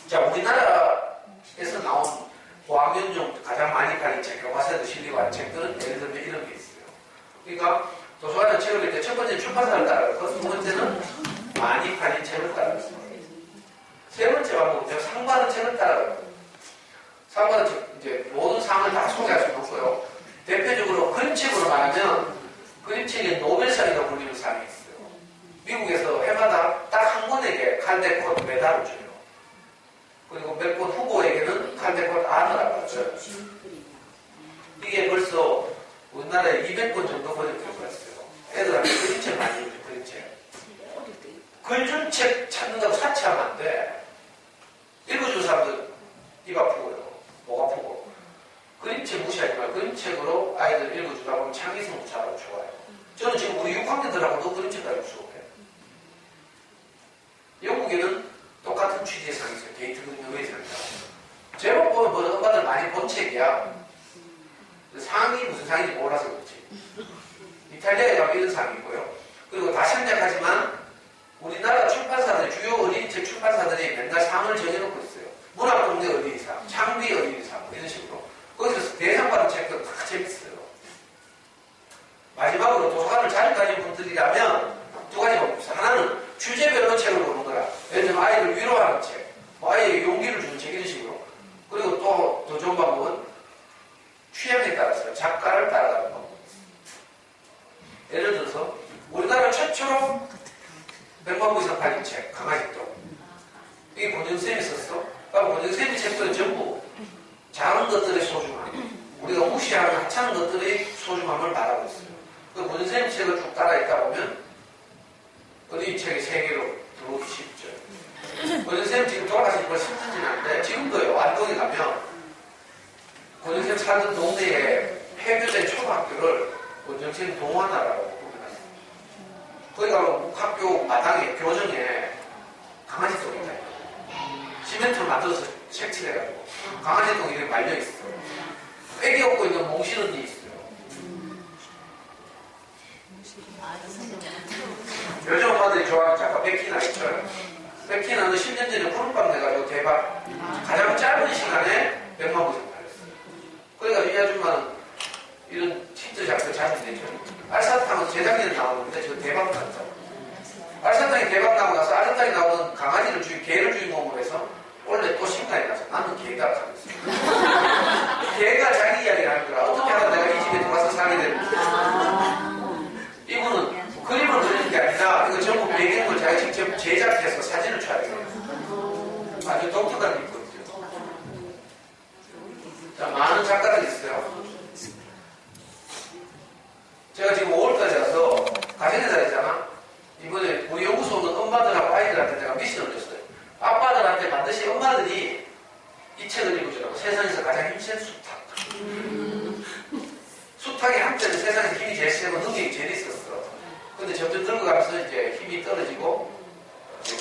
자, 우리나라에서 나온 고학년용 가장 많이 팔린 책, 교과서에도 실리고 한 책들은 예를 들면 이런 게 있어요. 그러니까 도서관에 책을 읽을 때 첫 번째 출판사를 따라가고 두 번째는 많이 팔린 책을 따라가고 세 번째 방법은 상 받은 책을 따라가고 상 받은 책, 이제 모든 상을 다 소개할 수는 없고요. 대표적으로 그림책으로 말하면 그림책에 노벨상이라고 불리는 상이 있어요. 미국에서 해마다 딱 한 권에게 칼데콧 메달을 줘요. 그리고 몇 권 후보에게는 칼데콧 아너라고 하죠. 이게 벌써 우리나라에 200권 정도 번역되고 있어요. 애들한테 그림책 많이 읽죠, 그림책. 글준책 찾는다고 사치하면 안 돼. 읽어주는 사람들 입 아프고요, 목 아프고. 그림책 무시하지 말고 그림책으로 아이들 읽어주다 보면 창의성도 잘하고 좋아요. 저는 지금 우리 6학년들하고도 그림책 가지고 수업해요. 영국에는 똑같은 취지의 상이 있어요. 게이트 그림의 상이다. 제목 보면 뭐 상이 무슨 상인지 몰라서 그렇지. 이탈리아에 가면 이런 상이 있고요. 그리고 다 생략하지만 우리나라 출판사들, 주요 어린이책 출판사들이 맨날 상을 정해놓고 있어요. 문학동네 어린이상, 창비 어린이상 이런 식으로. 거기서 대상 받은 책도 다 재밌어요. 마지막으로 도서관을 자주 다니는 분들이라면 두 가지가 있어요. 하나는 주제별로 책을 보는 거라. 예를 들면 아이를 위로하는 책, 뭐 아이에게 용기를 주는 책 이런 식으로. 그리고 또 더 좋은 방법은 취향에 따라서 작가를 따라가는 방법. 예를 들어서 우리나라 최초로 100만 부 이상 팔린 책, 강아지도. 이게 권영쌤이 썼어. 그러니까 권영쌤이 책들은 전부 작은 것들의 소중함, 우리가 무시하는 하찮은 것들의 소중함을 말하고 있어요. 그 권영쌤 책을 쭉 따라있다 보면 어린이 책의 세계로 들어오기 쉽죠. 권영쌤 지금 돌아가신 지 벌써 10년 지났는데 지금도요, 안동에 가면 권영쌤 살던 동네에 폐교된 초등학교를 권영쌤 동화나라고 부르거든요. 거기 가면 학교 마당에, 교정에 강아지 똥이 있다. 시멘트를 만들어서 색칠해가지고 강아지 똥이 이렇게 말려있어요. 애기 업고 있는 몽실 언니 있어요. 요즘 엄마들이 좋아하는 작가 베키나 있죠. 베키나는 10년 전에 구름빵 내가지고 대박. 가장 짧은 시간에 100만 부 이상 팔렸어요. 그러니까 이 아줌마는 이런 히트 작가 자주 내죠. 알사탕은 재작년에 나오는데 저 대박 났죠. 알사탕이 대박 나고 나서 알사탕이 나오는 강아지를 개를 주인공으로 해서 원래 또 심각이 나서 나는 개다 하고 있어요. 개가 자기 이야기를 하는 거라 어떻게 하다 내가 이 집에 들어와서 살게 되는지. 이분은 그림을 그리는 게 아니라 이거 전부 배경을 자기가 직접 제작해서 사진을 촬영해요. 아주 독특한 일거리죠. 자, 많은 작가들이 있어요. 제가 지금 5월달이라서 가정의 달이잖아. 이번에 우리 연구소는 엄마들하고 아이들한테 제가 미션을 줬어요. 아빠들한테 반드시 엄마들이 이 책을 읽어주라고. 세상에서 가장 힘센 수탉. 수탉이 한때는 세상에서 힘이 제일 세고 능력이 제일 있었어. 근데 점점 늙어가면서 이제 힘이 떨어지고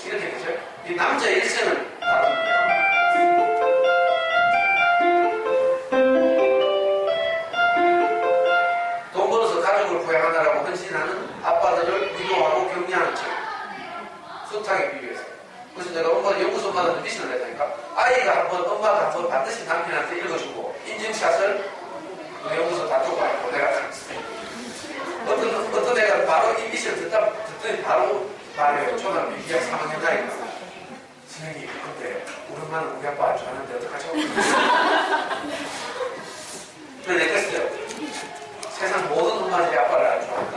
이렇게 되죠. 이 남자의 일생을 다룹니다. 돈 벌어서 가족을 부양하느라고 헌신하는 아빠들을 위로하고 격려하는 책. 수탉에 비교해서. 그래서 내가 엄마 연구소 엄마한테 미션을 했다니까. 아이가 한번, 엄마가 한번 반드시 남편한테 읽어주고 인증샷을 우리 연구소 다투고 하고 내가 갔어요. 어떤 애가 바로 이 미션 듣더니 바로 말해요. 초등학교 2학 3학년 나이가. 선생님, 근데 우리 엄마는 우리 아빠 안 좋아하는데 어떡하죠? 근데 내가 그랬어요. 세상 모든 엄마들이 아빠를 안 좋아한다.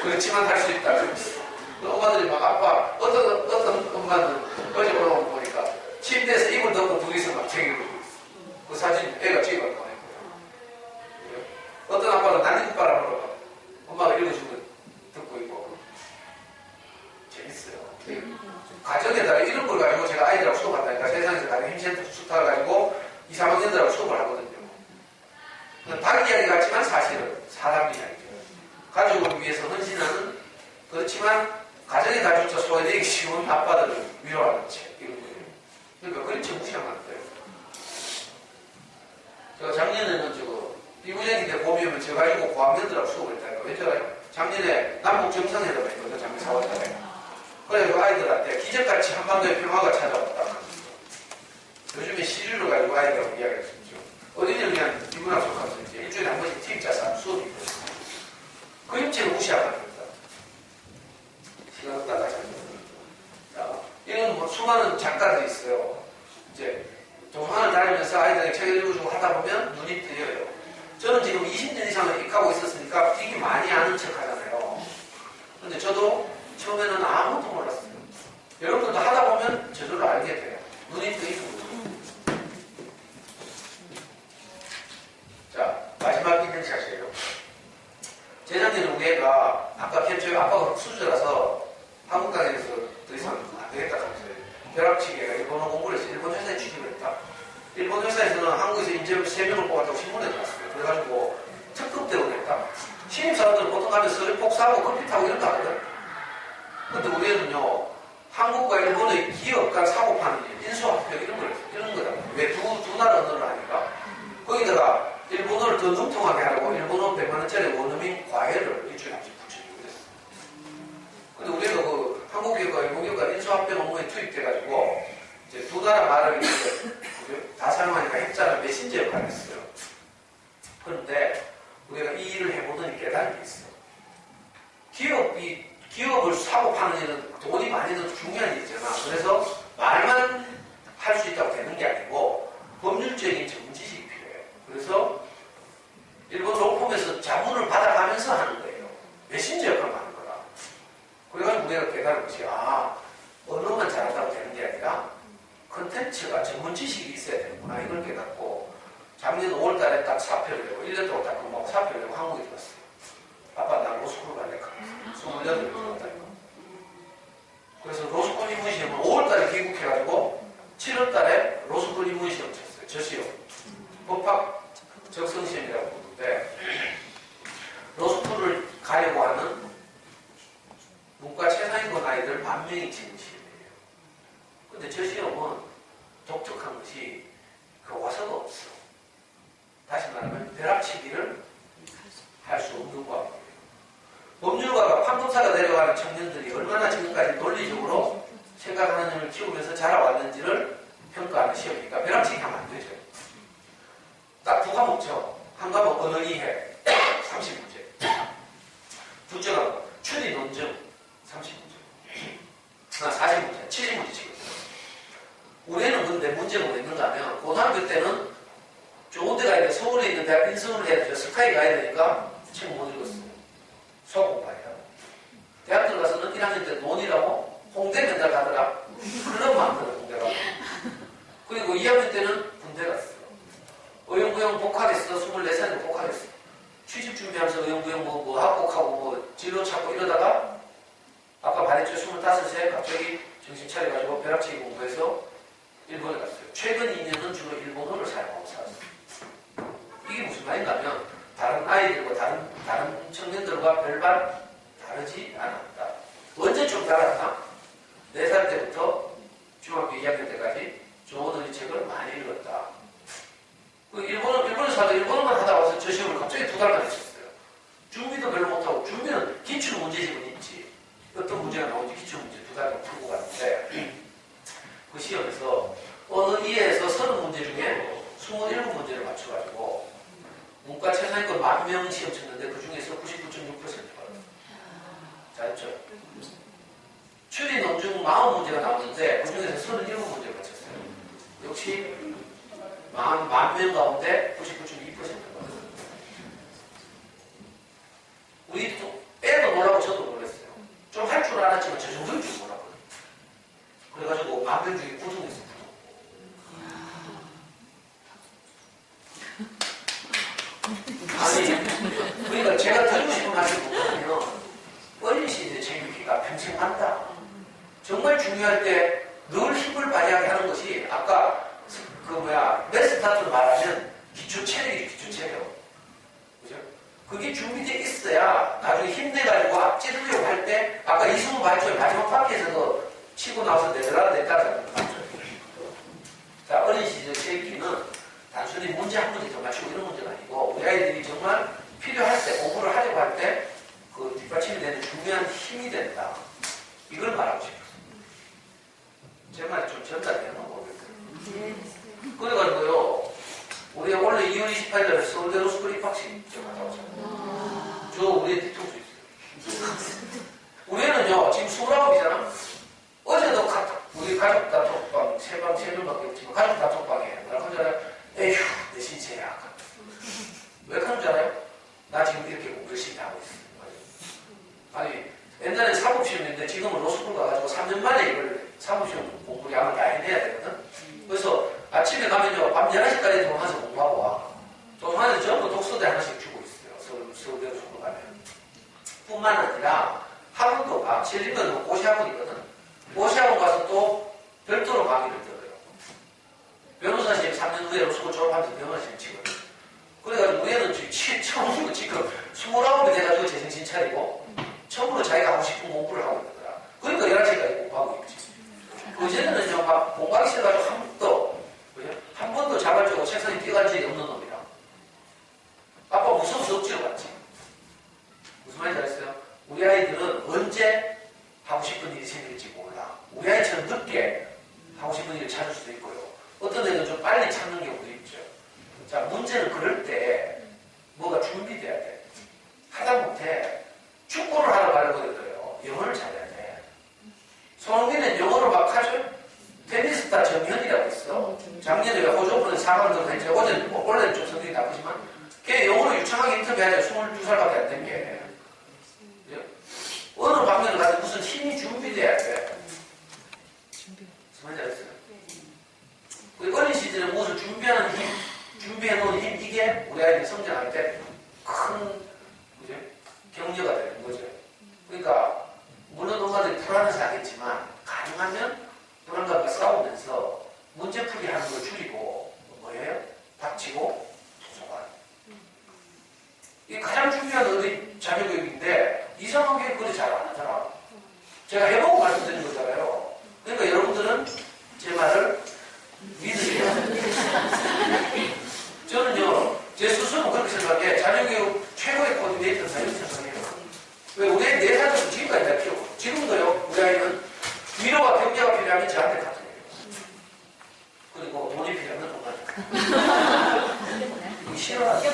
그렇지만 할 수 있다. 엄마들이 막 아빠, 어떤 엄마는 어제 올라오고 보니까 침대에서 이불 덮고 둘이서 막 책 읽고 있어. 그 사진 애가 찍어갈 거예요. 어떤 아빠는 난리국바람으로 엄마가 읽어준 거 듣고 있고. 재밌어요. 가정에다가 이런 걸 가지고 제가 아이들하고 수업한다니까. 세상에서 가장 힘센 수탉을 가지고 2, 3학년들하고 수업을 하거든요. 닭 이야기 같지만 사실은 사람 이야기죠. 가족을 위해서 헌신하는, 그렇지만 가정의 다조차 소외되기 쉬운 아빠들을 위로하는 책, 이런 거예요. 그러니까 그런 책 무시하면 안 돼요. 제가 작년에는 비무장인데 봄이 오면 저 가지고 고학년들하고 수업을 했다니까. 왜 저가요? 작년에 남북 정상회담을 했거든요. 작년 4월달에. 그래서 아이들한테 기적같이 한반도의 평화가 찾아왔다. 요즘에 시류를 가지고 아이들하고 이야기를 했죠. 어린이를 위한 비문학 수업하면서 이제 일주일에 한 번씩 팀 짜서 수업이 있거든요. 그림책을 무시하면 안 됩니다. 시간 없다 다시 한번. 이런 뭐 수많은 작가들이 있어요. 이제 도서관을 다니면서 아이들에게 책을 읽어주고 하다 보면 눈이 뜨여요. 저는 지금 20년 이상을 익하고 있었으니까 되게 많이 아는 척 하잖아요. 근데 저도 처음에는 아무것도 몰랐어요. 여러분들도 하다 보면 저절로 알게 돼요. 눈이 뜨이고. 자, 마지막 인증샷이에요. 재작년에 우리 애가 아까 저희 아빠가 수주라서 한국 강의에서 더 이상 안 되겠다 하면서 벼락치기가 일본어 공부를 해서 일본 회사에 취직을 했다. 일본 회사에서는 한국에서 인재를 3명을 뽑았다고 신문에 들었어요. 그래가지고 특급 대우를 했다. 신입사원들은 보통 가면 서류 복사하고 커피 타고 이런 거 하거든. 근데 우리 애는요, 한국과 일본의 기업 간 사고 파는 일, 인수합병 이런 거다. 왜 두 나라 언어를 하니까. 거기다가 일본 일본어를 더 능통하게 하려고 일본어 100만 원짜리 원어민 과외를 일주일에 한 번씩 붙여주고 그랬어요. 근데 우리가 그 한국교육과 일본교육과 인수합병 업무에 투입돼가지고 이제 두 나라 말을 이제 다 사용하니까 핵자는 메신저 역할을 했어요. 그런데 우리가 이 일을 해보더니 깨달은 게 있어. 기업을 사고 파는 일은 돈이 많이 더 중요한 일이잖아. 그래서 말만 할 수 있다고 되는 게 아니고 법률적인 전문 지식이 필요해요. 그래서 일본 로펌에서 자문을 받아가면서 하는 거예요. 메신저 역할을 하는 거라. 그래가지고 우리가 깨달은 것이 언어만 잘한다고 되는 게 아니라 컨텐츠가 전문 지식이 있어야 되는구나. 이걸 깨닫고 작년 5월달에 딱 사표를 내고 1년 동안 딱 근무하고 사표를 내고 한국에 들어왔어요. 아빠 나 로스쿨 갈래? 28을 들어왔다니까. 그래서 로스쿨 입문 시험을 5월달에 귀국해가지고 7월달에 로스쿨 입문 시험 쳤어요. 저 시험. 법학 적성시험이라고 부르는데 로스쿨을 가려고 하는 문과 최상위권 아이들 10,000명이 치는 시험이에요. 근데 저 시험은 독특한 것이 교과서가 없어. 다시 말하면 벼락치기를 할 수 없는 과목이에요. 법률가가 판검사가 내려가는 청년들이 얼마나 지금까지 논리적으로 생각하는 점을 키우면서 자라왔는지를 평가하는 시험이니까 벼락치기 하면 안 되죠. 딱 두 과목죠. 한 과목 언어 이해 30문제. 둘째 과목 추리 논증 30문제. 40문제, 70문제 치거든요. 우리는 근데 문제가 뭐 있는가 하면 고등학교 때는 좋은 데 가야 돼. 서울에 있는 대학 인성을 해야 되죠. 스카이 가야 되니까 책 못 읽었어요. 수학 공부해야 대학 들어가서는 1학년 때 논이라고 홍대 맨날 가더라. 그런 마음으로 홍대 가고. 그리고 2학년 때는 군대 갔어요. 의용부용 복학했어. 24살에 복학했어. 취직 준비하면서 의용부용 뭐 합복하고 뭐 진로 찾고 이러다가 아까 말했죠. 25세 갑자기 정신 차려가지고 벼락치기 공부해서 일본에 갔어요. 최근 2년은 주로 일본어를 사용하고 살았어요. 이게 무슨 말인가 하면 다른 아이들과 다른 청년들과 별반 다르지 않았다. 언제 좀 달았나? 4살 때부터 중학교 2학년 때까지 좋은 어린책을 많이 읽었다. 일본에서 일본어만 하다 와서 저 시험을 갑자기 2달간 했었어요. 준비도 별로 못하고, 준비는 기출 문제집은 있지. 어떤 문제가 나오는지 기출 문제 2달간 풀고 갔는데, 그 시험에서 언어 이해에서 30문제 중에 27문제를 맞춰가지고, 문과 최상위권 10,000명 시험 쳤는데 그 중에서 99.6% 받았어요. 잘했죠? 추리 논증 40문제가 나오는데 그 중에서 37문제를 맞췄어요. 역시 10,000명 가운데 99.2% 받았어요. 우리도 애도 놀라고 저도 놀랐어요. 좀 할 줄 알았지만 저 정도일 줄 몰랐거든요. 그래가지고 10,000명 중에 9등했어요. 아니, 그러니까 제가 드리고 싶은 말씀이 뭐냐면 어린 시절의 재밌기가 평생 간다. 정말 중요할 때 늘 힘을 발휘하게 하는 것이 아까 메스타트로 말하면 기초체력이죠. 기초체력. 그죠? 그게 준비되어 있어야 나중에 힘내가지고 앞지르려고 할 때 아까 이승우 발전 마지막 바퀴에서도 치고 나와서 내따라 맞죠. 자, 어린 시절 체육기는 단순히 문제 한 문제 더 맞추고 이런 문제가 아니고 우리 아이들이 정말 필요할 때 공부를 하려고 할 때 그 뒷받침이 되는 중요한 힘이 된다. 이걸 말하고 싶었어요. 제 말이 좀 전달되는 건 모르겠어요. 그래가지고요 우리가 원래 2월 28일에 서울대 로스쿨 입학식 갔다 오잖아요. 저 우리의 뒤통수 있어요. 우리는요 지금 29이잖아. 어제도 우리 가족 단톡방 3명밖에 없지만 가족 단톡방에 뭐라고 하잖아요. 에휴 내 신세야. 왜 그런 줄 알아요? 나 지금 이렇게 공부 열심히 하고 있어. 아니 옛날에 사법시험인데 지금은 로스쿨 가가지고 3년 만에 이걸 사법시험 공부 양을 다 해내야 되거든. 그래서 아침에 가면요 밤 11시까지 동화서 공부하고 와. 동화서 전부 독서대 하나씩 주고 있어요. 서울대 로스쿨 가면. 뿐만 아니라 학원도 가. 실리면 고시학원이거든. 고시학원 가서 또 별도로 강의를 들어요. 변호사 시험 3년 후에 로스쿨 졸업하면서 변호사 시험 치거든. 그래가지고 우리는 처음으로 지금 29이 돼가지고 제정신 차리고 처음으로 자기가 하고 싶은 공부를 하고 있는 거야. 그러니까 11시까지 공부하고 있지. 그전에는요 막 공부하기 싫어가지고 한 번도 자발적으로 책상에 뛰어간 적이 없는 놈이라. 자, 문제는 그럴 때 뭐가 준비돼야 돼. 하다못해 축구를 하러 가려고 해도요. 영어를 잘해야 돼. 손흥민은 영어를 막 하죠. 테니스타 정현이라고 있어. 작년에 호주 오픈에 4강도 했지. 원래는 좀 성적이 나쁘지만 걔 영어로 유창하게 인터뷰해야 돼. 22살밖에 안 된 게. 어느 방면을 가도 무슨 힘이 준비돼야 돼. 무슨 말인지 알겠어요? 우리 어린 시절에 무엇을 준비하는 힘, 준비해놓은 힘, 이게 우리 아이들이 성장할 때 큰 격려가 되는 거죠. 그러니까 물론 엄마들이 불안해서 하겠지만 가능하면 불안감과 싸우면서 문제풀이 하는 걸 줄이고 뭐예요? 닥치고 도서관. 이게 가장 중요한 어린 자녀교육인데 이상하게 그걸 잘 안 하더라. 제가 해보고 말씀드리는 거잖아요. 그러니까 여러분들은 제 말을 믿으세요. 저는요, 제 스스로 그렇게 생각해. 자녀교육 최고의 코디네이터는 다 이렇게 생각해요. 왜 우리 애 4살부터 지금까지 다 키우고, 지금도요, 우리 아이는 위로와 격려가 필요하면 저한테 카톡해요. 그리고 돈이 필요하면 돈을. 싫어하죠.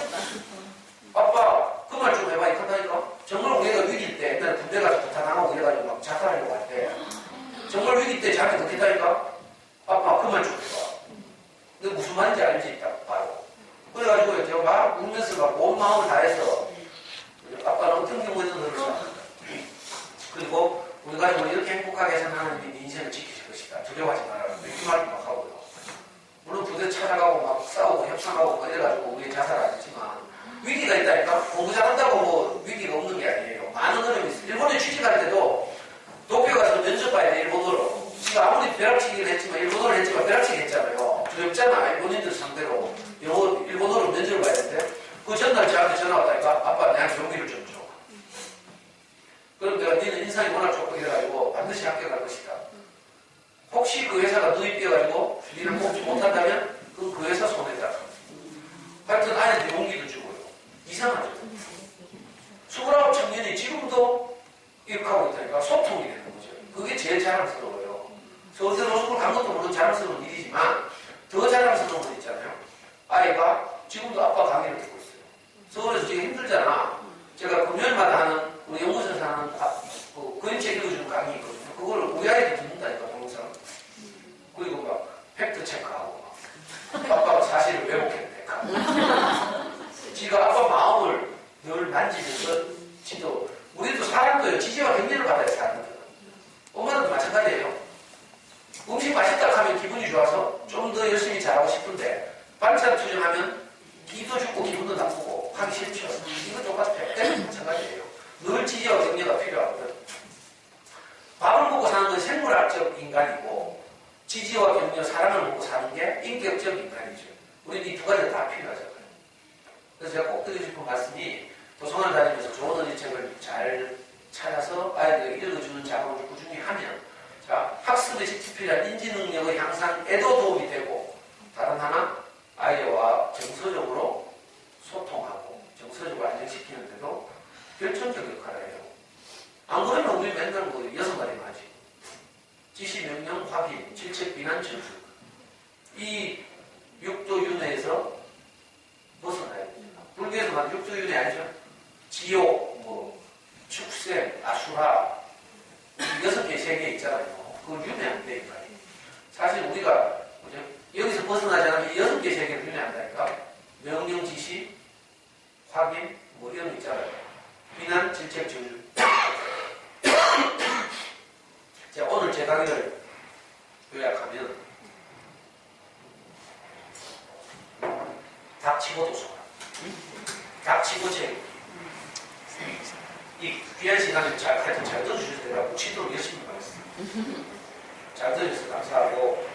아빠, 그 말 좀 해봐. 이렇다니까. 정말 우리가 위기일 때, 옛날에 군대 가서 부탁하고 이래가지고 막 자살하려고 할 때, 정말 위기 때 저한테 그렇게 했다니까. 아빠, 그 말 좀 해봐. 근데 무슨 말인지 알지? 딱 바로. 그래가지고 제가 막 울면서 막 온 마음을 다해서 아빠는 어떤 경우에도 너를 사랑한다. 그리고 우리 가족을 이렇게 행복하게 해서는 하나님이 네 인생을 지키실 것이다. 두려워하지 말아라. 이렇게 말도 막 하고요. 물론 부대 찾아가고 막 싸우고 협상하고 뭐 이래가지고 우리 자살 안 했지만 위기가 있다니까. 공부 잘한다고 뭐 위기가 없는 게 아니에요. 많은 어려움이 있어요. 일본에 취직할 때도 도쿄 가서 면접 봐야 돼. 일본어로. 지가 아무리 벼락치기를 했지만 일본어를 했지만 벼락치기 했잖아요. 두렵잖아. 일본인들 상대로 영어 일본어로 면접을 봐야 되는데 그 전날 저한테 전화 왔다니까. 아빠 내한테 용기를 좀 줘. 그럼 내가 니는 인상이 워낙 좋고 해가지고 반드시 합격할 것이다. 혹시 그 회사가 누입되어가지고 니는 뽑지 못한다면 그건 그 회사 손해다. 하여튼 아이한테 용기도 주고요. 이상하죠. 29 청년이 지금도 이렇게 하고 있다니까. 소통이 되는 거죠. 그게 제일 자랑스러워요. 서울대 로스쿨 간 것도 물론 자랑스러운 일이지만 더 자랑스러운 건 있잖아요. 아이가 지금도 아빠 강의를 듣고 있어요. 서울에서 지금 힘들잖아. 제가 금요일마다 하는 우리 연구소에서 하는 그림책 읽어주는 강의 있거든요. 그걸 우리 아이도 듣는다니까. 동영상. 그리고 막 팩트 체크하고 막 아빠가 사실을 왜곡했네. 지가 아빠 마음을 늘 만지면서 지도 우리도 사람도요. 지지와 격려를 받아야 사람들. 엄마도 마찬가지예요. 음식 맛있다 하면 기분이 좋아서 좀 더 열심히 잘하고 싶은데 반찬 투정하면 기도 죽고 기분도 나쁘고 하기 싫죠. 이거 똑같아요. 마찬가지예요. 늘 지지와 격려가 필요하거든. 밥을 먹고 사는 건 생물학적 인간이고 지지와 격려, 사랑을 먹고 사는 게 인격적 인간이죠. 우리는 이 두 가지가 다 필요하잖아요. 그래서 제가 꼭 드리고 싶은 말씀이 도서관을 다니면서 좋은 어린이책을 잘 찾아서 아이들에게 읽어주는 작업을 꾸준히 하면 자, 학습에 필요한 인지 능력의 향상에도 도움이 되고 다른 하나 아이와 정서적으로 소통하고 정서적으로 안정시키는데도 결정적 역할을 해요. 안 그러면 우리 맨날 뭐 6마디만 하지. 지시, 명령, 확인, 질책, 비난, 전술. 이 6조 윤회에서 벗어나야 됩니다. 불교에서 말하는 6조 윤회 알죠? 지옥, 뭐 축생, 아수라 6개, 3개 있잖아요. 그걸 윤회 안 되니까. 사실 우리가 여기서 벗어나지 않으면 6개, 3개를 윤회한다니까. 명령, 지시, 확인, 뭐 이런 거 있잖아요. 비난, 질책, 저주. 자, 오늘 제 강의를 요약하면 닥치고 도서관, 닥치고 제일 이 귀한 시간을 하여튼 잘 들어주셔서 내가 묵히도록 열심히 하겠습니다. 잘 들어주셔서 감사하고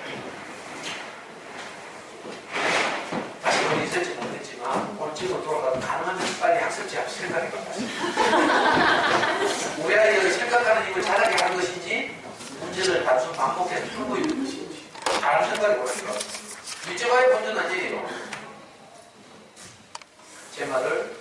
다시 오늘 있을지 모르겠지만 오늘 집으로 돌아가도 가능하면 빨리 학습지 한번 생각해 봐봤습니다. 우리 아이들이 생각하는 입을 잘하게 하는 것인지 문제를 단순 반복해서 풀고 있는 것인지 다른 생각이 뭐랄까. 밑에 봐야 본전 아니에요. 제 말을